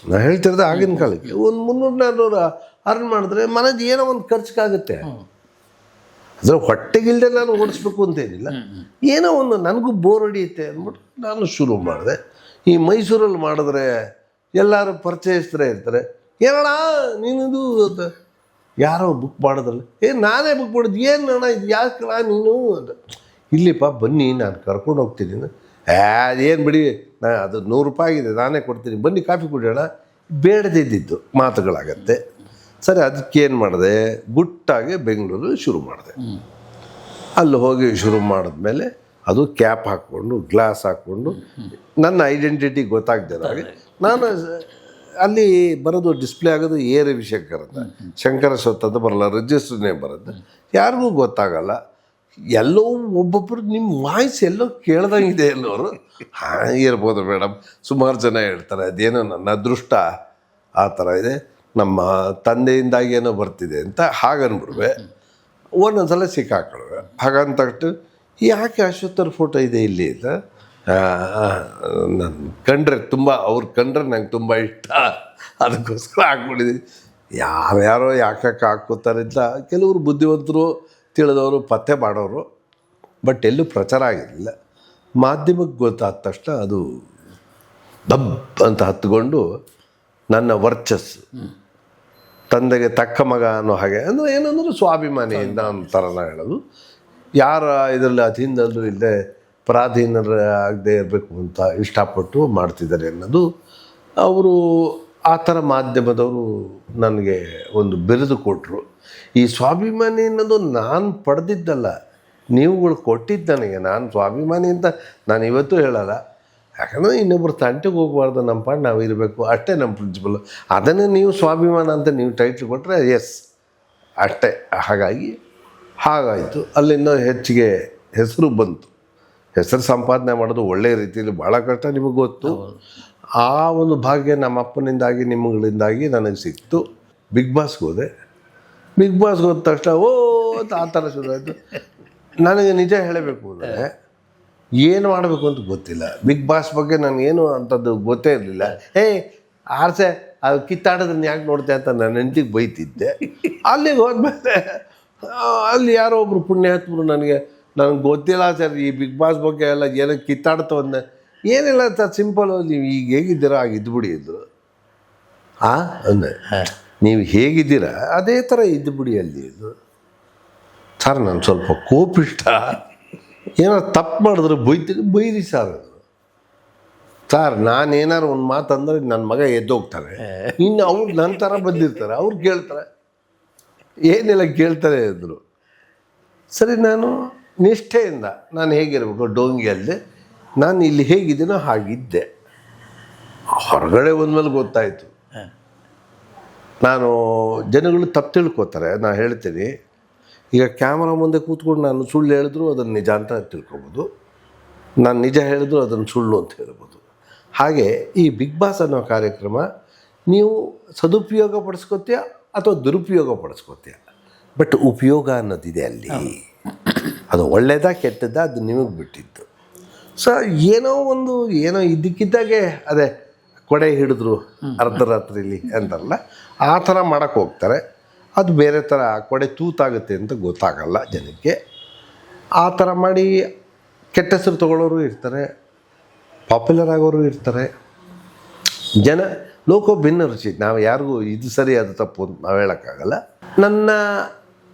ನಾನು ಹೇಳ್ತಿರೋದು ಆಗಿನ ಕಾಲಕ್ಕೆ ಒಂದು 300-400 ಅರ್ನ್ ಮಾಡಿದ್ರೆ ಮನೇದು ಏನೋ ಒಂದು ಖರ್ಚಿಗಾಗುತ್ತೆ. ಅದರ ಹೊಟ್ಟೆಗಿಲ್ಲದೆ ನಾನು ಓಡಿಸ್ಬೇಕು ಅಂತೇನಿಲ್ಲ, ಏನೋ ಒಂದು ನನಗೂ ಬೋರ್ ಹೊಡಿಯುತ್ತೆ ಅಂದ್ಬಿಟ್ಟು ನಾನು ಶುರು ಮಾಡಿದೆ. ಈ ಮೈಸೂರಲ್ಲಿ ಮಾಡಿದ್ರೆ ಎಲ್ಲರೂ ಪರಿಚಯಿಸ್ತಾರೆ ಇರ್ತಾರೆ, ಏನಣ್ಣ ನೀನಿದು ಅಂತ. ಯಾರೋ ಬುಕ್ ಮಾಡೋದ್ರಲ್ಲ, ನಾನೇ ಬುಕ್ ಮಾಡೋದು, ಏನು ಅಣ್ಣ ಇದು ಯಾಕಣ್ಣ ನೀನು ಅಂತ. ಇಲ್ಲಿಪ್ಪ ಬನ್ನಿ ನಾನು ಕರ್ಕೊಂಡು ಹೋಗ್ತೀನಿ. ಅದೇನು ಬಿಡಿ, ಅದು 100 ರೂಪಾಯಿ ಆಗಿದೆ, ನಾನೇ ಕೊಡ್ತೀನಿ, ಬನ್ನಿ ಕಾಫಿ ಕುಡಿಯೋಣ. ಬೇಡದಿದ್ದಿದ್ದು ಮಾತುಗಳಾಗತ್ತೆ. ಸರಿ, ಅದಕ್ಕೇನು ಮಾಡಿದೆ, ಗುಟ್ಟಾಗಿ ಬೆಂಗಳೂರಲ್ಲಿ ಶುರು ಮಾಡಿದೆ. ಅಲ್ಲಿ ಹೋಗಿ ಶುರು ಮಾಡಿದ್ಮೇಲೆ ಅದು ಕ್ಯಾಪ್ ಹಾಕ್ಕೊಂಡು, ಗ್ಲಾಸ್ ಹಾಕ್ಕೊಂಡು, ನನ್ನ ಐಡೆಂಟಿಟಿ ಗೊತ್ತಾಗ್ದಿರೋ ಹಾಗೆ ನಾನು ಅಲ್ಲಿ ಬರೋದು, ಡಿಸ್ಪ್ಲೇ ಆಗೋದು ಎ ರವಿಶಂಕರ್ ಅಂತ, ಶಂಕರ ಸ್ವತ್ ಅಂತ ಬರಲ್ಲ, ರಿಜಿಸ್ಟ್ರನೇ ಬರುತ್ತೆ, ಯಾರಿಗೂ ಗೊತ್ತಾಗಲ್ಲ. ಎಲ್ಲೋ ಒಬ್ಬೊಬ್ಬರು ನಿಮ್ಮ ವಾಯ್ಸ್ ಎಲ್ಲೋ ಕೇಳ್ದಂಗಿದೆ ಎಲ್ಲವರು. ಹಾಂ ಇರ್ಬೋದು ಮೇಡಮ್, ಸುಮಾರು ಜನ ಹೇಳ್ತಾರೆ, ಅದೇನೋ ನನ್ನ ಅದೃಷ್ಟ ಆ ಥರ ಇದೆ, ನಮ್ಮ ತಂದೆಯಿಂದಾಗಿ ಏನೋ ಬರ್ತಿದೆ ಅಂತ ಹಾಗನ್ಬಿಡ್ವೆ. ಒಂದೊಂದು ಸಲ ಸಿಕ್ಕಾಕೊಳ್ವೆ. ಹಾಗಂತಟ್ಟು ಯಾಕೆ ಅಶ್ವತ್ಥರ ಫೋಟೋ ಇದೆ ಇಲ್ಲಿ ಅಂತ ನಾನು ಕಂಡ್ರೆ ತುಂಬ, ಅವ್ರು ಕಂಡ್ರೆ ನಂಗೆ ತುಂಬ ಇಷ್ಟ, ಅದಕ್ಕೋಸ್ಕರ ಹಾಕ್ಬಿಟ್ಟಿದ್ದೀನಿ. ಯಾರ್ಯಾರೋ ಯಾಕೆ ಹಾಕ್ಕೋತಾರೆ ಅಂತ. ಕೆಲವರು ಬುದ್ಧಿವಂತರು ತಿಳಿದವರು ಪತ್ತೆ ಮಾಡೋರು, ಬಟ್ ಎಲ್ಲೂ ಪ್ರಚಾರ ಆಗಿರಲಿಲ್ಲ. ಮಾಧ್ಯಮಕ್ಕೆ ಗೊತ್ತಾದ ತಕ್ಷಣ ಅದು ದಬ್ ಅಂತ ಹತ್ಕೊಂಡು ನನ್ನ ವರ್ಚಸ್ಸು, ತಂದೆಗೆ ತಕ್ಕ ಮಗ ಅನ್ನೋ ಹಾಗೆ, ಅಂದರೆ ಏನಂದ್ರೆ ಸ್ವಾಭಿಮಾನಿಯಿಂದ ಅಂತಾರಲ್ಲ ಹೇಳೋದು. ಯಾರ ಇದರಲ್ಲಿ ಅಧೀನದಲ್ಲೂ ಇಲ್ಲದೆ ಪರಾಧೀನರಾಗದೆ ಇರಬೇಕು ಅಂತ ಇಷ್ಟಪಟ್ಟು ಮಾಡ್ತಿದ್ದಾರೆ ಅನ್ನೋದು. ಅವರು ಆ ಥರ ಮಾಧ್ಯಮದವರು ನನಗೆ ಒಂದು ಬಿರುದು ಕೊಟ್ಟರು. ಈ ಸ್ವಾಭಿಮಾನಿ ಅನ್ನೋದು ನಾನು ಪಡೆದಿದ್ದಲ್ಲ, ನೀವುಗಳು ಕೊಟ್ಟಿದ್ದು ನನಗೆ. ನಾನು ಸ್ವಾಭಿಮಾನಿ ಅಂತ ನಾನು ಇವತ್ತೂ ಹೇಳಲ್ಲ, ಯಾಕಂದರೆ ಇನ್ನೊಬ್ಬರು ತಂಟೆಗೆ ಹೋಗಬಾರ್ದು, ನಮ್ಮ ಪಾಡು ನಾವು ಇರಬೇಕು, ಅಷ್ಟೇ ನಮ್ಮ ಪ್ರಿನ್ಸಿಪಲ್. ಅದನ್ನೇ ನೀವು ಸ್ವಾಭಿಮಾನ ಅಂತ ನೀವು ಟೈಟ್ಲ್ ಕೊಟ್ಟರೆ ಎಸ್ ಅಷ್ಟೇ. ಹಾಗಾಯಿತು. ಅಲ್ಲಿಂದ ಹೆಚ್ಚಿಗೆ ಹೆಸರು ಬಂತು. ಹೆಸರು ಸಂಪಾದನೆ ಮಾಡೋದು ಒಳ್ಳೆಯ ರೀತಿಯಲ್ಲಿ ಭಾಳ ಕಷ್ಟ, ನಿಮಗೆ ಗೊತ್ತು. ಆ ಒಂದು ಭಾಗ್ಯ ನಮ್ಮ ಅಪ್ಪನಿಂದಾಗಿ ನಿಮ್ಮಗಳಿಂದಾಗಿ ನನಗೆ ಸಿಕ್ತು. ಬಿಗ್ ಬಾಸ್ಗೆ ಹೋದೆ. ಬಿಗ್ ಬಾಸ್ಗೆ ಹೋದ ತಕ್ಷಣ ಅಂತ ಆ ಥರ ಶುರುವಾಯಿತು. ನನಗೆ ನಿಜ ಹೇಳಬೇಕು ಅಂದರೆ ಏನು ಮಾಡಬೇಕು ಅಂತ ಗೊತ್ತಿಲ್ಲ. ಬಿಗ್ ಬಾಸ್ ಬಗ್ಗೆ ನನಗೇನು ಅಂಥದ್ದು ಗೊತ್ತೇ ಇರಲಿಲ್ಲ. ಆರ್ಸೆ ಅದು ಕಿತ್ತಾಡೋದನ್ನ ಯಾಕೆ ನೋಡ್ತೆ ಅಂತ ನನ್ನ ಹೆಂಡತಿಗೆ ಬೈತಿದ್ದೆ. ಅಲ್ಲಿಗೆ ಹೋದ್ಮೇಲೆ ಅಲ್ಲಿ ಯಾರೋ ಒಬ್ಬರು ಪುಣ್ಯಾತ್ಮರು ನನಗೆ ಗೊತ್ತಿಲ್ಲ ಸರ್ ಈ ಬಿಗ್ ಬಾಸ್ ಬಗ್ಗೆ ಎಲ್ಲ ಏನೋ ಕಿತ್ತಾಡ್ತು ಅಂದೆ. ಏನಿಲ್ಲ ಸರ್, ಸಿಂಪಲ್, ನೀವು ಈಗ ಹೇಗಿದ್ದೀರಾ ಹಾಗೆ ಇದ್ದುಬಿಡಿ ಇದ್ರು. ಅಂದೆ, ನೀವು ಹೇಗಿದ್ದೀರಾ ಅದೇ ಥರ ಇದ್ದುಬಿಡಿ ಅಲ್ಲಿ ಇದು. ಸರ್ ನಾನು ಸ್ವಲ್ಪ ಕೋಪಿಷ್ಟ, ಏನಾರು ತಪ್ಪು ಮಾಡಿದ್ರೆ ಬೈರಿ ಸರ್. ಸರ್ ನಾನೇನಾರು ಒಂದು ಮಾತು ಅಂದರೆ ನನ್ನ ಮಗ ಎದ್ದೋಗ್ತಾರೆ, ಇನ್ನು ಅವ್ರು ನನ್ನ ಥರ ಬಂದಿರ್ತಾರೆ, ಅವ್ರು ಕೇಳ್ತಾರೆ, ಏನೆಲ್ಲ ಕೇಳ್ತಾರೆ ಅಂದರು. ಸರಿ, ನಾನು ನಿಷ್ಠೆಯಿಂದ ನಾನು ಹೇಗಿರಬೇಕು ಡೋಂಗಿಯಲ್ಲಿ, ನಾನು ಇಲ್ಲಿ ಹೇಗಿದ್ದೀನೋ ಹಾಗಿದ್ದೆ. ಹೊರಗಡೆ ಒಂದ್ಮೇಲೆ ಗೊತ್ತಾಯಿತು. ನಾನು ಜನಗಳು ತಪ್ಪು ತಿಳ್ಕೊತಾರೆ. ನಾನು ಹೇಳ್ತೀನಿ, ಈಗ ಕ್ಯಾಮ್ರಾ ಮುಂದೆ ಕೂತ್ಕೊಂಡು ನಾನು ಸುಳ್ಳು ಹೇಳಿದ್ರು ಅದನ್ನು ನಿಜ ಅಂತ ತಿಳ್ಕೊಬೋದು, ನಾನು ನಿಜ ಹೇಳಿದ್ರು ಅದನ್ನು ಸುಳ್ಳು ಅಂತ ಹೇಳ್ಬೋದು. ಹಾಗೆ ಈ ಬಿಗ್ ಬಾಸ್ ಅನ್ನೋ ಕಾರ್ಯಕ್ರಮ ನೀವು ಸದುಪಯೋಗ ಪಡಿಸ್ಕೋತೀಯ ಅಥವಾ ದುರುಪಯೋಗ ಪಡಿಸ್ಕೋತೀಯ, ಬಟ್ ಉಪಯೋಗ ಅನ್ನೋದಿದೆ ಅಲ್ಲಿ. ಅದು ಒಳ್ಳೆಯದಾ ಕೆಟ್ಟದ್ದಾ ಅದು ನಿಮಗೆ ಬಿಟ್ಟಿದ್ದು. ಸೊ ಏನೋ ಇದ್ದಕ್ಕಿದ್ದಾಗೆ ಅದೇ ಕೊಡೆ ಹಿಡಿದ್ರು ಅರ್ಧರಾತ್ರಿಲಿ ಅಂತಾರಲ್ಲ, ಆ ಥರ ಮಾಡೋಕ್ಕೆ ಹೋಗ್ತಾರೆ. ಅದು ಬೇರೆ ಥರ ಕೊಡೆ ತೂತಾಗುತ್ತೆ ಅಂತ ಗೊತ್ತಾಗಲ್ಲ ಜನಕ್ಕೆ. ಆ ಥರ ಮಾಡಿ ಕೆಟ್ಟ ಹೆಸರು ತೊಗೊಳ್ಳೋರು ಇರ್ತಾರೆ, ಪಾಪ್ಯುಲರ್ ಆಗೋರು ಇರ್ತಾರೆ. ಜನ ಲೋಕ ಭಿನ್ನ ರುಚಿ, ನಾವು ಯಾರಿಗೂ ಇದು ಸರಿ ಅದು ತಪ್ಪು ಅಂತ ನಾವು ಹೇಳೋಕ್ಕಾಗಲ್ಲ. ನನ್ನ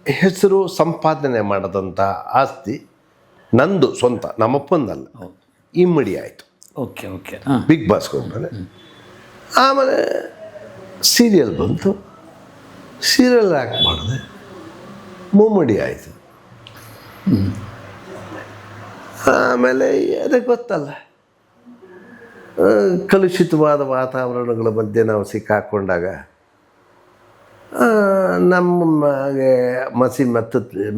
ಹೆಸರು ಸಂಪಾದನೆ ಮಾಡೋದಂಥ ಆಸ್ತಿ ನಂದು ಸ್ವಂತ, ನಮ್ಮಪ್ಪಂದಲ್ಲ. ಇಮ್ಮಡಿ ಆಯಿತು ಓಕೆ ಬಿಗ್ ಬಾಸ್ಗೆ ಹೋದ್ಮೇಲೆ. ಆಮೇಲೆ ಸೀರಿಯಲ್ ಬಂತು, ಸೀರಿಯಲ್ ಆ್ಯಕ್ಟ್ ಮಾಡಿದೆ, ಮುಮ್ಮಡಿ ಆಯಿತು. ಆಮೇಲೆ ಅದೇ ಗೊತ್ತಲ್ಲ, ಕಲುಷಿತವಾದ ವಾತಾವರಣಗಳ ಮಧ್ಯೆ ನಾವು ಸಿಕ್ಕಾಕೊಂಡಾಗ ನಮಗೆ ಮಸಿ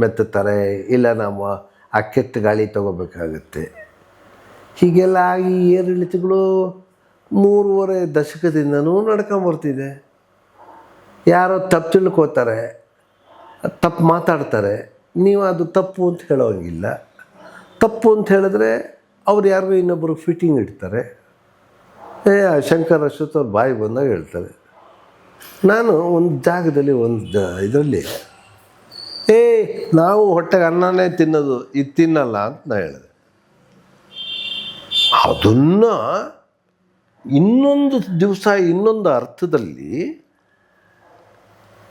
ಮೆತ್ತುತ್ತಾರೆ, ಇಲ್ಲ ನಾವು ಆ ಕೆಟ್ಟ ಗಾಳಿ ತೊಗೋಬೇಕಾಗತ್ತೆ. ಹೀಗೆಲ್ಲ ಆಗಿ ಏರಿಳಿತಗಳು 3.5 ದಶಕದಿಂದನೂ ನಡ್ಕೊಂಬರ್ತಿದೆ. ಯಾರೋ ತಪ್ಪು ತಿಳ್ಕೋತಾರೆ, ತಪ್ಪು ಮಾತಾಡ್ತಾರೆ, ನೀವು ಅದು ತಪ್ಪು ಅಂತ ಹೇಳೋಂಗಿಲ್ಲ. ತಪ್ಪು ಅಂತ ಹೇಳಿದ್ರೆ ಅವ್ರು ಯಾರಿಗೂ ಇನ್ನೊಬ್ಬರು ಫಿಟ್ಟಿಂಗ್ ಇಡ್ತಾರೆ. ಶಂಕರ್ ಅಶ್ವಥ್ ಅವ್ರು ಬಾಯಿ ಬಂದಾಗ ಹೇಳ್ತಾರೆ. ನಾನು ಒಂದು ಜಾಗದಲ್ಲಿ ಇದರಲ್ಲಿ ನಾವು ಹೊಟ್ಟೆಗೆ ಅನ್ನನೇ ತಿನ್ನೋದು, ಇದು ತಿನ್ನಲ್ಲ ಅಂತ ನಾ ಹೇಳಿದೆ. ಅದನ್ನು ಇನ್ನೊಂದು ದಿವಸ ಇನ್ನೊಂದು ಅರ್ಥದಲ್ಲಿ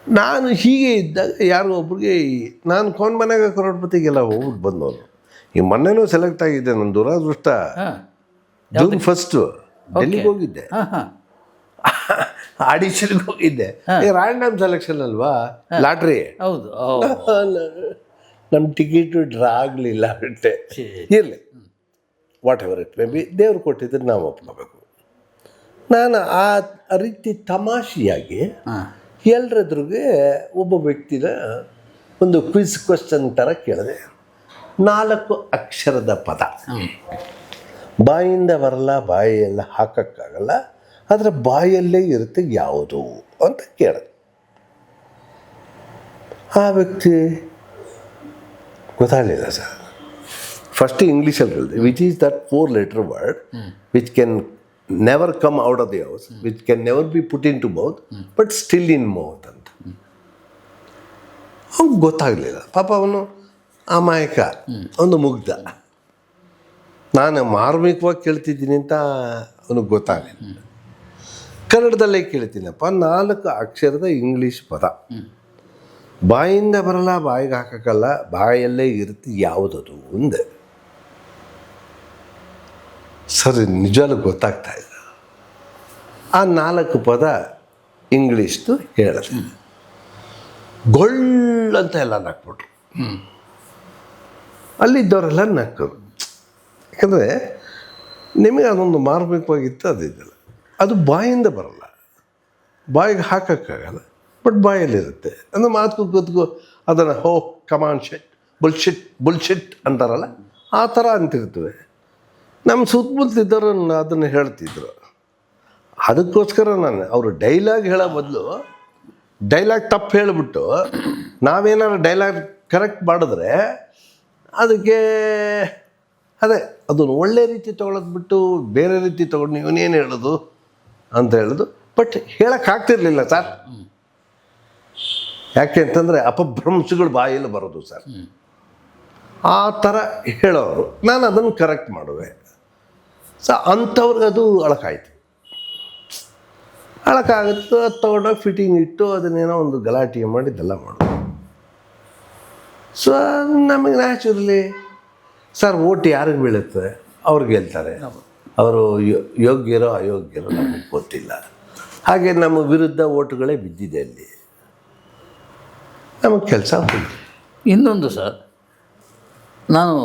ನಾನು ಹೀಗೆ ಇದ್ದಾಗ ಯಾರೋ ಒಬ್ರಿಗೆ, ನಾನು ಕೌನ್ ಮನೆಗೆ ಕರೋಡ್ಪತಿಗೆಲ್ಲ ಹೋಗ್ಬಿಟ್ಟು ಬಂದವನು. ಈ ಮೊನ್ನೆನೂ ಸೆಲೆಕ್ಟ್ ಆಗಿದ್ದೆ. ನನ್ನ ದುರಾದೃಷ್ಟ ಜೂನ್ 1 ಡೆಲ್ಲಿಗೆ ಹೋಗಿದ್ದೆ, ಆಡಿಷನ್ಗೆ ಹೋಗಿದ್ದೆ. ರ್ಯಾಂಡಮ್ ಸೆಲೆಕ್ಷನ್ ಅಲ್ವಾ, ಲಾಟ್ರಿ. ಹೌದು, ನಮ್ಮ ಟಿಕೆಟು ಡ್ರಾ ಆಗಲಿಲ್ಲ. ಅಷ್ಟೇ, ಇರಲಿ, what ever it may be, ದೇವ್ರು ಕೊಟ್ಟಿದ್ರೆ ನಾವು ಒಪ್ಕೋಬೇಕು. ನಾನು ಆ ರೀತಿ ತಮಾಷೆಯಾಗಿ ಎಲ್ಲರದ್ರಿಗೆ ಒಬ್ಬ ವ್ಯಕ್ತಿನ ಒಂದು ಕ್ವಿಜ್ ಕ್ವೆಶ್ಚನ್ ಥರ ಕೇಳಿದೆ. 4 ಅಕ್ಷರದ ಪದ, ಬಾಯಿಂದ ಬರಲ್ಲ, ಬಾಯಿಯೆಲ್ಲ ಹಾಕೋಕ್ಕಾಗಲ್ಲ, ಆದರೆ ಬಾಯಲ್ಲೇ ಇರುತ್ತೆ, ಯಾವುದು ಅಂತ ಕೇಳಿದೆ. ಆ ವ್ಯಕ್ತಿ ಗೊತ್ತಾಗಲಿಲ್ಲ ಸರ್. ಫಸ್ಟ್ ಇಂಗ್ಲೀಷಲ್ಲಿ ಹೇಳಿದೆ, which is that 4-letter word which can never come out of the house, which can never be put into mouth but still in mouth ಅಂತ. ಅವ್ನು ಗೊತ್ತಾಗಲಿಲ್ಲ ಪಾಪ. ಅವನು ಅಮಾಯಕ, ಒಂದು ಮುಗ್ಧ. ನಾನು ಮಾರ್ಮಿಕವಾಗಿ ಕೇಳ್ತಿದ್ದೀನಿ ಅಂತ ಅವನಿಗೆ ಗೊತ್ತಾಗಲಿಲ್ಲ. ಕನ್ನಡದಲ್ಲೇ ಕೇಳ್ತೀನಪ್ಪ, 4 ಅಕ್ಷರದ ಇಂಗ್ಲೀಷ್ ಪದ, ಬಾಯಿಂದ ಬರಲ್ಲ, ಬಾಯಿಗೆ ಹಾಕಕ್ಕಲ್ಲ, ಬಾಯಲ್ಲೇ ಇರುತ್ತೆ, ಯಾವುದದು ಒಂದೇ. ಸರಿ, ನಿಜವಾಗ್ಲೂ ಗೊತ್ತಾಗ್ತಾ ಇಲ್ಲ. ಆ 4 ಪದ ಇಂಗ್ಲೀಷ್ದು ಹೇಳಿದೆ. ಗೊಳ್ಳಂತ ಎಲ್ಲ ನಕ್ಬಿಟ್ರು. ಅಲ್ಲಿದ್ದವರೆಲ್ಲ ನಕ್ಕರು. ಯಾಕಂದರೆ ನಿಮಗೆ ಅದೊಂದು ಮಾರ್ಮಿಕವಾಗಿತ್ತು, ಅದಿದ್ದಲ್ಲ. ಅದು ಬಾಯಿಂದ ಬರಲ್ಲ, ಬಾಯಿಗೆ ಹಾಕೋಕ್ಕಾಗಲ್ಲ, ಬಟ್ ಬಾಯಲ್ಲಿರುತ್ತೆ. ಅಂದರೆ ಮಾತು ಗೊತ್ತಿಗೂ ಅದನ್ನು ಕಮಾನ್ ಶೆಟ್, ಬುಲ್ಶಿಟ್ ಅಂತಾರಲ್ಲ, ಆ ಥರ ಅಂತಿರ್ತವೆ. ನಮ್ಮ ಸುತ್ತಮುತ್ತಲಿದ್ದವರು ಅದನ್ನು ಹೇಳ್ತಿದ್ರು. ಅದಕ್ಕೋಸ್ಕರ ನಾನು ಅವರು ಡೈಲಾಗ್ ಹೇಳೋ ಬದಲು ಡೈಲಾಗ್ ತಪ್ಪು ಹೇಳಿಬಿಟ್ಟು ನಾವೇನಾದ್ರು ಡೈಲಾಗ್ ಕರೆಕ್ಟ್ ಮಾಡಿದ್ರೆ ಅದಕ್ಕೆ ಅದನ್ನು ಒಳ್ಳೆ ರೀತಿ ತೊಗೊಳೋದು ಬಿಟ್ಟು ಬೇರೆ ರೀತಿ ತೊಗೊಂಡು ಇವನೇನು ಹೇಳೋದು ಅಂತ ಹೇಳೋದು. ಬಟ್ ಹೇಳೋಕ್ಕಾಗ್ತಿರ್ಲಿಲ್ಲ ಸರ್. ಯಾಕೆ ಅಂತಂದರೆ ಅಪಭ್ರಂಶಗಳು ಬಾಯಲ್ಲಿ ಬರೋದು ಸರ್. ಆ ಥರ ಹೇಳೋರು, ನಾನು ಅದನ್ನು ಕರೆಕ್ಟ್ ಮಾಡುವೆ. ಅಂಥವ್ರಿಗೆ ಅದು ಅಳಕಾಯ್ತು. ಅಳಕಾಗುತ್ತೆ, ಅದು ತೊಗೊಂಡೋಗಿ ಫಿಟ್ಟಿಂಗ್ ಇಟ್ಟು ಅದನ್ನೇನೋ ಒಂದು ಗಲಾಟೆ ಮಾಡಿದ್ದೆಲ್ಲ ಮಾಡೋದು. ಸೊ ನಮಗೆ ನ್ಯಾಚುರಲಿ ಸರ್ ಓಟ್ ಯಾರಿಗೆ ಬೀಳುತ್ತೆ ಅವ್ರಿಗೆ ಗೆಲ್ತಾರೆ. ಅವರು ಯೋಗ್ಯರೋ ಅಯೋಗ್ಯರೋ ನಮಗೆ ಗೊತ್ತಿಲ್ಲ. ಹಾಗೆ ನಮ್ಮ ವಿರುದ್ಧ ಓಟುಗಳೇ ಬಿದ್ದಿದೆ ಅಲ್ಲಿ. ನಮಗೆ ಕೆಲಸ ಹೋಗಿದೆ. ಇನ್ನೊಂದು ಸರ್, ನಾನು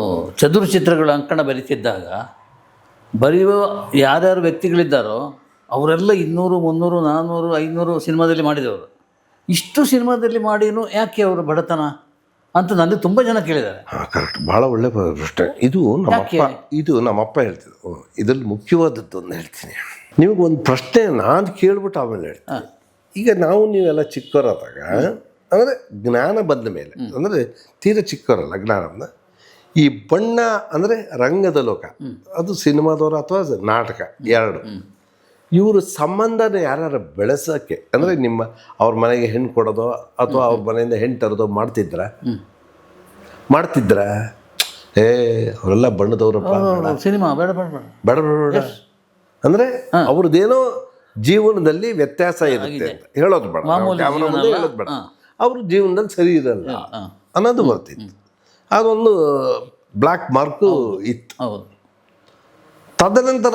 ಚದುರು ಚಿತ್ರಗಳ ಅಂಕಣ ಬರೀತಿದ್ದಾಗ ಬರೆಯುವ ಯಾರ್ಯಾರು ವ್ಯಕ್ತಿಗಳಿದ್ದಾರೋ ಅವರೆಲ್ಲ 200, 300, 400, 500 ಸಿನಿಮಾದಲ್ಲಿ ಮಾಡಿದವರು. ಇಷ್ಟು ಸಿನಿಮಾದಲ್ಲಿ ಮಾಡಿನೂ ಯಾಕೆ ಅವರು ಬಡತನ ಅಂತ ನನಗೆ ತುಂಬ ಜನ ಕೇಳಿದ್ದಾರೆ. ಹಾಂ, ಕರೆಕ್ಟ್, ಭಾಳ ಒಳ್ಳೆ ಪ್ರಶ್ನೆ ಇದು. ನಮ್ಮಪ್ಪ ಹೇಳ್ತಿದ್ರು. ಇದರಲ್ಲಿ ಮುಖ್ಯವಾದದ್ದು ಒಂದು ಹೇಳ್ತೀನಿ. ನಿಮಗೊಂದು ಪ್ರಶ್ನೆ ನಾನು ಕೇಳ್ಬಿಟ್ಟು ಆಮೇಲೆ ಹೇಳ್ತೀನಿ. ಈಗ ನೀವೆಲ್ಲ ಚಿಕ್ಕವರಾದಾಗ, ಅಂದರೆ ಜ್ಞಾನ ಬಂದ ಮೇಲೆ, ಅಂದರೆ ತೀರ ಚಿಕ್ಕವರಲ್ಲ, ಜ್ಞಾನ ಈ ಬಣ್ಣ ಅಂದರೆ ರಂಗದ ಲೋಕ, ಅದು ಸಿನಿಮಾದವರು ಅಥವಾ ನಾಟಕ, ಎರಡು ಇವರು ಸಂಬಂಧನ ಯಾರು ಬೆಳೆಸೋಕ್ಕೆ, ಅಂದರೆ ಅವ್ರ ಮನೆಗೆ ಹೆಣ್ಣು ಕೊಡೋದೋ ಅಥವಾ ಅವ್ರ ಮನೆಯಿಂದ ಹೆಣ್ಣು ತರೋದೋ ಮಾಡ್ತಿದ್ರ ಅವರೆಲ್ಲ ಬಣ್ಣದವ್ರಪ್ಪ, ಸಿನಿಮಾ ಬೇಡ ಬೇಡ ಅಂದರೆ ಅವ್ರದ್ದೇನೋ ಜೀವನದಲ್ಲಿ ವ್ಯತ್ಯಾಸ ಇರುತ್ತೆ ಅಂತ ಹೇಳೋದು ಬೇಡ, ಕ್ಯಾಮ್ರಾ ಮುಂದೆ ಹೇಳೋದು ಬೇಡ. ಅವ್ರ ಜೀವನದಲ್ಲಿ ಸರಿ ಇರಲ್ಲ ಅನ್ನೋದು ಬರ್ತಿತ್ತು. ಅದೊಂದು ಬ್ಲ್ಯಾಕ್ ಮಾರ್ಕು ಇತ್ತು. ತದನಂತರ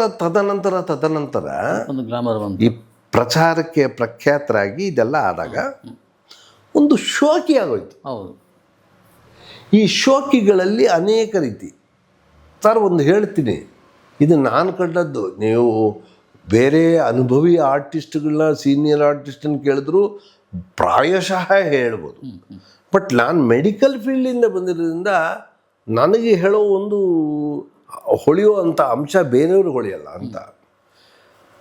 ಈ ಪ್ರಚಾರಕ್ಕೆ ಪ್ರಖ್ಯಾತರಾಗಿ ಇದೆಲ್ಲ ಆದಾಗ ಒಂದು ಶೋಕಿ ಆಗೋಯ್ತು. ಈ ಶೋಕಿಗಳಲ್ಲಿ ಅನೇಕ ರೀತಿ ಸರ್. ಒಂದು ಹೇಳ್ತೀನಿ, ಇದು ನಾನು ಕಂಡದ್ದು. ನೀವು ಬೇರೆ ಅನುಭವಿ ಆರ್ಟಿಸ್ಟ್ಗಳನ್ನ, ಸೀನಿಯರ್ ಆರ್ಟಿಸ್ಟನ್ನು ಕೇಳಿದ್ರು ಪ್ರಾಯಶಃ ಹೇಳ್ಬೋದು. ಬಟ್ ನಾನು ಮೆಡಿಕಲ್ ಫೀಲ್ಡಿಂದ ಬಂದಿರೋದ್ರಿಂದ ನನಗೆ ಹೇಳೋ ಒಂದು ಹೊಳೆಯುವಂಥ ಅಂಶ ಬೇರೆಯವರು ಹೊಳೆಯಲ್ಲ ಅಂತ.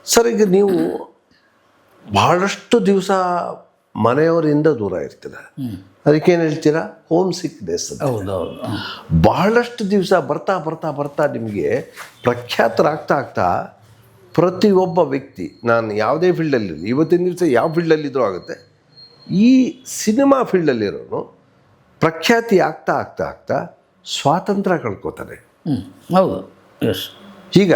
ಸರ್, ಈಗ ನೀವು ಬಹಳಷ್ಟು ದಿವಸ ಮನೆಯವರಿಂದ ದೂರ ಇರ್ತೀರ, ಅದಕ್ಕೇನು ಹೇಳ್ತೀರಾ, ಹೋಮ್ ಸಿಕ್ನೆಸ್. ಬಹಳಷ್ಟು ದಿವಸ ಬರ್ತಾ ಬರ್ತಾ ಬರ್ತಾ ನಿಮಗೆ ಪ್ರಖ್ಯಾತರಾಗ್ತಾ ಪ್ರತಿಯೊಬ್ಬ ವ್ಯಕ್ತಿ, ನಾನು ಯಾವುದೇ ಫೀಲ್ಡಲ್ಲಿರಲಿ, ಇವತ್ತಿನ ದಿವಸ ಯಾವ ಫೀಲ್ಡಲ್ಲಿದ್ದರೂ ಆಗುತ್ತೆ, ಈ ಸಿನಿಮಾ ಫೀಲ್ಡಲ್ಲಿರೋನು ಪ್ರಖ್ಯಾತಿ ಆಗ್ತಾ ಸ್ವಾತಂತ್ರ್ಯ ಕಳ್ಕೊತಾನೆ. ಹೌದು, ಎಸ್. ಈಗ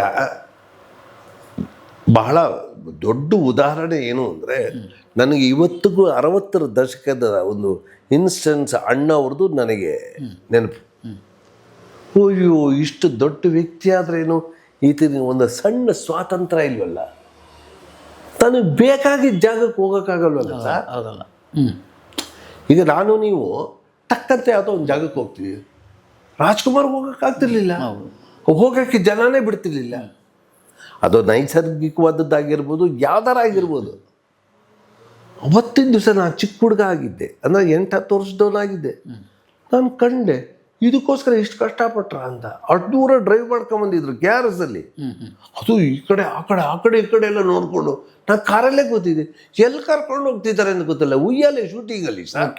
ಬಹಳ ದೊಡ್ಡ ಉದಾಹರಣೆ ಏನು ಅಂದರೆ, ನನಗೆ ಇವತ್ತಿಗೂ 60ರ ದಶಕದ ಒಂದು ಇನ್ಸ್ಟೆನ್ಸ್ ಅಣ್ಣ ಅವ್ರದ್ದು ನನಗೆ ನೆನಪು. ಅಯ್ಯೋ, ಇಷ್ಟು ದೊಡ್ಡ ವ್ಯಕ್ತಿ ಆದ್ರೇನು ಈತನ ಒಂದು ಸಣ್ಣ ಸ್ವಾತಂತ್ರ್ಯ ಇಲ್ವಲ್ಲ, ತನಗೆ ಬೇಕಾಗಿದ್ದ ಜಾಗಕ್ಕೆ ಹೋಗೋಕ್ಕಾಗಲ್ವಲ್ಲ ಸರ್. ಆಗಲ್ಲ. ಈಗ ನೀವು ತಕ್ಕಂತೆ ಯಾವುದೋ ಒಂದು ಜಾಗಕ್ಕೆ ಹೋಗ್ತೀವಿ, ರಾಜ್ಕುಮಾರ್ ಹೋಗೋಕ್ಕಾಗ್ತಿರ್ಲಿಲ್ಲ, ಹೋಗೋಕ್ಕೆ ಜನನೇ ಬಿಡ್ತಿರ್ಲಿಲ್ಲ. ಅದು ನೈಸರ್ಗಿಕವಾದದ್ದಾಗಿರ್ಬೋದು, ಯಾವ್ದಾರ ಆಗಿರ್ಬೋದು. ಅವತ್ತಿನ ದಿವಸ ನಾನು ಚಿಕ್ಕ ಹುಡುಗ ಆಗಿದ್ದೆ, ಅಂದರೆ 8-10 ವರ್ಷದವನಾಗಿದ್ದೆ. ನಾನು ಕಂಡೆ ಇದಕ್ಕೋಸ್ಕರ ಇಷ್ಟು ಕಷ್ಟಪಟ್ರ ಅಂತ. 800 ಡ್ರೈವ್ ಮಾಡ್ಕೊಂಬಂದಿದ್ರು KRS ಅಲ್ಲಿ. ಅದು ಈ ಕಡೆ ಎಲ್ಲ ನೋಡಿಕೊಂಡು ನಾನು ಕಾರಲ್ಲೇ ಕೂತಿದ್ದೆ. ಎಲ್ಲಿ ಕರ್ಕೊಂಡು ಹೋಗ್ತಿದ್ದಾರೆ ಅಂತ ಗೊತ್ತಿಲ್ಲ, ಉಯ್ಯಾಲೆ ಶೂಟಿಂಗಲ್ಲಿ ಸರ್.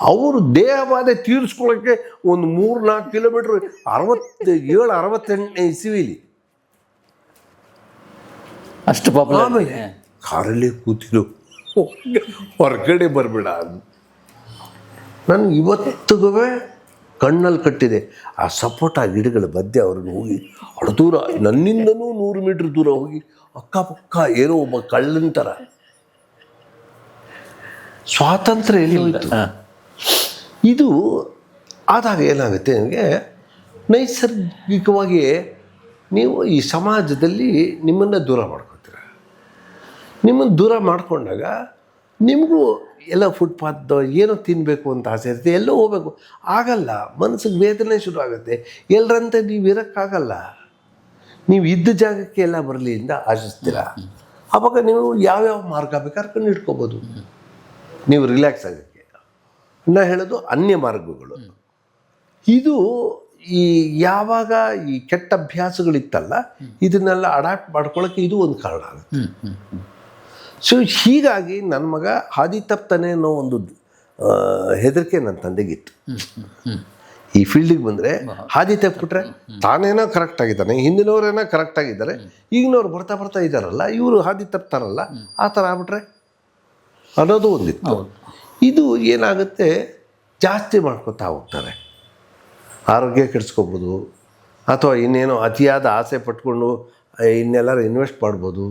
ಅವರು ದೇಹಬಾಧೆ ತೀರಿಸ್ಕೊಳ್ಳೋಕ್ಕೆ ಒಂದು 3-4 ಕಿಲೋಮೀಟ್ರ್ 67-68 ಇಸವಿಲಿ ಅಷ್ಟು ಪಾಪುಲರ್. ಕಾರಲ್ಲೇ ಕೂತಿದ್ದು, ಹೊರಗಡೆ ಬರಬೇಡ. ನನಗೆ ಇವತ್ತಿಗೂ ಕಣ್ಣಲ್ಲಿ ಕಟ್ಟಿದೆ. ಆ ಸಪೋಟ ಗಿಡಗಳ ಮಧ್ಯೆ ಅವ್ರನ್ನ ಹೋಗಿ ದೂರ, ನನ್ನಿಂದನೂ 100 ಮೀಟ್ರ್ ದೂರ ಹೋಗಿ ಅಕ್ಕಪಕ್ಕ ಏನೋ ಒಬ್ಬ ಕಳ್ಳನ ಥರ. ಸ್ವಾತಂತ್ರ್ಯ ಎಲ್ಲಿ ಹೋಯಿತು? ಇದು ಆದಾಗ ಏನಾಗುತ್ತೆ ನಿಮಗೆ, ನೈಸರ್ಗಿಕವಾಗಿ ನೀವು ಈ ಸಮಾಜದಲ್ಲಿ ನಿಮ್ಮನ್ನು ದೂರ ಮಾಡ್ಕೊತೀರ. ನಿಮ್ಮನ್ನು ದೂರ ಮಾಡ್ಕೊಂಡಾಗ ನಿಮಗೂ ಎಲ್ಲ ಫುಟ್ಪಾತ್ ಏನೋ ತಿನ್ನಬೇಕು ಅಂತ ಆಸೆ ಇರುತ್ತೆ, ಎಲ್ಲೋ ಹೋಗ್ಬೇಕು ಆಗಲ್ಲ, ಮನಸ್ಸಿಗೆ ವೇದನೆ ಶುರು ಆಗುತ್ತೆ. ಎಲ್ಲರಂತೆ ನೀವು ಇರೋಕ್ಕಾಗಲ್ಲ. ನೀವು ಇದ್ದ ಜಾಗಕ್ಕೆ ಎಲ್ಲ ಬರಲಿ ಅಂತ ಆಶಿಸ್ತೀರ. ಆವಾಗ ನೀವು ಯಾವ್ಯಾವ ಮಾರ್ಗ ಬೇಕಾದ್ರೆ ಕಂಡು ಇಟ್ಕೋಬೋದು ನೀವು ರಿಲ್ಯಾಕ್ಸ್ ಆಗೋಕ್ಕೆ. ನಾ ಹೇಳೋದು ಅನ್ಯ ಮಾರ್ಗಗಳು. ಇದು ಈ ಯಾವಾಗ ಈ ಕೆಟ್ಟ ಅಭ್ಯಾಸಗಳಿತ್ತಲ್ಲ, ಇದನ್ನೆಲ್ಲ ಅಡಾಪ್ಟ್ ಮಾಡ್ಕೊಳ್ಳೋಕ್ಕೆ ಇದು ಒಂದು ಕಾರಣ ಆಗುತ್ತೆ. ಸೊ ಹೀಗಾಗಿ ನನ್ನ ಮಗ ಹಾದಿ ತಪ್ತಾನೆ ಅನ್ನೋ ಒಂದು ಹೆದರಿಕೆ ನನ್ನ ತಂದೆಗಿತ್ತು. ಈ ಫೀಲ್ಡಿಗೆ ಬಂದರೆ ಹಾದಿ ತಪ್ಪಿಬಿಟ್ರೆ ತಾನೇನೋ ಕರೆಕ್ಟ್ ಆಗಿದ್ದಾನೆ, ಹಿಂದಿನವರೇನೋ ಕರೆಕ್ಟ್ ಆಗಿದ್ದಾರೆ, ಈಗಿನವ್ರು ಬರ್ತಾ ಬರ್ತಾ ಇದ್ದಾರಲ್ಲ, ಇವರು ಹಾದಿ ತಪ್ತಾರಲ್ಲ, ಆ ಥರ ಆಗ್ಬಿಟ್ರೆ ಅನ್ನೋದು ಒಂದಿತ್ತು. ಇದು ಏನಾಗುತ್ತೆ, ಜಾಸ್ತಿ ಮಾಡ್ಕೊತಾ ಹೋಗ್ತಾರೆ. ಆರೋಗ್ಯ ಕೆಡಿಸ್ಕೊಬೋದು, ಅಥವಾ ಇನ್ನೇನೋ ಅತಿಯಾದ ಆಸೆ ಪಟ್ಕೊಂಡು ಇನ್ನೆಲ್ಲರೂ ಇನ್ವೆಸ್ಟ್ ಮಾಡ್ಬೋದು,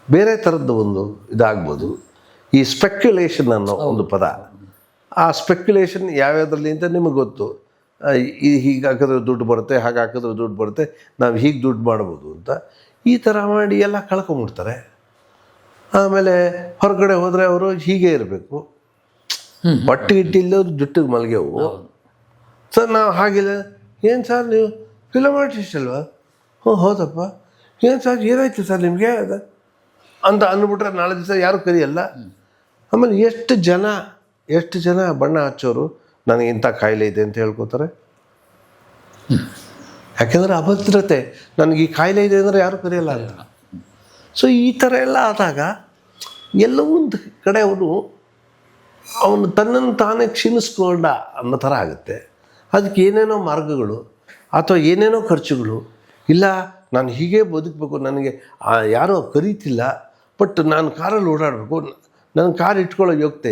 ಬೇರೆ ಥರದ್ದು ಒಂದು ಇದಾಗ್ಬೋದು. ಈ ಸ್ಪೆಕ್ಯುಲೇಷನ್ ಅನ್ನೋ ಒಂದು ಪದ, ಆ ಸ್ಪೆಕ್ಯುಲೇಷನ್ ಯಾವ್ಯಾವುದ್ರಲ್ಲಿ ಅಂತ ನಿಮಗೆ ಗೊತ್ತು. ಹೀಗೆ ಹಾಕಿದ್ರೆ ದುಡ್ಡು ಬರುತ್ತೆ, ಹಾಗೆ ಹಾಕಿದ್ರೆ ದುಡ್ಡು ಬರುತ್ತೆ, ನಾವು ಹೀಗೆ ದುಡ್ಡು ಮಾಡ್ಬೋದು ಅಂತ ಈ ಥರ ಮಾಡಿ ಎಲ್ಲ ಕಳ್ಕೊಂಬಿಡ್ತಾರೆ. ಆಮೇಲೆ ಹೊರಗಡೆ ಹೋದರೆ ಅವರು ಹೀಗೆ ಇರಬೇಕು, ಬಟ್ಟೆ ಇಟ್ಟಿಲ್ಲವ್ರು ಜುಟ್ಟಿಗೆ ಮಲ್ಗೆವು. ಸರ್ ನಾವು ಹಾಗಿಲ್ಲ, ಏನು ಸರ್ ನೀವು ಫಿಲಮ್ ಆರ್ಟಿಸ್ಟ್ ಅಲ್ವಾ? ಹ್ಞೂ ಹೌದಪ್ಪ. ಏನು ಸರ್ ಏನಾಯ್ತು ಸರ್ ನಿಮಗೆ ಅಂತ ಅಂದ್ಬಿಟ್ರೆ ನಾಳೆ ದಿವಸ ಯಾರೂ ಕರಿಯಲ್ಲ. ಆಮೇಲೆ ಎಷ್ಟು ಜನ ಬಣ್ಣ ಹಚ್ಚೋರು ನನಗೆ ಇಂಥ ಕಾಯಿಲೆ ಇದೆ ಅಂತ ಹೇಳ್ಕೊತಾರೆ. ಯಾಕೆಂದರೆ ಅಭದ್ರತೆ, ನನಗೆ ಈ ಕಾಯಿಲೆ ಇದೆ ಅಂದರೆ ಯಾರೂ ಕರೆಯಲ್ಲ ಅಂತ. ಸೊ ಈ ಥರ ಎಲ್ಲ ಆದಾಗ ಎಲ್ಲವೊಂದು ಕಡೆ ಅವನು ತನ್ನನ್ನು ತಾನೇ ಕ್ಷೀಣಿಸ್ಕೊಂಡ ಅನ್ನೋ ಥರ ಆಗುತ್ತೆ. ಅದಕ್ಕೆ ಏನೇನೋ ಮಾರ್ಗಗಳು ಅಥವಾ ಏನೇನೋ ಖರ್ಚುಗಳು, ಇಲ್ಲ ನಾನು ಹೀಗೆ ಬದುಕಬೇಕು, ನನಗೆ ಯಾರೋ ಕರೀತಿಲ್ಲ, ಬಟ್ ನಾನು ಕಾರಲ್ಲಿ ಓಡಾಡಬೇಕು, ನನ್ನ ಕಾರ್ ಇಟ್ಕೊಳ್ಳೋ ಯೋಗ್ಯತೆ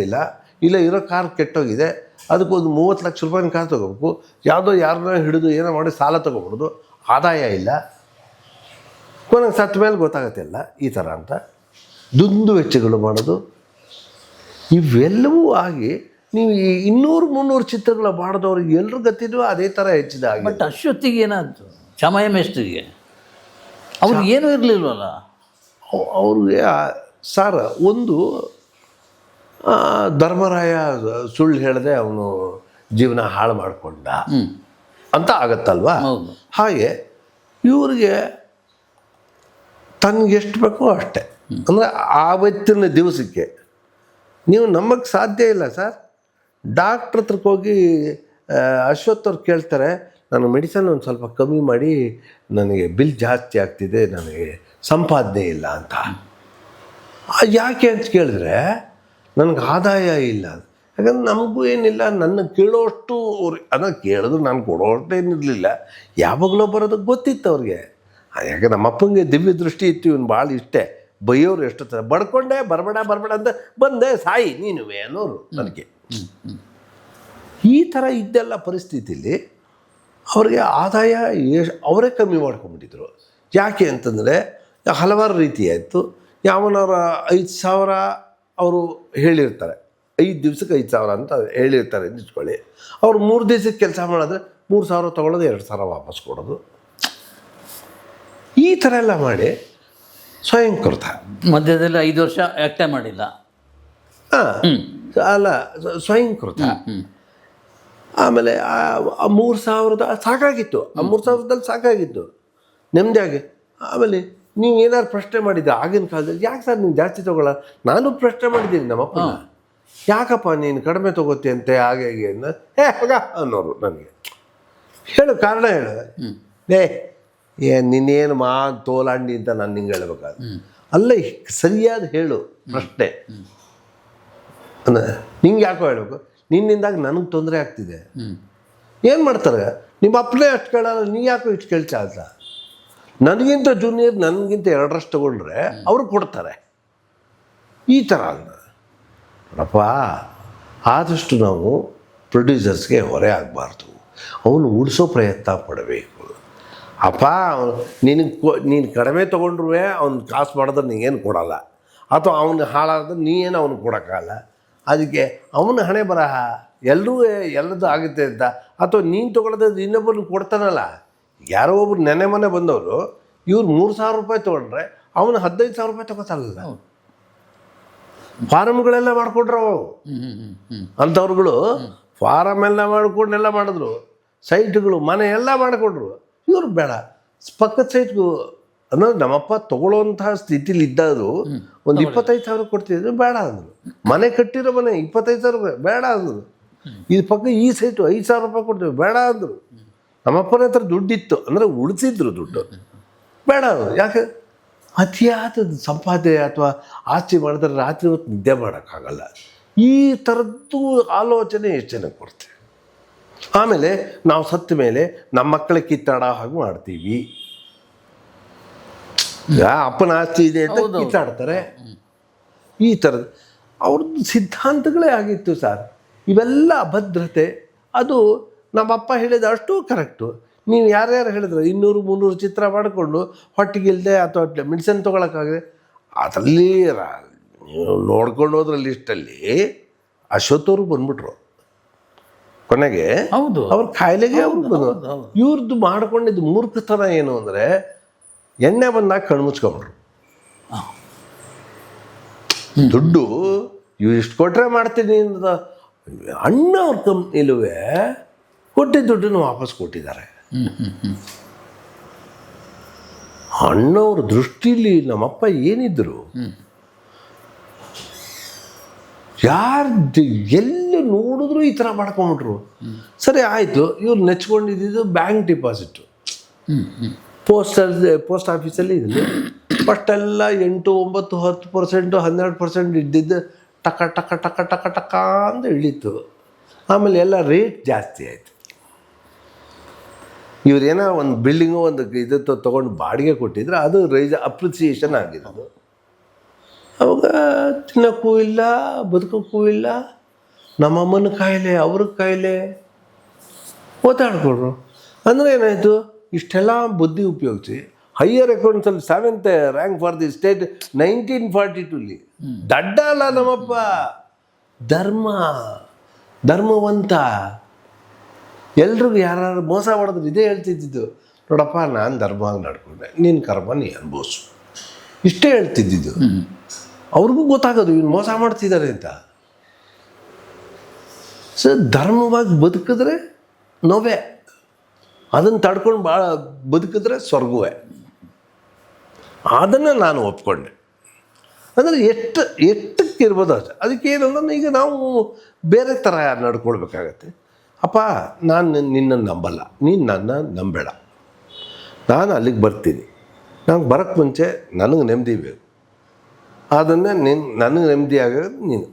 ಇಲ್ಲ ಇರೋ ಕಾರ್ ಕೆಟ್ಟೋಗಿದೆ, ಅದಕ್ಕೊಂದು 30 ಲಕ್ಷ ರೂಪಾಯಿನ ಕಾರ್ ತೊಗೋಬೇಕು, ಯಾರನ್ನ ಹಿಡಿದು ಏನೋ ಮಾಡಿ ಸಾಲ ತೊಗೊಬಿಡೋದು, ಆದಾಯ ಇಲ್ಲ, ಕೊನೆಗೆ ಸತ್ತ ಮೇಲೆ ಗೊತ್ತಾಗತ್ತೆ ಎಲ್ಲ ಈ ಥರ ಅಂತ ದುಂದು ವೆಚ್ಚಗಳು ಮಾಡೋದು. ಇವೆಲ್ಲವೂ ಆಗಿ ನೀವು ಈ 200-300 ಚಿತ್ರಗಳ ಮಾಡಿದವ್ರಿಗೆ ಎಲ್ಲರ ಗತಿನೂ ಅದೇ ಥರ ಹೆಚ್ಚಿದ. ಬಟ್ ಅಶ್ವತ್ತಿಗೆ ಏನಾಯ್ತು? ಚಮಯ ಮೇಷ್ಟ್ರಿಗೆ ಅವ್ರಿಗೆ ಏನೂ ಇರಲಿಲ್ವಲ್ಲ. ಅವ್ರಿಗೆ ಸಾರ ಒಂದು ಧರ್ಮರಾಯ ಸುಳ್ಳು ಹೇಳದೆ ಅವನು ಜೀವನ ಹಾಳು ಮಾಡಿಕೊಂಡ ಅಂತ ಆಗತ್ತಲ್ವಾ? ಹಾಗೆ ಇವ್ರಿಗೆ ತನಗೆಷ್ಟು ಬೇಕೋ ಅಷ್ಟೆ. ಅಂದರೆ ಆವತ್ತಿನ ದಿವಸಕ್ಕೆ ನೀವು ನಂಬಕ್ಕೆ ಸಾಧ್ಯ ಇಲ್ಲ ಸರ್. ಡಾಕ್ಟ್ರ್ ಹತ್ರಕ್ಕೆ ಹೋಗಿ ಅಶ್ವತ್ಥವ್ರು ಕೇಳ್ತಾರೆ, ನಾನು ಮೆಡಿಸನ್ ಒಂದು ಸ್ವಲ್ಪ ಕಮ್ಮಿ ಮಾಡಿ, ನನಗೆ ಬಿಲ್ ಜಾಸ್ತಿ ಆಗ್ತಿದೆ, ನನಗೆ ಸಂಪಾದನೆ ಇಲ್ಲ ಅಂತ. ಯಾಕೆ ಅಂತ ಕೇಳಿದ್ರೆ ನನಗೆ ಆದಾಯ ಇಲ್ಲ. ಯಾಕಂದ್ರೆ ನಮಗೂ ಏನಿಲ್ಲ, ನನ್ನ ಕೇಳೋಷ್ಟು ಅದನ್ನು ಕೇಳಿದ್ರು ನಾನು ಕೊಡೋಷ್ಟು ಏನಿರಲಿಲ್ಲ, ಯಾವಾಗಲೂ ಬರೋದಕ್ಕೆ ಗೊತ್ತಿತ್ತು ಅವ್ರಿಗೆ. ಯಾಕೆ ನಮ್ಮಪ್ಪಂಗೆ ದಿವ್ಯ ದೃಷ್ಟಿ ಇತ್ತು, ಇವನು ಭಾಳ ಇಷ್ಟೇ, ಬೈಯೋರು ಎಷ್ಟು ಥರ ಬಡ್ಕೊಂಡೆ, ಬರಬೇಡ ಅಂತ ಬಂದೆ, ಸಾಯಿ ನೀನುವೆ ಅನ್ನೋರು ನನಗೆ. ಈ ಥರ ಇದ್ದೆಲ್ಲ ಪರಿಸ್ಥಿತಿಯಲ್ಲಿ ಅವ್ರಿಗೆ ಆದಾಯ ಅವರೇ ಕಮ್ಮಿ ಮಾಡ್ಕೊಂಬಿಟ್ಟಿದ್ರು. ಯಾಕೆ ಅಂತಂದರೆ ಹಲವಾರು ರೀತಿ ಆಯಿತು. ಯಾವನವರ 5,000 ಅವರು ಹೇಳಿರ್ತಾರೆ, 5 ದಿವ್ಸಕ್ಕೆ 5,000 ಅಂತ ಹೇಳಿರ್ತಾರೆ ನಿಂತ್ಕೊಳ್ಳಿ. ಅವ್ರು 3 ದಿವ್ಸಕ್ಕೆ ಕೆಲಸ ಮಾಡಿದ್ರೆ 3,000 ತೊಗೊಳೋದು, 2,000 ವಾಪಸ್ ಕೊಡೋದು, ಈ ಥರ ಎಲ್ಲ ಮಾಡಿ ಸ್ವಯಂಕೃತ. ಮಧ್ಯದಲ್ಲಿ 5 ವರ್ಷ ಆ್ಯಕ್ಟೇ ಮಾಡಿಲ್ಲ. ಅಲ್ಲ, ಸ್ವಯಂಕೃತ. ಆಮೇಲೆ 3,000 ಸಾಕಾಗಿತ್ತು, ಆ 3,000ದಲ್ಲಿ ಸಾಕಾಗಿತ್ತು ನೆಮ್ಮದಿಯಾಗಿ. ಆಮೇಲೆ ನೀವು ಏನಾದ್ರು ಪ್ರಶ್ನೆ ಮಾಡಿದ್ದೆ ಆಗಿನ ಕಾಲದಲ್ಲಿ, ಯಾಕೆ ಸರ್ ನೀನು ಜಾಸ್ತಿ ತೊಗೊಳ? ನಾನು ಪ್ರಶ್ನೆ ಮಾಡಿದ್ದೀನಿ ನಮ್ಮಪ್ಪನ, ಯಾಕಪ್ಪ ನೀನು ಕಡಿಮೆ ತೊಗೋತಿ ಅಂತೆ ಹಾಗೆ ಹೀಗೆ ಅಂದ. ಹೋಗ ಅನ್ನೋರು ನನಗೆ. ಹೇಳು ಕಾರಣ ಹೇಳು. ನಿನ್ನೇನು ತೋಲಾಂಡಿ ಅಂತ ನಾನು ನಿಂಗೆ ಹೇಳ್ಬೇಕಾದ್ರೆ ಅಲ್ಲ, ಸರಿಯಾದ ಹೇಳು ಪ್ರಶ್ನೆ. ನಿಂಗೆ ಯಾಕೋ ಹೇಳ್ಬೇಕು, ನಿನ್ನಿಂದಾಗ ನನಗೆ ತೊಂದರೆ ಆಗ್ತಿದೆ. ಏನು ಮಾಡ್ತಾರೆ, ನಿಮ್ಮ ಅಪ್ಪನೇ ಅಷ್ಟು ಕೇಳಲ್ಲ, ನೀ ಯಾಕೋ ಇಷ್ಟು ಕೇಳ್ತಾ ಅಂತ. ನನಗಿಂತ ಜೂನಿಯರ್ ನನಗಿಂತ 2 ತೊಗೊಂಡ್ರೆ ಅವರು ಕೊಡ್ತಾರೆ. ಈ ಥರ ಅಲ್ಲ ನೋಡಪ್ಪ. ಆದಷ್ಟು ನಾವು ಪ್ರೊಡ್ಯೂಸರ್ಸ್ಗೆ ಹೊರೆ ಆಗಬಾರ್ದು. ಅವನು ಉಳಿಸೋ ಪ್ರಯತ್ನ ಪಡಬೇಕು. ಅಪ್ಪ ನೀನು ಕಡಿಮೆ ತೊಗೊಂಡ್ರೂ ಅವ್ನು ಕಾಸು ಮಾಡಿದ್ರೆ ನೀಗೇನು ಕೊಡಲ್ಲ, ಅಥವಾ ಅವನು ಹಾಳಾದ್ರೆ ನೀನು ಅವ್ನು ಕೊಡೋಕ್ಕಲ್ಲ. ಅದಕ್ಕೆ ಅವನ ಹಣೆ ಬರಹ ಎಲ್ಲರೂ ಎಲ್ಲದೂ ಆಗುತ್ತೆ ಅಂತ, ಅಥವಾ ನೀನು ತೊಗೊಳೋದು ಇನ್ನೊಬ್ಬರು ಕೊಡ್ತಾನಲ್ಲ. ಯಾರೋ ಒಬ್ರು ನೆನೆ ಮನೆ ಬಂದವರು ಇವ್ರು 3,000 ರೂಪಾಯಿ ತೊಗೊಂಡ್ರೆ ಅವನು 15,000 ರೂಪಾಯಿ ತೊಗೋತಾನಲ್ಲ. ಫಾರಮ್ಗಳೆಲ್ಲ ಮಾಡಿಕೊಟ್ರು ಅಂಥವ್ರುಗಳು, ಫಾರಮ್ ಎಲ್ಲ ಮಾಡ್ಕೊಂಡೆಲ್ಲ ಮಾಡಿದ್ರು, ಸೈಟ್ಗಳು ಮನೆ ಎಲ್ಲ ಮಾಡಿಕೊಟ್ರು. ಇವ್ರು ಬೇಡ, ಪಕ್ಕದ ಸೈಟ್ಗೂ ಅನ್ನೋದು ನಮ್ಮಪ್ಪ ತೊಗೊಳ್ಳೋಂತಹ ಸ್ಥಿತಿಲಿ ಇದ್ದಾದ್ರು ಒಂದು 25,000 ಕೊಡ್ತಿದ್ರು, ಬೇಡ ಅಂದರು. ಮನೆ ಕಟ್ಟಿರೋ ಮನೆ 25,000 ರೂಪಾಯಿ ಬೇಡ ಅಂದರು. ಇದು ಪಕ್ಕ ಈ ಸೈಟು 5,000 ರೂಪಾಯಿ ಕೊಡ್ತೀವಿ, ಬೇಡ ಅಂದರು. ನಮ್ಮಪ್ಪನ ಹತ್ರ ದುಡ್ಡಿತ್ತು ಅಂದರೆ ಉಳಿಸಿದ್ರು ದುಡ್ಡು, ಬೇಡ ಅಂದರು. ಯಾಕೆ? ಅತಿಯಾದ ಸಂಪಾದನೆ ಅಥವಾ ಆಸ್ತಿ ಮಾಡಿದ್ರೆ ರಾತ್ರಿ ಹೊತ್ತು ನಿದ್ದೆ ಮಾಡೋಕ್ಕಾಗಲ್ಲ. ಈ ಥರದ್ದು ಆಲೋಚನೆ ಎಷ್ಟು ಜನಕ್ಕೆ ಕೊಡ್ತೀವಿ. ಆಮೇಲೆ ನಾವು ಸತ್ತ ಮೇಲೆ ನಮ್ಮ ಮಕ್ಕಳ ಕಿತ್ತಾಡೋ ಹಾಗೆ ಮಾಡ್ತೀವಿ. ಅಪ್ಪನ ಆಸ್ತಿ ಇದೆ ಅಂತ ಕಿತ್ತಾಡ್ತಾರೆ. ಈ ಥರದ್ದು ಅವ್ರದ್ದು ಸಿದ್ಧಾಂತಗಳೇ ಆಗಿತ್ತು ಸರ್. ಇವೆಲ್ಲ ಅಭದ್ರತೆ. ಅದು ನಮ್ಮಪ್ಪ ಹೇಳಿದ ಅಷ್ಟು ಕರೆಕ್ಟು. ನೀವು ಯಾರ್ಯಾರು ಹೇಳಿದ್ರು 200-300 ಚಿತ್ರ ಮಾಡಿಕೊಂಡು ಹೊಟ್ಟಿಗಿಲ್ದೆ ಅಥವಾ ಮೆಡಿಸಿನ್ ತೊಗೊಳಕ್ಕಾಗದೆ, ಅದರಲ್ಲಿ ನೀವು ನೋಡ್ಕೊಂಡು ಹೋದ್ರ ಲಿಸ್ಟಲ್ಲಿ ಅಶ್ವಥವ್ರು ಬಂದ್ಬಿಟ್ರು. ಕೊನೆಗೆ ಹೌದು, ಅವ್ರ ಕಾಯಿಲೆಗೆ ಅವ್ರು ಬಂದರು. ಇವ್ರದ್ದು ಮಾಡ್ಕೊಂಡಿದ್ದು ಮೂರ್ಖತನ ಏನು ಅಂದರೆ, ಎಣ್ಣೆ ಬಂದಾಗ ಕಣ್ಮುಚ್ಕೊಂಡ್ರು. ದುಡ್ಡು ಇವು ಇಷ್ಟು ಕೊಟ್ಟರೆ ಮಾಡ್ತೀನಿ ಅಂತ ಅಣ್ಣ ಅವ್ರ ಕಂಪ್ನಿಲುವೆ ಕೊಟ್ಟಿದ್ದ ದುಡ್ಡನ್ನು ವಾಪಸ್ ಕೊಟ್ಟಿದ್ದಾರೆ. ಅಣ್ಣವ್ರ ದೃಷ್ಟಿಲಿ ನಮ್ಮಪ್ಪ ಏನಿದ್ರು, ಯಾರು ಎಲ್ಲಿ ನೋಡಿದ್ರು ಈ ಥರ ಮಾಡ್ಕೊಂಬಿಟ್ರು. ಸರಿ ಆಯಿತು, ಇವ್ರು ನೆಚ್ಕೊಂಡಿದ್ದು ಬ್ಯಾಂಕ್ ಡಿಪಾಸಿಟ್ಟು. ಪೋಸ್ಟ್ ಆಫೀಸಲ್ಲಿ ಇರಲಿ ಫಸ್ಟೆಲ್ಲ 8, 9, 10%, 12% ಇದ್ದಿದ್ದು ಟಕ ಟಕ ಟಕ ಟಕ ಟಕ ಅಂತ ಇಳೀತು. ಆಮೇಲೆ ಎಲ್ಲ ರೇಟ್ ಜಾಸ್ತಿ ಆಯಿತು. ಇವರೇನೋ ಒಂದು ಬಿಲ್ಡಿಂಗು ಒಂದು ಇದು ತೊಗೊಂಡು ಬಾಡಿಗೆ ಕೊಟ್ಟಿದ್ರೆ ಅದು ಅಪ್ರಿಸಿಯೇಷನ್ ಆಗಿರೋದು. ಅವಾಗ ತಿನ್ನೋಕ್ಕೂ ಇಲ್ಲ, ಬದುಕೋಕ್ಕೂ ಇಲ್ಲ. ನಮ್ಮಮ್ಮನ ಕಾಯಿಲೆ, ಅವ್ರ ಕಾಯಿಲೆ ಓದಾಡ್ಕೊಡ್ರು. ಅಂದರೆ ಏನಾಯಿತು, ಇಷ್ಟೆಲ್ಲ ಬುದ್ಧಿ ಉಪಯೋಗಿಸಿ ಹೈಯರ್ ಅಕೌಂಟ್ಸಲ್ಲಿ 7th rank for the state 1942. ದಡ್ಡ ಅಲ್ಲ ನಮ್ಮಪ್ಪ, ಧರ್ಮವಂತ. ಎಲ್ರಿಗೂ ಯಾರು ಮೋಸ ಮಾಡಿದ್ರು ಇದೇ ಹೇಳ್ತಿದ್ದಿದ್ದು, ನೋಡಪ್ಪ ನಾನು ಧರ್ಮವಾಗಿ ನಡ್ಕೊಂಡೆ, ನಿನ್ನ ಕರ್ಮ ನೀ ಅನುಭವಿಸು, ಇಷ್ಟೇ ಹೇಳ್ತಿದ್ದಿದ್ದು. ಅವ್ರಿಗೂ ಗೊತ್ತಾಗೋದು ಇವ್ನು ಮೋಸ ಮಾಡ್ತಿದ್ದಾರೆ ಅಂತ. ಸೊ ಧರ್ಮವಾಗಿ ಬದುಕಿದ್ರೆ ನೋವೇ, ಅದನ್ನು ತಡ್ಕೊಂಡು ಭಾಳ ಬದುಕಿದ್ರೆ ಸ್ವರ್ಗವೇ. ಅದನ್ನು ನಾನು ಒಪ್ಕೊಂಡೆ. ಅಂದರೆ ಎಷ್ಟಕ್ಕಿರ್ಬೋದು ಅಷ್ಟೆ. ಅದಕ್ಕೇನಂದ್ರೆ ಈಗ ನಾವು ಬೇರೆ ಥರ ನಡ್ಕೊಳ್ಬೇಕಾಗತ್ತೆ. ಅಪ್ಪ ನಾನು ನಿನ್ನನ್ನು ನಂಬಲ್ಲ, ನೀನು ನನ್ನ ನಂಬೇಡ, ನಾನು ಅಲ್ಲಿಗೆ ಬರ್ತೀನಿ. ನಂಗೆ ಬರೋಕ್ಕೆ ಮುಂಚೆ ನನಗೆ ನೆಮ್ಮದಿ ಬೇಕು. ಅದನ್ನೇ ನನಗೆ ನೆಮ್ಮದಿ ಆಗೋದು ನೀನು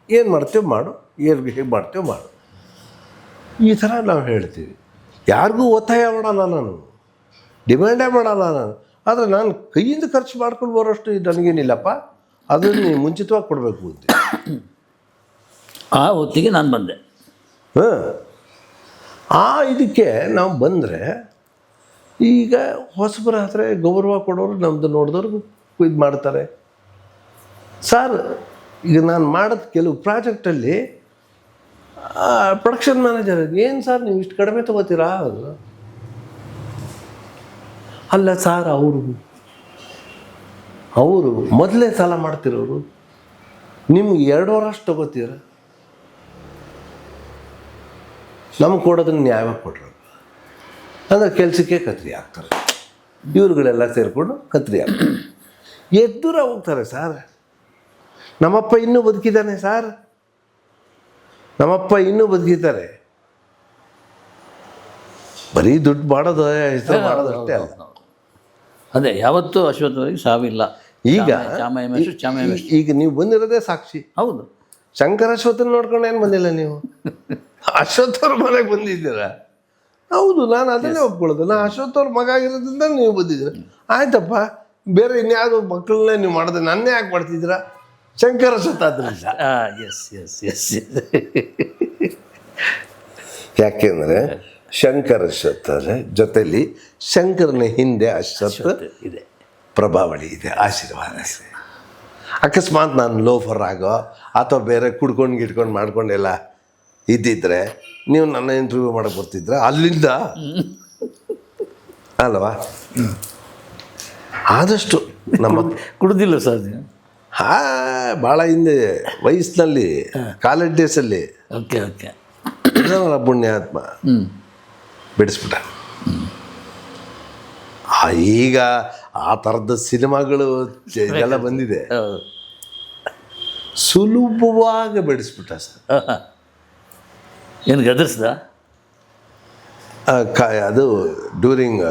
ಏನು ಮಾಡ್ತೀವಿ ಮಾಡು, ಹೇಗೆ ಮಾಡ್ತೀವಿ ಮಾಡು. ಈ ಥರ ನಾವು ಹೇಳ್ತೀವಿ. ಯಾರಿಗೂ ಒತ್ತಾಯ ಮಾಡಲ್ಲ, ನಾನು ಡಿಮ್ಯಾಂಡೇ ಮಾಡಲ್ಲ ನಾನು. ಆದರೆ ನಾನು ಕೈಯಿಂದ ಖರ್ಚು ಮಾಡ್ಕೊಂಡು ಬರೋಷ್ಟು ನನಗೇನಿಲ್ಲಪ್ಪ, ಅದನ್ನು ನೀವು ಮುಂಚಿತವಾಗಿ ಕೊಡಬೇಕು ಅಂತ. ಆ ಹೊತ್ತಿಗೆ ನಾನು ಬಂದೆ. ಇದಕ್ಕೆ ನಾವು ಬಂದರೆ ಈಗ ಹೊಸಬರ ಹತ್ರ ಗೌರವ ಕೊಡೋರು ನಮ್ಮದು ನೋಡಿದವ್ರಿಗೂ ಇದು ಮಾಡ್ತಾರೆ. ಸರ್ ಈಗ ನಾನು ಮಾಡೋದು ಕೆಲವು ಪ್ರಾಜೆಕ್ಟಲ್ಲಿ ಪ್ರೊಡಕ್ಷನ್ ಮ್ಯಾನೇಜರ್, ಏನು ಸರ್ ನೀವು ಇಷ್ಟು ಕಡಿಮೆ ತೊಗೋತೀರಾ? ಅಲ್ಲ ಸರ್, ಅವರು ಮೊದಲೇ ಸಾಲ ಮಾಡ್ತಿರೋರು, ನಿಮ್ಗೆ 2 ವರ್ಷ ತೊಗೋತೀರ, ನಮ್ಗೆ ಕೊಡೋದನ್ನ ನ್ಯಾಯವಾಗಿ ಕೊಟ್ಟರು ಅಂದರೆ ಕೆಲಸಕ್ಕೆ ಕತ್ರಿ ಆಗ್ತಾರೆ. ಇವ್ರುಗಳೆಲ್ಲ ಸೇರಿಕೊಂಡು ಕತ್ರಿ ಆಗ್ತಾರೆ, ಎದ್ದೂರ ಹೋಗ್ತಾರೆ. ಸರ್ ನಮ್ಮಪ್ಪ ಇನ್ನೂ ಬದುಕಿದ್ದಾನೆ, ಸರ್ ನಮ್ಮಪ್ಪ ಇನ್ನೂ ಬದುಕಿದ್ದಾರೆ. ಬರೀ ದುಡ್ಡು ಮಾಡೋದು, ಹೆಸರು ಮಾಡೋದು ಅಷ್ಟೇ ಅಲ್ಲ. ಅದೇ ಯಾವತ್ತೂ ಅಶ್ವತ್ಥವರಿಗೆ ಸಾವಿಲ್ಲ. ಈಗ ನೀವು ಬಂದಿರೋದೇ ಸಾಕ್ಷಿ. ಹೌದು, ಶಂಕರ ಅಶ್ವತ್ಥನ ನೋಡ್ಕೊಂಡು ಏನು ಬಂದಿಲ್ಲ ನೀವು, ಅಶ್ವತ್ಥವ್ರ ಮನೆಗೆ ಬಂದಿದ್ದೀರ. ಹೌದು, ನಾನು ಅದನ್ನೇ ಒಪ್ಕೊಳ್ಳೋದು. ನಾನು ಅಶ್ವತ್ಥವ್ರ ಮಗ ಆಗಿರೋದ್ರಿಂದ ನೀವು ಬಂದಿದ್ದೀರ. ಆಯ್ತಪ್ಪ, ಬೇರೆ ಇನ್ಯಾವುದೋ ಮಕ್ಕಳನ್ನೇ ನೀವು ಮಾಡೋದು ನನ್ನೇ ಯಾಕೆ ಮಾಡ್ತಿದ್ದೀರಾ? ಶಂಕರ ಅಶ್ವತ್ಥ ಆದ್ರಿಂದ. ಎಸ್ ಯಾಕೆಂದರೆ ಶಂಕರ ಅಶ್ವತ್ಥ ಜೊತೆಲಿ ಶಂಕರನ ಹಿಂದೆ ಅಶ್ವತ್ಥ ಇದೆ. ಪ್ರಭಾವಳಿ ಇದೆ, ಆಶೀರ್ವಾದ ಇದೆ. ಅಕಸ್ಮಾತ್ ನಾನು ಲೋಫರ್ ಆಗೋ ಅಥವಾ ಬೇರೆ ಕುಡ್ಕೊಂಡು ಗಿಡ್ಕೊಂಡು ಮಾಡ್ಕೊಂಡೆಲ್ಲ ಇದ್ದಿದ್ರೆ ನೀವು ನನ್ನ ಇಂಟರ್ವ್ಯೂ ಮಾಡಕ್ಕೆ ಬರ್ತಿದ್ರ ಅಲ್ಲಿಂದ ಅಲ್ವಾ? ಆದಷ್ಟು ನಮ್ಮ ಕುಡ್ದಿಲ್ಲ ಸರ್ ನೀವು? ಭಾಳ ಹಿಂದೆ ವಯಸ್ಸಿನಲ್ಲಿ ಕಾಲೇಜ್ ಡೇಸಲ್ಲಿ ಓಕೆ ಓಕೆ. ಪುಣ್ಯಾತ್ಮ ಬಿಡಿಸ್ಬಿಟ್ಟ. ಈಗ ಆ ಥರದ ಸಿನಿಮಾಗಳು ಇದೆಲ್ಲ ಬಂದಿದೆ, ಹೌದು. ಸುಲಭವಾಗಿ ಬಿಡಿಸ್ಬಿಟ್ಟ ಸರ್. ಏನು ಗದರ್ಸ್ದ? ಅದು ಡ್ಯೂರಿಂಗ್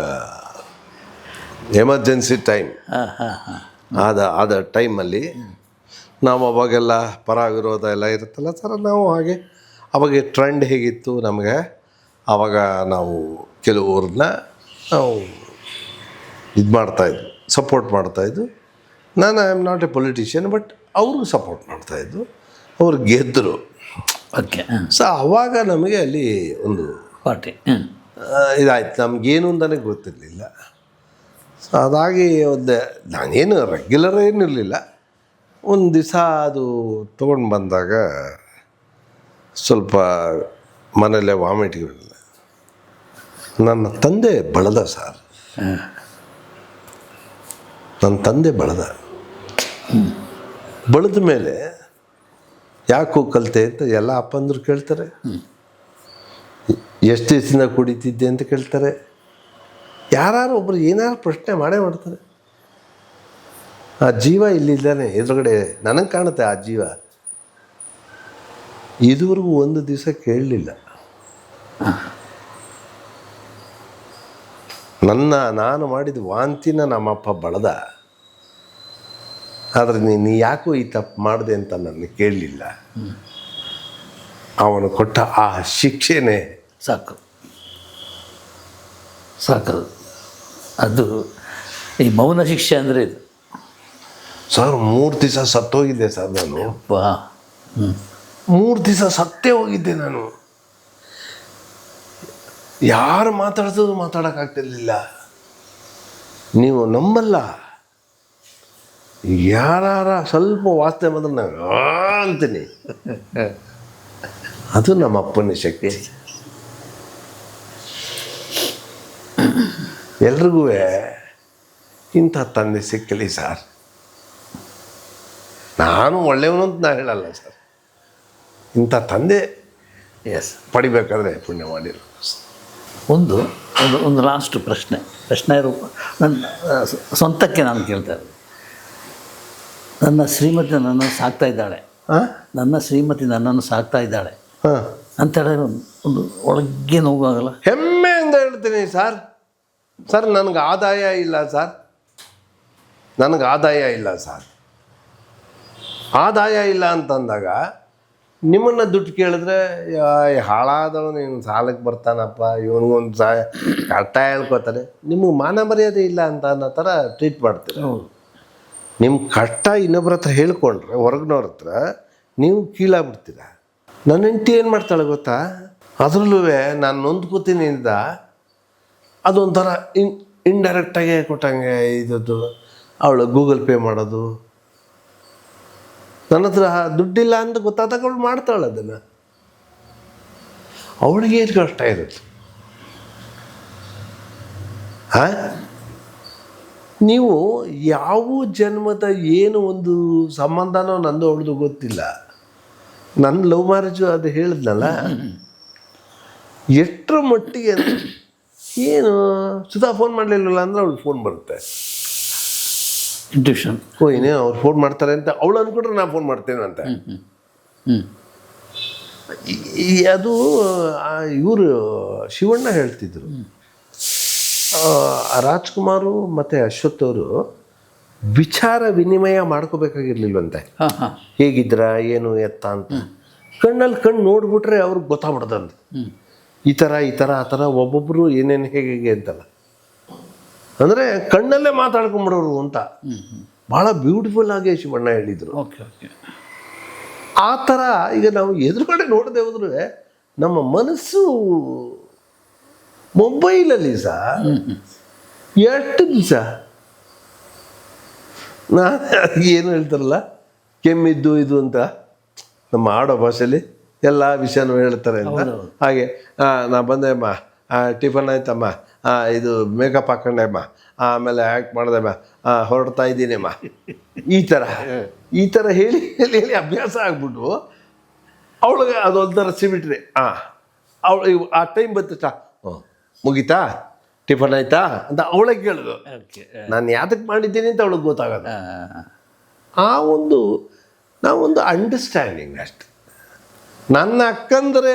ಎಮರ್ಜೆನ್ಸಿ ಟೈಮ್. ಹಾಂ ಹಾಂ ಹಾಂ. ಆದ ಟೈಮಲ್ಲಿ ನಾವು ಅವಾಗೆಲ್ಲ ಪರ ವಿರೋಧ ಎಲ್ಲ ಇರುತ್ತಲ್ಲ ಸರ್, ನಾವು ಹಾಗೆ ಅವಾಗ ಟ್ರೆಂಡ್ ಹೇಗಿತ್ತು ನಮಗೆ, ಆವಾಗ ನಾವು ಕೆಲವ್ರನ್ನ ನಾವು ಇದು ಮಾಡ್ತಾಯಿದ್ವು, ಸಪೋರ್ಟ್ ಮಾಡ್ತಾಯಿದ್ದು. ನಾನು I am not A politician, but ಅವ್ರಿಗೂ ಸಪೋರ್ಟ್ ಮಾಡ್ತಾಯಿದ್ದು. ಅವ್ರು ಗೆದ್ದರು. ಓಕೆ. ಸೊ ಆವಾಗ ನಮಗೆ ಅಲ್ಲಿ ಒಂದು ಪಾರ್ಟಿ ಇದಾಯ್ತು. ನಮಗೇನು ಅಂತಲೇ ಗೊತ್ತಿರಲಿಲ್ಲ. ಸೊ ಅದಾಗಿ ನಾನೇನು ರೆಗ್ಯುಲರ್ ಏನಿರಲಿಲ್ಲ. ಒಂದು ದಿವಸ ಅದು ತೊಗೊಂಡು ಬಂದಾಗ ಸ್ವಲ್ಪ ಮನೆಯಲ್ಲೇ ವಾಮಿಟ್ಗಳಿಲ್ಲ. ನನ್ನ ತಂದೆ ಬಳದ ಸರ್, ನನ್ನ ತಂದೆ ಬಳದ ಮೇಲೆ ಯಾಕೋ ಕಲಿತೆ ಅಂತ ಎಲ್ಲ ಅಪ್ಪಂದ್ರು ಕೇಳ್ತಾರೆ. ಎಷ್ಟು ದಿವಸದಿಂದ ಕುಡಿತಿದ್ದೆ ಅಂತ ಕೇಳ್ತಾರೆ. ಯಾರು ಒಬ್ರು ಏನಾರು ಪ್ರಶ್ನೆ ಮಾಡೇ ಮಾಡ್ತಾರೆ. ಆ ಜೀವ ಇಲ್ಲಿದ್ದಾನೆ ಎದುರುಗಡೆ ನನಗೆ ಕಾಣುತ್ತೆ. ಆ ಜೀವ ಇದುವರೆಗೂ ಒಂದು ದಿವಸ ಕೇಳಲಿಲ್ಲ. ನಾನು ಮಾಡಿದ ವಾಂತಿನ ನಮ್ಮಪ್ಪ ಬಳದ, ಆದರೆ ನೀನು ಯಾಕೋ ಈ ತಪ್ಪು ಮಾಡಿದೆ ಅಂತ ನನ್ನ ಕೇಳಲಿಲ್ಲ. ಅವನು ಕೊಟ್ಟ ಆ ಶಿಕ್ಷೆನೇ ಸಾಕು. ಅದು ಈ ಮೌನ ಶಿಕ್ಷೆ ಅಂದರೆ ಇದು ಸರ್. 3 ದಿವಸ ಸತ್ತೋಗಿದ್ದೆ ಸರ್ ನಾನು. ವಾ. 3 ದಿವಸ ಸತ್ತೇ ಹೋಗಿದ್ದೆ ನಾನು. ಯಾರು ಮಾತಾಡ್ಸೋದು ಮಾತಾಡೋಕ್ಕಾಗ್ತಿರ್ಲಿಲ್ಲ. ನೀವು ನಂಬಲ್ಲ, ಯಾರ ಸ್ವಲ್ಪ ವಾಸನೆ ಬಂದ್ರೆ ನಾನು ಅಂತೀನಿ. ಅದು ನಮ್ಮ ಅಪ್ಪನ ಶಕ್ತಿ. ಎಲ್ರಿಗೂ ಇಂಥ ತಂದೆ ಸಿಕ್ಕಲಿ ಸರ್. ನಾನು ಒಳ್ಳೆಯವನು ಅಂತ ನಾನು ಹೇಳಲ್ಲ ಸರ್. ಇಂಥ ತಂದೆ ಪಡಿಬೇಕಾದ್ರೆ ಪುಣ್ಯ ಮಾಡಿರು. ಒಂದು ಲಾಸ್ಟ್ ಪ್ರಶ್ನೆ ರೂಪ ನನ್ನ ಸ್ವಂತಕ್ಕೆ ನಾನು ಕೇಳ್ತಾ ಇರೋದು. ನನ್ನ ಶ್ರೀಮತಿ ನನ್ನನ್ನು ಸಾಕ್ತಾ ಇದ್ದಾಳೆ, ನನ್ನನ್ನು ಸಾಕ್ತಾ ಇದ್ದಾಳೆ ಅಂತ ಹೇಳಿದ್ರೆ ಒಂದು ಒಳಗೆ ನೋವಾಗಲ್ಲ? ಹೆಮ್ಮೆಯಿಂದ ಹೇಳ್ತೀನಿ ಸರ್. ನನಗೆ ಆದಾಯ ಇಲ್ಲ ಸರ್. ಆದಾಯ ಇಲ್ಲ ಅಂತಂದಾಗ ನಿಮ್ಮನ್ನು ದುಡ್ಡು ಕೇಳಿದ್ರೆ ಹಾಳಾದವ ನೀನು ಸಾಲಕ್ಕೆ ಬರ್ತಾನಪ್ಪ, ಇವನಿಗೊಂದು ಕಷ್ಟ ಹೇಳ್ಕೊತಾರೆ. ನಿಮಗೆ ಮಾನ ಮರ್ಯಾದೆ ಇಲ್ಲ ಅಂತ ಅನ್ನೋ ಥರ ಟ್ರೀಟ್ ಮಾಡ್ತೀರ. ನಿಮ್ಮ ಕಷ್ಟ ಇನ್ನೊಬ್ಬರ ಹತ್ರ ಹೇಳ್ಕೊಂಡ್ರೆ, ಹೊರಗಿನವ್ರ ಹತ್ರ, ನೀವು ಕೀಳಾಗ್ಬಿಡ್ತೀರ. ನನ್ನ ಹೆಂಡತಿ ಏನು ಮಾಡ್ತಾಳೆ ಗೊತ್ತಾ? ಅದರಲ್ಲೂ ನಾನು ನೊಂದ್ಕೋತೀನಿ ಅಂತ ಅದೊಂಥರ ಇಂಡೈರೆಕ್ಟಾಗೆ ಕೊಟ್ಟಂಗೆ ಇದ್ದದ್ದು. ಅವಳು ಗೂಗಲ್ ಪೇ ಮಾಡೋದು, ನನ್ನ ಹತ್ರ ದುಡ್ಡಿಲ್ಲ ಅಂತ ಗೊತ್ತಾದಾಗ ಅವಳು ಮಾಡ್ತಾಳೆ ಅದನ್ನು. ಅವಳಿಗೆ ಏನು ಕಷ್ಟ ಇರುತ್ತೆ. ನೀವು ಯಾವ ಜನ್ಮದ ಏನು ಒಂದು ಸಂಬಂಧನೋ ನಂದು ಅವಳದು ಗೊತ್ತಿಲ್ಲ. ನನ್ನ ಲವ್ ಮ್ಯಾರೇಜು ಅದು ಹೇಳಿದ್ನಲ್ಲ, ಎಷ್ಟರ ಮಟ್ಟಿಗೆ ಏನು ಸುಧಾ ಫೋನ್ ಮಾಡಲಿಲ್ಲ ಅಂದರೆ ಅವಳು ಫೋನ್ ಬರುತ್ತೆ. ಇಂಟ್ಯೂಷನ್. ಇನ್ನೇನು ಅವ್ರು ಫೋನ್ ಮಾಡ್ತಾರೆ ಅಂತ ಅವಳು ಅಂದ್ಕೊಂಡ್ರೆ ನಾನು ಫೋನ್ ಮಾಡ್ತೇನೆ ಅಂತ. ಅದು ಇವರು ಶಿವಣ್ಣ ಹೇಳ್ತಿದ್ರು, ರಾಜ್ಕುಮಾರು ಮತ್ತು ಅಶ್ವಥ್ ಅವರು ವಿಚಾರ ವಿನಿಮಯ ಮಾಡ್ಕೋಬೇಕಾಗಿರ್ಲಿಲ್ವಂತೆ. ಹೇಗಿದ್ರ ಏನು ಎತ್ತ ಅಂತ ಕಣ್ಣಲ್ಲಿ ಕಣ್ಣು ನೋಡ್ಬಿಟ್ರೆ ಅವ್ರಿಗೆ ಗೊತ್ತಾಗ್ಬಿಡ್ದಂತೆ. ಈ ಥರ ಆ ಥರ ಒಬ್ಬೊಬ್ಬರು ಏನೇನು ಹೇಗೆ ಅಂತಲ್ಲ, ಅಂದರೆ ಕಣ್ಣಲ್ಲೇ ಮಾತಾಡ್ಕೊಂಬಿಡೋರು ಅಂತ ಭಾಳ ಬ್ಯೂಟಿಫುಲ್ ಆಗಿ ಶಿವಣ್ಣ ಹೇಳಿದರು. ಓಕೆ. ಆ ಥರ ಈಗ ನಾವು ಎದುರುಗಡೆ ನೋಡದೆ ಹೋದ್ರೆ ನಮ್ಮ ಮನಸ್ಸು ಮೊಬೈಲಲ್ಲಿ ಸರ್ ಎಷ್ಟು ದಿವಸ ಏನು ಹೇಳ್ತಾರಲ್ಲ ಕೆಮ್ಮಿದ್ದು ಇದು ಅಂತ ನಮ್ಮ ಆಡೋ ಭಾಷೆಯಲ್ಲಿ ಎಲ್ಲ ವಿಷಯನೂ ಹೇಳ್ತಾರೆ ಅಂತ. ಹಾಗೆ ನಾ ಬಂದೆ ಅಮ್ಮ, ಟಿಫನ್ ಆಯ್ತಮ್ಮ, ಇದು ಮೇಕಪ್ ಹಾಕೊಂಡೆ ಅಮ್ಮ, ಆಮೇಲೆ ಆ್ಯಕ್ಟ್ ಮಾಡಿದೆ ಅಮ್ಮ, ಹೊರಡ್ತಾ ಇದ್ದೀನಿ ಅಮ್ಮ, ಈ ಥರ ಹೇಳಿ ಹೇಳಿ ಹೇಳಿ ಅಭ್ಯಾಸ ಆಗ್ಬಿಟ್ಟು ಅವಳಿಗೆ ಅದೊಂಥರ ಸಿಬಿಟ್ರಿ. ಅವಳು ಆ ಟೈಮ್ ಬಂತ ಮುಗೀತಾ, ಟಿಫನ್ ಆಯ್ತಾ ಅಂತ ಅವಳಿಗೆ ಕೇಳಿದ್ರು. ನಾನು ಯಾತಕ್ಕೆ ಮಾಡಿದ್ದೀನಿ ಅಂತ ಅವಳಿಗೆ ಗೊತ್ತಾಗೋದು. ನಾವೊಂದು ಅಂಡರ್ಸ್ಟ್ಯಾಂಡಿಂಗ್ ಅಷ್ಟೆ. ನನ್ನ ಅಕ್ಕಂದರೆ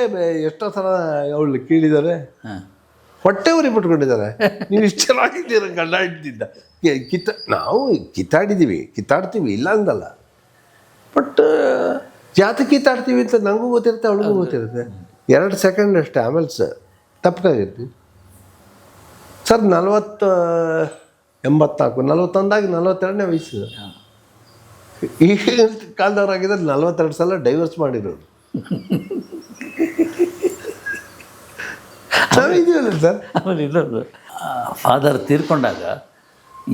ಎಷ್ಟೋ ಸಲ ಅವಳು ಕೇಳಿದ್ದಾರೆ, ಹೊಟ್ಟೆ ಉರಿ ಬಿಟ್ಕೊಂಡಿದ್ದಾರೆ. ನೀವು ಇಷ್ಟು ಚೆನ್ನಾಗಿದ್ದೀರ ಗಂಡ ಇಟ್ಟಿದ್ದ ನಾವು ಕಿತ್ತಾಡ್ತೀವಿ ಇಲ್ಲ ಅಂದಲ್ಲ, ಬಟ್ ಜಾತಿ ಕಿತ್ತಾಡ್ತೀವಿ ಅಂತ ನನಗೂ ಗೊತ್ತಿರುತ್ತೆ, ಅವಳಿಗೂ ಗೊತ್ತಿರುತ್ತೆ. 2 ಸೆಕೆಂಡ್ ಅಷ್ಟೇ, ಆಮೇಲೆ ತಪ್ಪಾಗಿರ್ತೀವಿ ಸರ್. 84 41 42ನೇ ವಯಸ್ಸು. ಈಗ ಕಾಲದವ್ರಾಗಿದ್ದಾರೆ 42 ಸಲ ಡೈವರ್ಸ್ ಮಾಡಿರೋರು ನಾವಿದೀವಲ್ಲ ಸರ್. ಆಮೇಲೆ ಇನ್ನೊಂದು, ಫಾದರ್ ತೀರ್ಕೊಂಡಾಗ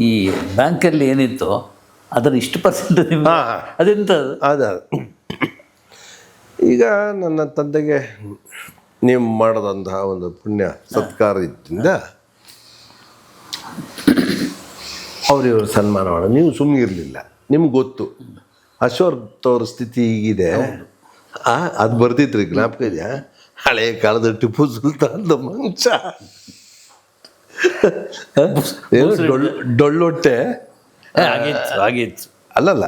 ಈ ಬ್ಯಾಂಕಲ್ಲಿ ಏನಿತ್ತು ಅದನ್ನು ಇಷ್ಟು ಪರ್ಸೆಂಟ್ ನಿಮ್ಮ ಅದೆಂತ ಅದು ಈಗ ನನ್ನ ತಂದೆಗೆ ನೀವು ಮಾಡೋದಂತಹ ಒಂದು ಪುಣ್ಯ ಸತ್ಕಾರದಿಂದ ಅವ್ರಿವ್ರ ಸನ್ಮಾನ ಮಾಡೋದು. ನೀವು ಸುಮ್ಮನೆ ಇರಲಿಲ್ಲ, ನಿಮ್ಗೆ ಗೊತ್ತು ಅಶೋಕ್ ಅವ್ರ ಸ್ಥಿತಿ ಹೀಗಿದೆ. ಅದು ಬರ್ತಿದ್ರಿ, ಜ್ಞಾಪಕ ಇದೆಯಾ? ಹಳೆ ಕಾಲದ ಟಿಪ್ಪು ಸುಲ್ತಾನ್ದ ಮಂಚ, ಡೊಳ್ಳೊಟ್ಟೆ ಆಗಿತ್ತು. ಅಲ್ಲಲ್ಲ,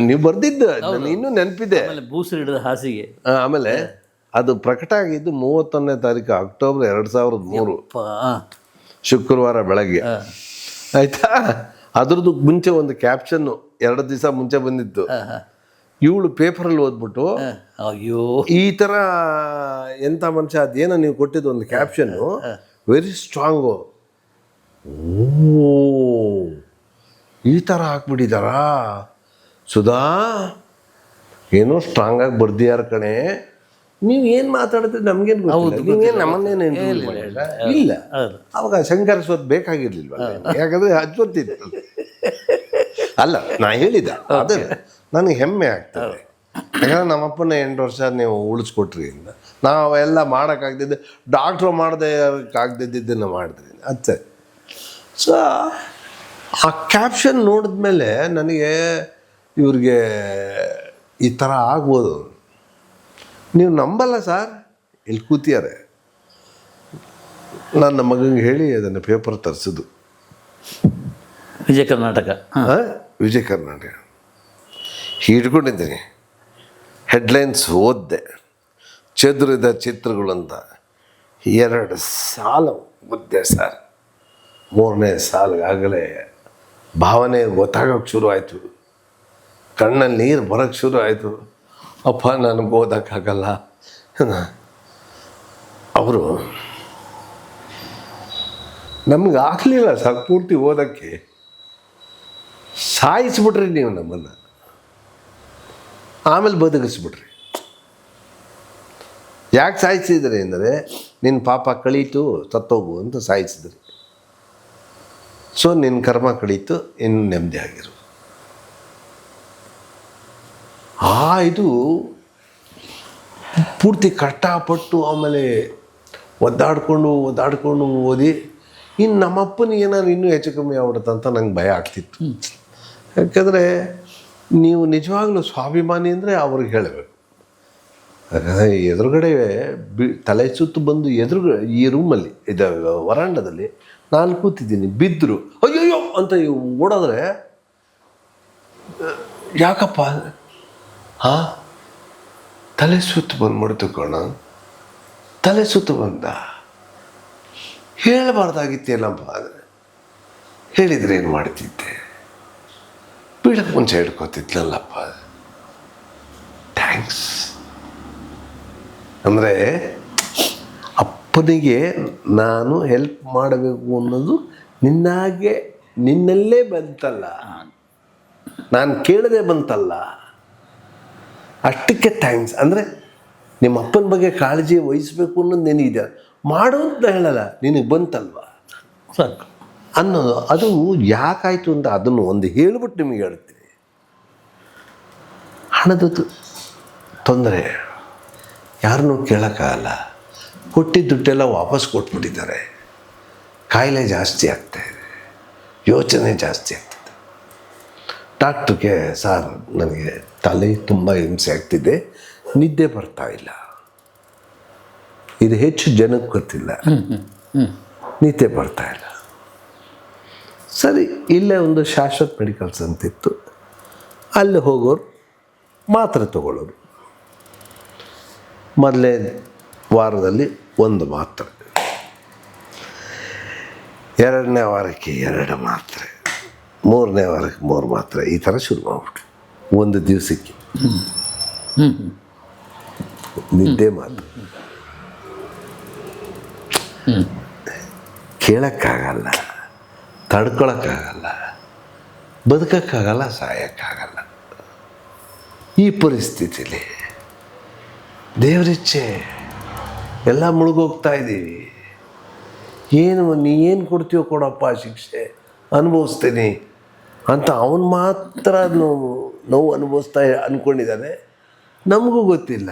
ನೀವು ಬರ್ದಿದ್ದು ಇನ್ನೂ ನೆನಪಿದೆ. ಬೂಸರು ಹಿಡಿದ ಹಾಸಿಗೆ. ಆಮೇಲೆ ಅದು ಪ್ರಕಟ ಆಗಿದ್ದು 31ನೇ ತಾರೀಕು ಅಕ್ಟೋಬರ್ 2003 ಶುಕ್ರವಾರ ಬೆಳಗ್ಗೆ, ಆಯ್ತಾ? ಅದ್ರದ್ದು ಮುಂಚೆ ಒಂದು ಕ್ಯಾಪ್ಷನ್ನು 2 ದಿವಸ ಮುಂಚೆ ಬಂದಿತ್ತು. ಇವಳು ಪೇಪರಲ್ಲಿ ಓದ್ಬಿಟ್ಟು, ಅಯ್ಯೋ ಈ ಥರ ಎಂಥ ಮನುಷ್ಯ, ಅದೇನೋ ನೀವು ಕೊಟ್ಟಿದ್ದು ಒಂದು ಕ್ಯಾಪ್ಷನ್ನು ವೆರಿ ಸ್ಟ್ರಾಂಗು. ಈ ಥರ ಹಾಕ್ಬಿಟ್ಟಿದ್ದಾರಾ ಸುಧಾ, ಏನೋ ಸ್ಟ್ರಾಂಗ್ ಆಗಿ ಬರ್ದಿಯಾರ ಕಣೆ, ನೀವು ಏನು ಮಾತಾಡಿದ್ರೆ ನಮ್ಗೇನು ಗೊತ್ತಿಲ್ಲ, ನೀವೇನು ನಮ್ಮನ್ನೇನು ಇಲ್ಲ. ಅವಾಗ ಶಂಕರ ಸ್ವತ್ ಬೇಕಾಗಿರ್ಲಿಲ್ವ, ಯಾಕಂದ್ರೆ ಅಜ್ವತ್ತಿತ್ತು. ಅಲ್ಲ, ನಾ ಹೇಳಿದ್ದ ಅದು ನನಗೆ ಹೆಮ್ಮೆ ಆಗ್ತದೆ. ಯಾಕಂದ್ರೆ ನಮ್ಮಪ್ಪನ 8 ವರ್ಷ ನೀವು ಉಳಿಸ್ಕೊಟ್ರಿ ಅಂತ. ನಾವೆಲ್ಲ ಮಾಡೋಕ್ಕಾಗ್ದಿದ್ದು, ಡಾಕ್ಟ್ರು ಆಗದಿದ್ದನ್ನು ಮಾಡಿದ್ರಿ ಅಷ್ಟೇ. ಸೊ ಆ ಕ್ಯಾಪ್ಷನ್ ನೋಡಿದ್ಮೇಲೆ ನನಗೆ ಇವ್ರಿಗೆ ಈ ಥರ ಆಗ್ಬೋದು. ನೀವು ನಂಬಲ್ಲ ಸರ್, ಇಲ್ಲಿ ಕೂತಿದ್ದಾರೆ. ನನ್ನ ಮಗನಿಗೆ ಹೇಳಿ ಅದನ್ನು ಪೇಪರ್ ತರಿಸಿದ್ದು. ವಿಜಯ ಕರ್ನಾಟಕ ವಿಜಯ ಕರ್ನಾಟಕ ಹಿಡ್ಕೊಂಡಿದ್ದೀನಿ. ಹೆಡ್ಲೈನ್ಸ್ ಓದಿದೆ, ಚದುರಿದ ಚಿತ್ರಗಳು ಅಂತ 2 ಸಾಲು ಮುದ್ದೆ ಸರ್. 3ನೇ ಸಾಲಿಗಾಗಲೇ ಭಾವನೆ ಗೊತ್ತಾಗೋಕ್ಕೆ ಶುರು ಆಯಿತು, ಕಣ್ಣಲ್ಲಿ ನೀರು ಬರೋಕ್ಕೆ ಶುರು ಆಯಿತು. ಅಪ್ಪ ನನಗೆ ಓದೋಕ್ಕಾಗಲ್ಲ. ಅವರು ನಮ್ಗೆ ಆಗಲಿಲ್ಲ ಸರ್ ಪೂರ್ತಿ ಓದೋಕ್ಕೆ, ಸಾಯಿಸ್ಬಿಟ್ರಿ ನೀವು ನಮ್ಮನ್ನು, ಆಮೇಲೆ ಬದುಕಿಸ್ಬಿಟ್ರಿ. ಯಾಕೆ ಸಾಯಿಸಿದ್ರಿ ಅಂದರೆ, ನಿನ್ನ ಪಾಪ ಕಳೀತು ಸತ್ತೋಗು ಅಂತ ಸಾಯಿಸಿದ್ರಿ. ಸೊ ನಿನ್ನ ಕರ್ಮ ಕಳೀತು, ಇನ್ನು ನೆಮ್ಮದಿ ಆಗಿರು. ಇದು ಪೂರ್ತಿ ಕಷ್ಟಪಟ್ಟು ಆಮೇಲೆ ಒದ್ದಾಡ್ಕೊಂಡು ಓದಿ, ಇನ್ನು ನಮ್ಮಪ್ಪನಿಗೆ ಏನಾದ್ರು ಇನ್ನೂ ಹೆಚ್ಚು ಕಮ್ಮಿ ಆಗ್ಬಿಡುತ್ತೆ ಅಂತ ನಂಗೆ ಭಯ ಆಗ್ತಿತ್ತು. ಯಾಕಂದರೆ ನೀವು ನಿಜವಾಗ್ಲೂ ಸ್ವಾಭಿಮಾನಿ ಅಂದರೆ ಅವ್ರಿಗೆ ಹೇಳಬೇಕು. ಎದುರುಗಡೆ ತಲೆ ಸುತ್ತು ಬಂದು ಈ ರೂಮಲ್ಲಿ ಇದು ವರಾಂಡದಲ್ಲಿ ನಾನು ಕೂತಿದ್ದೀನಿ, ಬಿದ್ದರು ಅಯ್ಯಯ್ಯೋ ಅಂತ ಓಡೋದ್ರೆ ಯಾಕಪ್ಪ ತಲೆ ಸುತ್ತು ಬಂದ್ಬಿಡ್ತು ಕಣ, ತಲೆ ಸುತ್ತು ಬಂದ, ಹೇಳಬಾರ್ದಾಗಿತ್ತೇನಪ್ಪ. ಆದರೆ ಹೇಳಿದರೆ ಏನು ಮಾಡ್ತಿದ್ದೆ, ಬೀಳಕ್ಕೆ ಮುಂಚೆ ಹಿಡ್ಕೊತಿದ್ನಲ್ಲಪ್ಪ. ಥ್ಯಾಂಕ್ಸ್ ಅಂದರೆ ಅಪ್ಪನಿಗೆ ನಾನು ಹೆಲ್ಪ್ ಮಾಡಬೇಕು ಅನ್ನೋದು ನಿನ್ನಲ್ಲೇ ಬಂತಲ್ಲ, ನಾನು ಕೇಳದೆ ಬಂತಲ್ಲ, ಅಷ್ಟಕ್ಕೆ ಥ್ಯಾಂಕ್ಸ್. ಅಂದರೆ ನಿಮ್ಮ ಅಪ್ಪನ ಬಗ್ಗೆ ಕಾಳಜಿ ವಹಿಸ್ಬೇಕು ಅನ್ನೋದು ನಿನಗಿದೆ. ಮಾಡು ಅಂತ ಹೇಳಲ್ಲ, ನಿನಗೆ ಬಂತಲ್ವ ಸಾಕು. ಅನ್ನೋದು. ಅದು ಯಾಕಾಯಿತು ಅಂತ ಅದನ್ನು ಒಂದು ಹೇಳ್ಬಿಟ್ಟು ನಿಮಗೆ ಹೇಳ್ತೀನಿ. ಹಣದ ತೊಂದರೆ ಯಾರನ್ನೂ ಕೇಳೋಕ್ಕಾಗಲ್ಲ. ಕೊಟ್ಟಿದ್ದ ದುಡ್ಡೆಲ್ಲ ವಾಪಸ್ ಕೊಟ್ಬಿಟ್ಟಿದ್ದಾರೆ. ಕಾಯಿಲೆ ಜಾಸ್ತಿ ಆಗ್ತಾಯಿದೆ, ಯೋಚನೆ ಜಾಸ್ತಿ ಆಗ್ತದೆ. ಡಾಕ್ಟ್ರಿಗೆ, ಸರ್ ನನಗೆ ತಲೆ ತುಂಬ ಹಿಂಸೆ ಆಗ್ತಿದೆ, ನಿದ್ದೆ ಬರ್ತಾ ಇಲ್ಲ. ಇದು ಹೆಚ್ಚು ಜನಕ್ಕೆ ಗೊತ್ತಿಲ್ಲ, ನಿದ್ದೆ ಬರ್ತಾ ಇಲ್ಲ. ಸರಿ, ಇಲ್ಲೇ ಒಂದು ಶಾಶ್ವತ ಮೆಡಿಕಲ್ಸ್ ಅಂತಿತ್ತು, ಅಲ್ಲಿ ಹೋಗೋರು ಮಾತ್ರೆ ತಗೊಳ್ಳೋರು. ಮೊದಲೇ ವಾರದಲ್ಲಿ ಒಂದು ಮಾತ್ರೆ, 2ನೇ ವಾರಕ್ಕೆ 2 ಮಾತ್ರೆ, 3ನೇ ವಾರಕ್ಕೆ 3 ಮಾತ್ರೆ, ಈ ಥರ ಶುರು ಮಾಡ್ಬಿಟ್ಟು ಒಂದು ದಿವಸಕ್ಕೆ ನಿದ್ದೆ ಮಾತ್ರ. ಕೇಳೋಕ್ಕಾಗಲ್ಲ, ತಡ್ಕೊಳಕ್ಕಾಗಲ್ಲ, ಬದುಕೋಕ್ಕಾಗಲ್ಲ, ಸಾಯೋಕ್ಕಾಗಲ್ಲ. ಈ ಪರಿಸ್ಥಿತಿಲಿ ದೇವರಿಚ್ಛೆ ಎಲ್ಲ ಮುಳುಗೋಗ್ತಾ ಇದ್ದೀವಿ. ನೀ ಏನು ಕೊಡ್ತೀವೋ ಕೊಡಪ್ಪ ಶಿಕ್ಷೆ, ಅನುಭವಿಸ್ತೀನಿ ಅಂತ ಅವನು ಮಾತ್ರ ನೋವು ಅನುಭವಿಸ್ತಾ ಅಂದ್ಕೊಂಡಿದ್ದಾನೆ. ನಮಗೂ ಗೊತ್ತಿಲ್ಲ,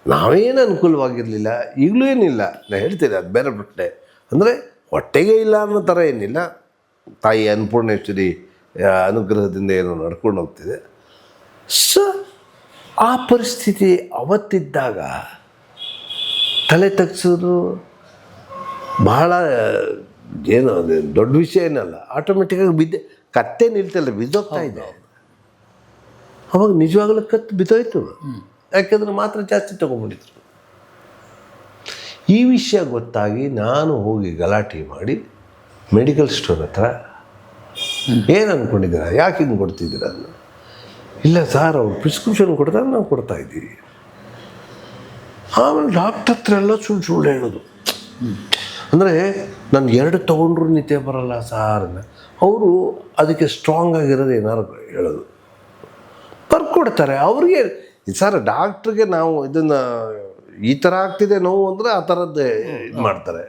ನಾವೇನು ಅನುಕೂಲವಾಗಿರಲಿಲ್ಲ, ಈಗಲೂ ಏನಿಲ್ಲ. ನಾನು ಹೇಳ್ತೀನಿ, ಅದು ಬೇರೆ ಬಿಟ್ಟೆ. ಅಂದರೆ ಹೊಟ್ಟೆಗೆ ಇಲ್ಲ ಅನ್ನೋ ಥರ ಏನಿಲ್ಲ, ತಾಯಿ ಅನ್ನಪೂರ್ಣೇಶ್ವರಿ ಅನುಗ್ರಹದಿಂದ ಏನೋ ನಡ್ಕೊಂಡು ಹೋಗ್ತಿದೆ. ಆ ಪರಿಸ್ಥಿತಿ ಅವತ್ತಿದ್ದಾಗ ತಲೆ ತಗ್ಸೋದು ಬಹಳ ಏನು ದೊಡ್ಡ ವಿಷಯ ಏನಲ್ಲ. ಆಟೋಮೆಟಿಕ್ಕಾಗಿ ಕತ್ತೆ ನಿಲ್ತಲ್ಲ, ಬಿದ್ದೋಗ್ತಾ ಇದೆ. ಅವಾಗ ನಿಜವಾಗ್ಲೂ ಕತ್ತು ಬಿದ್ದೋಯ್ತು, ಯಾಕೆಂದ್ರೆ ಮಾತ್ರ ಜಾಸ್ತಿ ತೊಗೊಂಡ್ಬಿಟ್ಟಿದ್ರು. ಈ ವಿಷಯ ಗೊತ್ತಾಗಿ ನಾನು ಹೋಗಿ ಗಲಾಟೆ ಮಾಡಿ ಮೆಡಿಕಲ್ ಸ್ಟೋರ್ ಹತ್ರ, ಏನು ಅಂದ್ಕೊಂಡಿದ್ದೀರ, ಯಾಕೆ ಹಿಂಗೆ ಕೊಡ್ತಿದ್ದೀರ ಅನ್ನ. ಇಲ್ಲ ಸರ್, ಅವ್ರು ಪ್ರಿಸ್ಕ್ರಿಪ್ಷನ್ ಕೊಡ್ತಾರೆ, ನಾವು ಕೊಡ್ತಾ ಇದ್ದೀವಿ. ಆಮೇಲೆ ಡಾಕ್ಟರ್ ಹತ್ರ ಎಲ್ಲ ಸುಳ್ಳು ಹೇಳೋದು. ಅಂದರೆ ನಾನು 2 ತೊಗೊಂಡ್ರು ನಿದ್ದೆ ಬರಲ್ಲ ಸಾರ್. ಅವರು ಅದಕ್ಕೆ ಸ್ಟ್ರಾಂಗ್ ಆಗಿರೋದು ಏನಾರು ಹೇಳೋದು, ಬರ್ಕೊಡ್ತಾರೆ. ಅವ್ರಿಗೆ ಸರ್, ಡಾಕ್ಟ್ರಿಗೆ ನಾವು ಇದನ್ನು ಈ ಥರ ಆಗ್ತಿದೆ ನೋವು ಅಂದರೆ ಆ ಥರದ್ದು ಇದು ಮಾಡ್ತಾರೆ.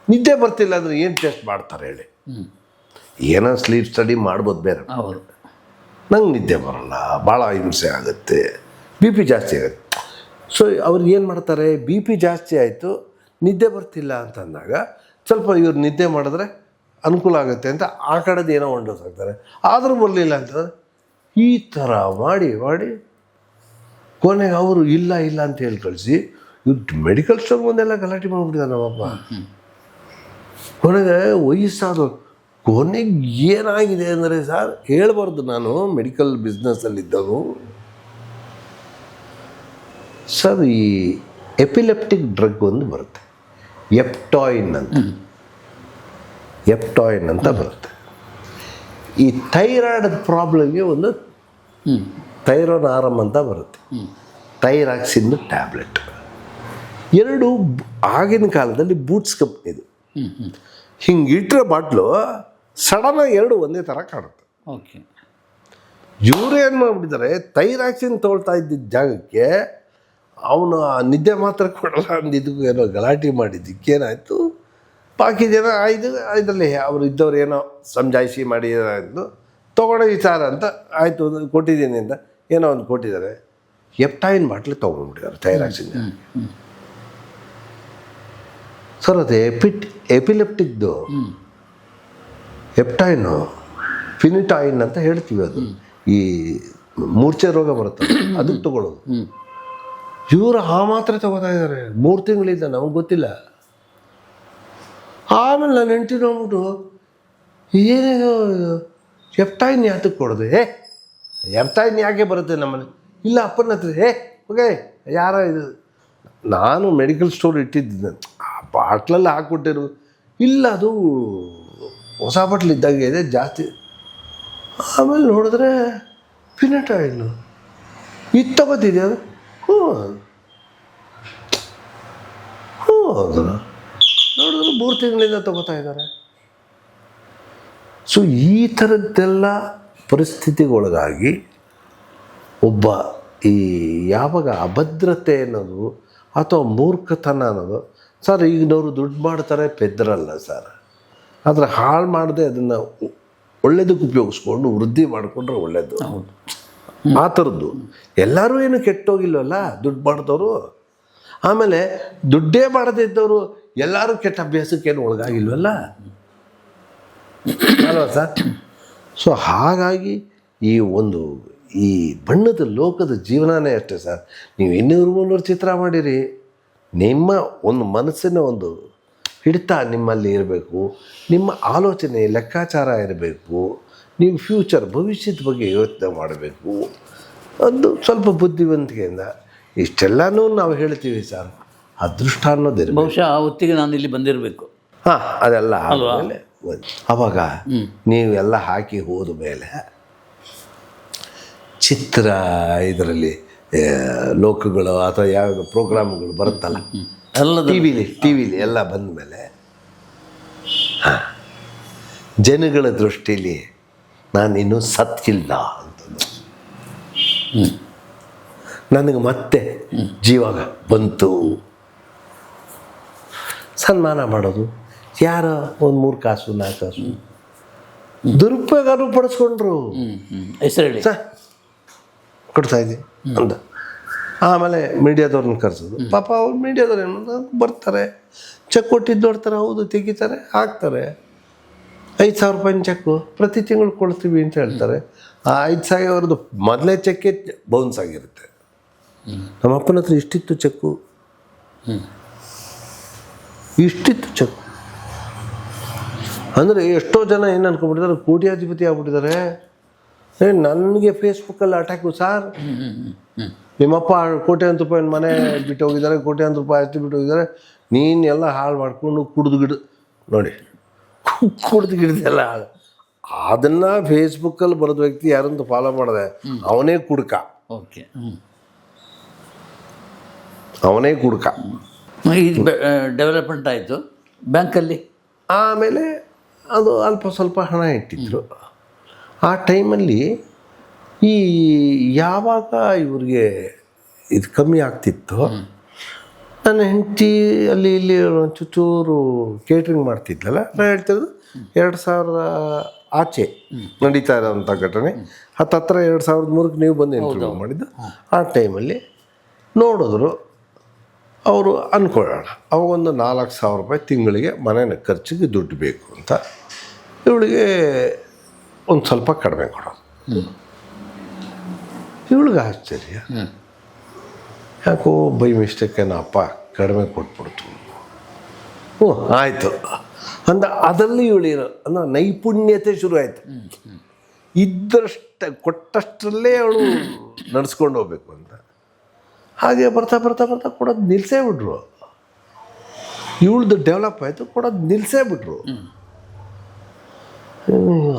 ನಿದ್ದೆ ಬರ್ತಿಲ್ಲ ಅಂದರೆ ಏನು ಟೆಸ್ಟ್ ಮಾಡ್ತಾರೆ ಹೇಳಿ? ಏನೋ ಸ್ಲೀಪ್ ಸ್ಟಡಿ ಮಾಡ್ಬೋದು ಬೇರೆ. ನಂಗೆ ನಿದ್ದೆ ಬರಲ್ಲ, ಭಾಳ ಹಿಂಸೆ ಆಗುತ್ತೆ, BP ಜಾಸ್ತಿ ಆಗುತ್ತೆ. ಸೊ ಅವ್ರಿಗೆ ಏನು ಮಾಡ್ತಾರೆ, BP ಜಾಸ್ತಿ ಆಯಿತು, ನಿದ್ದೆ ಬರ್ತಿಲ್ಲ ಅಂತಂದಾಗ ಸ್ವಲ್ಪ ಇವ್ರು ನಿದ್ದೆ ಮಾಡಿದ್ರೆ ಅನುಕೂಲ ಆಗುತ್ತೆ ಅಂತ ಆ ಕಡೆದು ಏನೋ ಹೊಂಡೋಸಾಗ್ತಾರೆ. ಆದರೂ ಬರಲಿಲ್ಲ ಅಂತಂದರೆ ಈ ಥರ ಮಾಡಿ ಮಾಡಿ ಕೊನೆಗೆ ಅವರು ಇಲ್ಲ ಅಂತ ಹೇಳಿ ಕಳಿಸಿ ಇವ್ರು ಮೆಡಿಕಲ್ ಸ್ಟೋರ್ ಒಂದೆಲ್ಲ ಗಲಾಟೆ ಮಾಡಿಬಿಟ್ಟಿದ್ದಾರೆ ನಮ್ಮಪ್ಪ. ಕೊನೆಗೆ ವಯಸ್ಸಾದವರು, ಕೊನೆಗೆ ಏನಾಗಿದೆ ಅಂದರೆ ಸರ್ ಹೇಳ್ಬಾರ್ದು, ನಾನು ಮೆಡಿಕಲ್ ಬಿಸ್ನೆಸ್ಸಲ್ಲಿದ್ದವನು ಸರ್. ಈ ಎಪಿಲೆಪ್ಟಿಕ್ ಡ್ರಗ್ ಒಂದು ಬರುತ್ತೆ, ಎಪ್ಟಾಯಿನ್ ಅಂತ ಬರುತ್ತೆ. ಈ ಥೈರಾಯ್ಡ್ ಪ್ರಾಬ್ಲಮ್ಗೆ ಒಂದು ಥೈರೋನಾರಮ್ ಅಂತ ಬರುತ್ತೆ, ಥೈರಾಕ್ಸಿನ್ ಟ್ಯಾಬ್ಲೆಟ್. 2 ಆಗಿನ ಕಾಲದಲ್ಲಿ ಬೂಟ್ಸ್ ಕಂಪ್ನಿದು. ಹಿಂಗೆ ಇಟ್ಟರೆ ಬಾಟ್ಲು ಸಡನ್ನಾಗಿ 2 ಒಂದೇ ಥರ ಕಾಣುತ್ತೆ. ಓಕೆ, ಇವರು ಏನು ಮಾಡಿಬಿಟ್ಟಿದ್ದಾರೆ, ಥೈರಾಕ್ಸಿನ್ ತೊಗೊಳ್ತಾ ಇದ್ದಿದ್ದ ಜಾಗಕ್ಕೆ ಅವನು ನಿದ್ದೆ ಮಾತ್ರ ಕೊಡಲ್ಲ ಅಂದಿದ್ದಕ್ಕೂ ಏನೋ ಗಲಾಟೆ ಮಾಡಿದ್ದಕ್ಕೇನಾಯಿತು, ಬಾಕಿ ಜನ ಇದರಲ್ಲಿ ಅವರು ಇದ್ದವ್ರು ಏನೋ ಸಮಜಾಯಿಸಿ ಮಾಡಿ ಏನಾಯಿತು, ತೊಗೊಳ್ಳೋ ವಿಚಾರ ಅಂತ ಆಯಿತು, ಕೊಟ್ಟಿದ್ದೀನಿ ಅಂತ ಏನೋ ಒಂದು ಕೊಟ್ಟಿದ್ದಾರೆ. ಎಪ್ಟಾಯಿನ್ ಬಾಟ್ಲು ತೊಗೊಂಡ್ಬಿಟ್ಟಿದ್ದಾರೆ ಥೈರಾಕ್ಸಿನ್. ಸರ್ ಅದು ಎಪಿಲೆಪ್ಟಿಕ್ದು ಎಪ್ಟಾಯಿನು ಫಿನಿಟಾಯಿನ್ ಅಂತ ಹೇಳ್ತೀವಿ. ಅದು ಈ ಮೂರ್ಛೆ ರೋಗ ಬರುತ್ತೆ, ಅದಕ್ಕೆ ತೊಗೊಳ್ಳೋದು. ಇವರು ಆ ಮಾತ್ರೆ ತೊಗೋತಾ ಇದ್ದಾರೆ 3 ತಿಂಗಳಿಂದ, ನಮಗೆ ಗೊತ್ತಿಲ್ಲ. ಆಮೇಲೆ ನಾನು ಹೆಂಡ್ತಿ ನೋಡ್ಬಿಟ್ಟು, ಏನೇನೋ ಎಪ್ಟಾಯಿನ್ ಯಾತಕ್ಕೆ ಕೊಡೋದು, ಎಪ್ಟಾಯಿನ್ ಯಾಕೆ ಬರುತ್ತೆ ನಮ್ಮಲ್ಲಿ? ಇಲ್ಲ ಅಪ್ಪನ ಹತ್ರ, ಓಕೆ ಯಾರೋ ಇದು, ನಾನು ಮೆಡಿಕಲ್ ಸ್ಟೋರ್ ಇಟ್ಟಿದ್ದೆ, ಆ ಬಾಟ್ಲಲ್ಲಿ ಹಾಕ್ಕೊಟ್ಟಿರೋದು. ಇಲ್ಲ ಅದು ಹೊಸ ಬಾಟ್ಲ್ ಇದ್ದಂಗೆ ಇದೆ ಜಾಸ್ತಿ. ಆಮೇಲೆ ನೋಡಿದ್ರೆ ಫಿನಿಟಾಯಿನ್ನು ಇದು ತಗೋತಿದ್ಯಾ? ಹ್ಞೂ ಅದು ನೋಡಿದ್ರೆ 3 ತಿಂಗಳಿಂದ ತಗೋತಾ ಇದ್ದಾರೆ. ಸೊ ಈ ಥರದ್ದೆಲ್ಲ ಪರಿಸ್ಥಿತಿಗೊಳಗಾಗಿ ಒಬ್ಬ ಈ ಯಾವಾಗ ಅಭದ್ರತೆ ಅನ್ನೋದು ಅಥವಾ ಮೂರ್ಖತನ ಅನ್ನೋದು, ಸರ್ ಈಗಿನವರು ದುಡ್ಡು ಮಾಡ್ತಾರೆ ಪೆದ್ರಲ್ಲ ಸರ್, ಆದರೆ ಹಾಳು ಮಾಡದೆ ಅದನ್ನು ಒಳ್ಳೇದಕ್ಕೆ ಉಪಯೋಗಿಸ್ಕೊಂಡು ವೃದ್ಧಿ ಮಾಡಿಕೊಂಡ್ರೆ ಒಳ್ಳೆಯದು. ಆ ಥರದ್ದು ಎಲ್ಲರೂ ಏನು ಕೆಟ್ಟೋಗಿಲ್ವಲ್ಲ ದುಡ್ಡು ಮಾಡಿದವರು. ಆಮೇಲೆ ದುಡ್ಡೇ ಮಾಡದೇ ಇದ್ದವರು ಎಲ್ಲರೂ ಕೆಟ್ಟ ಅಭ್ಯಾಸಕ್ಕೇನು ಒಳಗಾಗಿಲ್ವಲ್ಲ ಅಲ್ವಾ ಸರ್? ಸೊ ಹಾಗಾಗಿ ಈ ಬಣ್ಣದ ಲೋಕದ ಜೀವನನೇ ಅಷ್ಟೇ ಸರ್. ನೀವು 200-300 ಚಿತ್ರ ಮಾಡಿರಿ, ನಿಮ್ಮ ಒಂದು ಮನಸ್ಸಿನ ಒಂದು ಹಿಡಿತ ನಿಮ್ಮಲ್ಲಿ ಇರಬೇಕು, ನಿಮ್ಮ ಆಲೋಚನೆ ಲೆಕ್ಕಾಚಾರ ಇರಬೇಕು, ನೀವು ಭವಿಷ್ಯದ ಬಗ್ಗೆ ಯೋಚನೆ ಮಾಡಬೇಕು. ಅದು ಸ್ವಲ್ಪ ಬುದ್ಧಿವಂತಿಕೆಯಿಂದ ಇಷ್ಟೆಲ್ಲನೂ ನಾವು ಹೇಳ್ತೀವಿ ಸರ್. ಅದೃಷ್ಟ ಅನ್ನೋದಿರಬೇಕು. ಬಹುಶಃ ಆ ಹೊತ್ತಿಗೆ ನಾನು ಇಲ್ಲಿ ಬಂದಿರಬೇಕು. ಹಾಂ, ಅದೆಲ್ಲ ಆದಮೇಲೆ ಅವಾಗ ನೀವೆಲ್ಲ ಹಾಕಿ ಹೋದ ಮೇಲೆ ಚಿತ್ರ ಇದರಲ್ಲಿ ಲೋಕಗಳು ಅಥವಾ ಯಾವ ಪ್ರೋಗ್ರಾಮ್ಗಳು ಬರುತ್ತಲ್ಲ ಟಿ ವಿಲಿ ಎಲ್ಲ ಬಂದ ಮೇಲೆ ಜನಗಳ ದೃಷ್ಟಿಲಿ ನಾನಿನ್ನೂ ಸತ್ತಿಲ್ಲ ಅಂತಂದು ನನಗೆ ಮತ್ತೆ ಜೀವ ಬಂತು. ಸನ್ಮಾನ ಮಾಡೋದು, ಯಾರೋ ಒಂದು 3 ಕಾಸು 4 ಕಾಸು ದುರುಪಯೋಗ ಪಡಿಸ್ಕೊಂಡ್ರು. ಹೆಸರು ಹೇಳಿ ಸರ್ ಕೊಡ್ತಾಯಿದ್ವಿ ಅಂದ. ಆಮೇಲೆ ಮೀಡಿಯಾದವ್ರನ್ನ ಕರೆಸೋದು. ಪಾಪ ಅವ್ರು ಮೀಡಿಯಾದವ್ರು ಏನು ಬರ್ತಾರೆ, ಚೆಕ್ ಕೊಟ್ಟಿದ್ದು ನೋಡ್ತಾರೆ, ಹೌದು ತೆಗಿತಾರೆ, ಹಾಕ್ತಾರೆ. 5,000 ರೂಪಾಯಿನ ಚೆಕ್ಕು ಪ್ರತಿ ತಿಂಗಳು ಕೊಡ್ತೀವಿ ಅಂತ ಹೇಳ್ತಾರೆ. ಆ 5,000 ಅವ್ರದ್ದು ಮೊದಲೇ ಚೆಕ್ಕೆ ಬೌನ್ಸ್ ಆಗಿರುತ್ತೆ. ನಮ್ಮ ಅಪ್ಪನ ಹತ್ರ ಇಷ್ಟಿತ್ತು ಚೆಕ್ಕು, ಇಷ್ಟಿತ್ತು ಚೆಕ್ಕು ಅಂದರೆ ಎಷ್ಟೋ ಜನ ಏನು ಅನ್ಕೊಂಡ್ಬಿಟ್ಟಿದ್ದಾರೆ, ಕೋಟ್ಯಾಧಿಪತಿ ಆಗ್ಬಿಟ್ಟಿದ್ದಾರೆ. ನನಗೆ ಫೇಸ್ಬುಕ್ಕಲ್ಲಿ ಅಟ್ಯಾಕು ಸರ್, ನಿಮ್ಮಪ್ಪ ಕೋಟ್ಯಾಂತರ ರೂಪಾಯಿ ಮನೆ ಬಿಟ್ಟು ಹೋಗಿದ್ದಾರೆ, ಕೋಟ್ಯಾಂತರ ರೂಪಾಯಿ ಆಸ್ತಿ ಬಿಟ್ಟು ಹೋಗಿದ್ದಾರೆ, ನೀನು ಎಲ್ಲ ಹಾಳು ಮಾಡಿಕೊಂಡು ಕುಡಿದು ನೋಡಿ ಗಿಡದೆಲ್ಲ ಹಾಳು. ಅದನ್ನು ಫೇಸ್ಬುಕ್ಕಲ್ಲಿ ಬರೆದ ವ್ಯಕ್ತಿ ಯಾರಂತ ಫಾಲೋ ಮಾಡಿದೆ, ಅವನೇ ಕುಡ್ಕ. ಓಕೆ, ಅವನೇ ಕುಡ್ಕ. ಇದು ಡೆವಲಪ್ಮೆಂಟ್ ಆಯಿತು ಬ್ಯಾಂಕಲ್ಲಿ. ಆಮೇಲೆ ಅದು ಅಲ್ಪ ಸ್ವಲ್ಪ ಹಣ ಇಟ್ಟಿದ್ರು. ಆ ಟೈಮಲ್ಲಿ ಯಾವಾಗ ಇವ್ರಿಗೆ ಇದು ಕಮ್ಮಿ ಆಗ್ತಿತ್ತು, ನನ್ನ ಹೆಂಡತಿ ಅಲ್ಲಿ ಇಲ್ಲಿ ಚೂರು ಕೇಟ್ರಿಂಗ್ ಮಾಡ್ತಿದ್ಲಲ್ಲ, ನಾನು ಹೇಳ್ತಿರೋದು 2000 ಆಚೆ ನಡೀತಾ ಇರೋವಂಥ ಘಟನೆ. ಹತ್ತಿರ 2003ಕ್ಕೆ ನೀವು ಬಂದು ಇಂಟರ್ವ್ಯೂ ಮಾಡಿದ್ದು. ಆ ಟೈಮಲ್ಲಿ ನೋಡಿದ್ರು ಅವರು, ಅಂದ್ಕೊಳ್ಳೋಣ ಅವಾಗೊಂದು 4,000 ರೂಪಾಯಿ ತಿಂಗಳಿಗೆ ಮನೆಯ ಖರ್ಚಿಗೆ ದುಡ್ಡು ಬೇಕು ಅಂತ. ಇವಳಿಗೆ ಒಂದು ಸ್ವಲ್ಪ ಕಡಿಮೆ ಕೊಡೋದು. ಇವಳಿಗೆ ಆಶ್ಚರ್ಯ, ಯಾಕೋ ಬೈ ಮಿಸ್ಟೇಕೇನೋ ಅಪ್ಪ ಕಡಿಮೆ ಕೊಟ್ಬಿಡ್ತು. ಹ್ಞೂ ಆಯಿತು ಅಂದ. ಅದರಲ್ಲಿ ಇವಳಿರೋ ಅನ್ನೋ ನೈಪುಣ್ಯತೆ ಶುರು ಆಯಿತು. ಕೊಟ್ಟಷ್ಟರಲ್ಲೇ ಅವಳು ನಡೆಸ್ಕೊಂಡು ಹೋಗ್ಬೇಕು ಅಂತ. ಹಾಗೆ ಬರ್ತಾ ಬರ್ತಾ ಬರ್ತಾ ಕೊಡೋದು ನಿಲ್ಲಿಸೇ ಬಿಟ್ರು. ಇವಳ್ದು ಡೆವಲಪ್ ಆಯಿತು, ಕೊಡೋದು ನಿಲ್ಲಿಸೇ ಬಿಟ್ರು.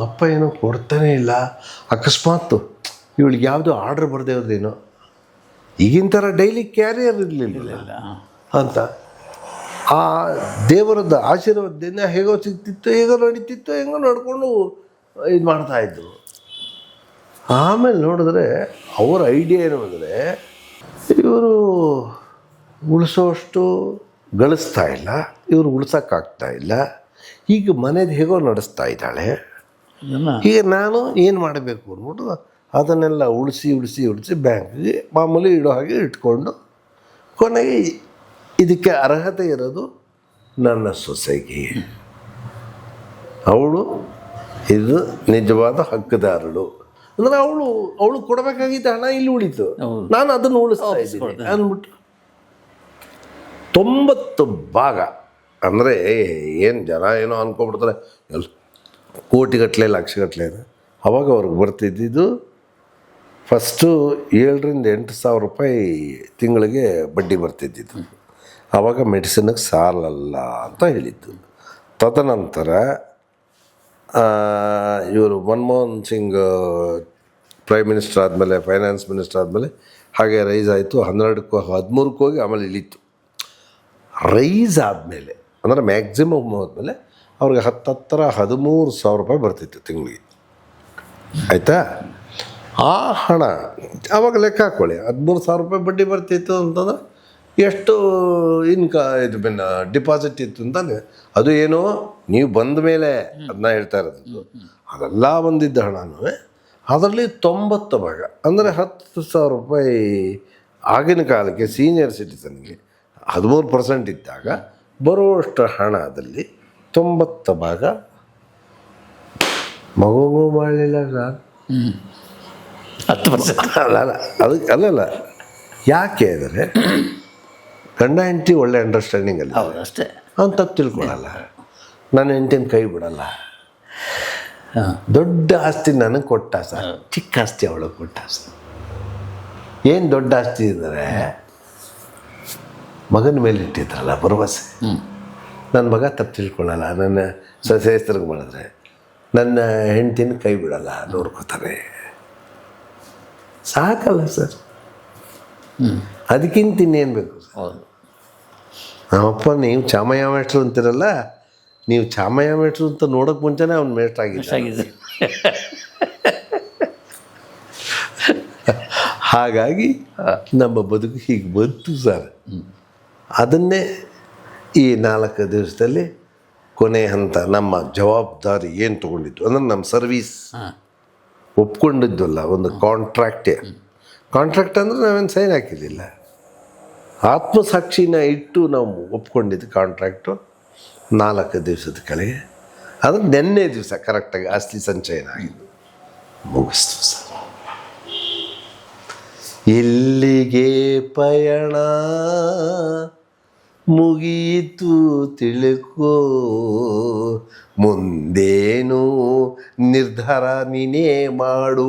ಅಪ್ಪ ಏನೋ ಕೊಡ್ತಾನೇ ಇಲ್ಲ. ಅಕಸ್ಮಾತ್ ಇವಳಿಗೆ ಯಾವುದೋ ಆರ್ಡ್ರ್ ಬರದೇ ಹೋದ್ರೇನೋ, ಈಗಿನ ಥರ ಡೈಲಿ ಕ್ಯಾರಿಯರ್ ಇರಲಿಲ್ಲ ಅಂತ. ಆ ದೇವರದ್ದು ಆಶೀರ್ವಾದದಿಂದ ಹೇಗೋ ಸಿಗ್ತಿತ್ತು, ಹೇಗೋ ನಡೀತಿತ್ತು, ಹೆಂಗೋ ನಡ್ಕೊಂಡು ಇದು ಮಾಡ್ತಾಯಿದ್ರು. ಆಮೇಲೆ ನೋಡಿದ್ರೆ ಅವರ ಐಡಿಯಾ ಏನು ಅಂದರೆ, ಇವರು ಉಳಿಸೋಷ್ಟು ಗಳಿಸ್ತಾ ಇಲ್ಲ, ಇವರು ಉಳ್ಸೋಕ್ಕಾಗ್ತಾ ಇಲ್ಲ, ಈಗ ಮನೇದು ಹೇಗೋ ನಡೆಸ್ತಾ ಇದ್ದಾಳೆ. ಈಗ ನಾನು ಏನು ಮಾಡಬೇಕು ಅಂದ್ಬಿಟ್ಟು ಅದನ್ನೆಲ್ಲ ಉಳಿಸಿ ಬ್ಯಾಂಕಿಗೆ ಮಾಮೂಲಿ ಇಡೋ ಹಾಗೆ ಇಟ್ಕೊಂಡು, ಕೊನೆಗೆ ಇದಕ್ಕೆ ಅರ್ಹತೆ ಇರೋದು ನನ್ನ ಸೊಸೆಗೆ. ಅವಳು ಇದು ನಿಜವಾದ ಹಕ್ಕುದಾರಳು. ಅಂದರೆ ಅವಳು ಕೊಡಬೇಕಾಗಿದ್ದ ಹಣ ಇಲ್ಲಿ ಉಳಿತು, ನಾನು ಅದನ್ನು ಉಳಿಸ್ತಾ ಇದ್ದೀನಿ ಅಂದ್ಬಿಟ್ಟು 90 ಭಾಗ. ಅಂದರೆ ಏನು ಜನ ಏನೋ ಅಂದ್ಕೊಬಿಡ್ತಾರೆ, ಎಲ್ಲ ಕೋಟಿಗಟ್ಟಲೆ ಲಕ್ಷಗಟ್ಟಲೆ. ಅವಾಗ ಅವ್ರಿಗೆ ಬರ್ತಿದ್ದಿದ್ದು ಫಸ್ಟು 7,000-8,000 ರೂಪಾಯಿ ತಿಂಗಳಿಗೆ ಬಡ್ಡಿ ಬರ್ತಿದ್ದಿದ್ದು. ಆವಾಗ ಮೆಡಿಸಿನ್ಗೆ ಸಾಲಲ್ಲ ಅಂತ ಹೇಳಿದ್ದು. ತದನಂತರ ಇವರು ಮನಮೋಹನ್ ಸಿಂಗ್ ಪ್ರೈಮ್ ಮಿನಿಸ್ಟರ್ ಆದಮೇಲೆ, ಫೈನಾನ್ಸ್ ಮಿನಿಸ್ಟರ್ ಆದಮೇಲೆ ಹಾಗೆ ರೈಸ್ ಆಯಿತು. 12ಕ್ಕೂ 13ಕ್ಕೆ ಹೋಗಿ ಆಮೇಲೆ ಇಳೀತು. ರೈಸ್ ಆದಮೇಲೆ ಅಂದರೆ ಮ್ಯಾಕ್ಸಿಮಮ್ ಹೋದ್ಮೇಲೆ ಅವ್ರಿಗೆ 13,000 ರೂಪಾಯಿ ಬರ್ತಿತ್ತು ತಿಂಗಳಿಗೆ. ಆಯಿತಾ? ಆ ಹಣ ಅವಾಗ ಲೆಕ್ಕ ಹಾಕ್ಕೊಳ್ಳಿ, 13,000 ರೂಪಾಯಿ ಬಡ್ಡಿ ಬರ್ತಿತ್ತು ಅಂತಂದ್ರೆ ಎಷ್ಟು ಇದು ಡಿಪಾಸಿಟ್ ಇತ್ತು ಅಂತಾನೆ. ಅದು ಏನೋ ನೀವು ಬಂದ ಮೇಲೆ ಅದನ್ನ ಹೇಳ್ತಾ ಇರೋದು. ಅದೆಲ್ಲ ಬಂದಿದ್ದ ಹಣನೂ ಅದರಲ್ಲಿ 90 ಭಾಗ ಅಂದರೆ 10,000 ರೂಪಾಯಿ ಆಗಿನ ಕಾಲಕ್ಕೆ ಸೀನಿಯರ್ ಸಿಟಿಸನ್ಗೆ 13% ಇದ್ದಾಗ ಬರುವಷ್ಟು ಹಣದಲ್ಲಿ 90 ಭಾಗ ಮಗುಗೂ ಮಾಡಲಿಲ್ಲ ಸರ್. 10%. ಅಲ್ಲಲ್ಲ ಯಾಕೆ ಅಂದರೆ ಗಂಡ ಹೆಂಡತಿ ಒಳ್ಳೆ ಅಂಡರ್ಸ್ಟ್ಯಾಂಡಿಂಗ್ ಅಲ್ಲಿ ಹೌದು ಅಷ್ಟೇ. ಅವ್ನು ತಪ್ಪು ತಿಳ್ಕೊಳ್ಳಲ್ಲ, ನನ್ನ ಹೆಂಡತಿನ ಕೈ ಬಿಡಲ್ಲ. ದೊಡ್ಡ ಆಸ್ತಿ ನನಗೆ ಕೊಟ್ಟ ಸರ್, ಚಿಕ್ಕ ಆಸ್ತಿ ಅವಳಿಗೆ ಕೊಟ್ಟ ಸರ್. ಏನು ದೊಡ್ಡ ಆಸ್ತಿ ಅಂದರೆ ಮಗನ ಮೇಲೆ ಇಟ್ಟಿದ್ರಲ್ಲ ಭರವಸೆ. ನನ್ನ ಮಗ ತಪ್ಪು ತಿಳ್ಕೊಳ್ಳಲ್ಲ, ನನ್ನ ಸೊಸೆ ಹೆಸ್ರಿಗೆ ಮಾಡಿದ್ರೆ ನನ್ನ ಹೆಂಡ್ತಿನ ಕೈ ಬಿಡಲ್ಲ, ನೋಡ್ಕೋತಾರೆ. ಸಾಕಲ್ಲ ಸರ್, ಅದಕ್ಕಿಂತ ಇನ್ನೇನು ಬೇಕು ಸರ್? ಹೌದು. ನಮ್ಮಪ್ಪ ನೀವು ಚಾಮಯ್ಯ ಮೇಷ್ಟ್ರು ಅಂತಿರಲ್ಲ, ನೀವು ಚಾಮಯ್ಯ ಮೇಷ್ಟ್ರು ಅಂತ ನೋಡೋಕೆ ಮುಂಚೆನೇ ಅವ್ನು ಮೇಷ್ಟ್ರು ಆಗಿದ್ದ. ಹಾಗಾಗಿ ನಮ್ಮ ಬದುಕು ಹೀಗೆ ಬಂತು ಸರ್. ಅದನ್ನೇ ಈ 4 ದಿವಸದಲ್ಲಿ ಕೊನೆ ಹಂತ ನಮ್ಮ ಜವಾಬ್ದಾರಿ ಏನು ತೊಗೊಂಡಿದ್ದು ಅಂದರೆ ನಮ್ಮ ಸರ್ವೀಸ್ ಒಪ್ಕೊಂಡಿದ್ವಲ್ಲ, ಒಂದು ಕಾಂಟ್ರಾಕ್ಟ್ ಅಂದರೆ ನಾವೇನು ಸೈನ್ ಹಾಕಿದ್ದಿಲ್ಲ, ಆತ್ಮಸಾಕ್ಷಿನ ಇಟ್ಟು ನಾವು ಒಪ್ಕೊಂಡಿದ್ದು ಕಾಂಟ್ರಾಕ್ಟು 4 ದಿವಸದ ಕೆಳಗೆ. ಅದು ನೆನ್ನೆ ದಿವಸ ಕರೆಕ್ಟಾಗಿ ಆಸ್ತಿ ಸಂಚಯನ ಆಗಿದ್ದು ಮುಗಿಸ್ತು ಸರ್. ಎಲ್ಲಿಗೆ ಪಯಣ ಮುಗಿಯಿತು ತಿಳ್ಕೋ, ಮುಂದೇನು ನಿರ್ಧಾರ ನೀನೇ ಮಾಡು.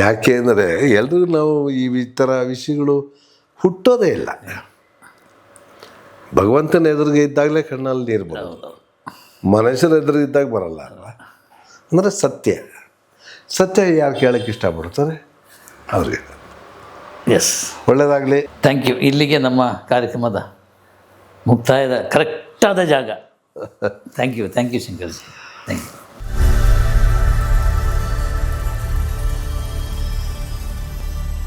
ಯಾಕೆ ಅಂದರೆ ಎಲ್ಲರೂ ನಾವು ಈ ಥರ ವಿಷಯಗಳು ಹುಟ್ಟೋದೇ ಇಲ್ಲ. ಭಗವಂತನ ಎದುರಿಗೆ ಇದ್ದಾಗಲೇ ಕಣ್ಣಲ್ಲಿ ನೀರು ಬರೋದು, ಮನುಷ್ಯರ ಎದುರಿಗಿದ್ದಾಗ ಬರಲ್ಲ ಅಲ್ವ. ಅಂದರೆ ಸತ್ಯ ಯಾರು ಕೇಳೋಕ್ಕೆ ಇಷ್ಟಪಡ್ತಾರೆ ಅವ್ರಿಗೆ. ಎಸ್, ಒಳ್ಳೆಯದಾಗಲಿ. Thank you. ಇಲ್ಲಿಗೆ ನಮ್ಮ ಕಾರ್ಯಕ್ರಮದ ಮುಕ್ತಾಯದ ಕರೆಕ್ಟಾದ ಜಾಗ. Thank you Shankarji, thank you.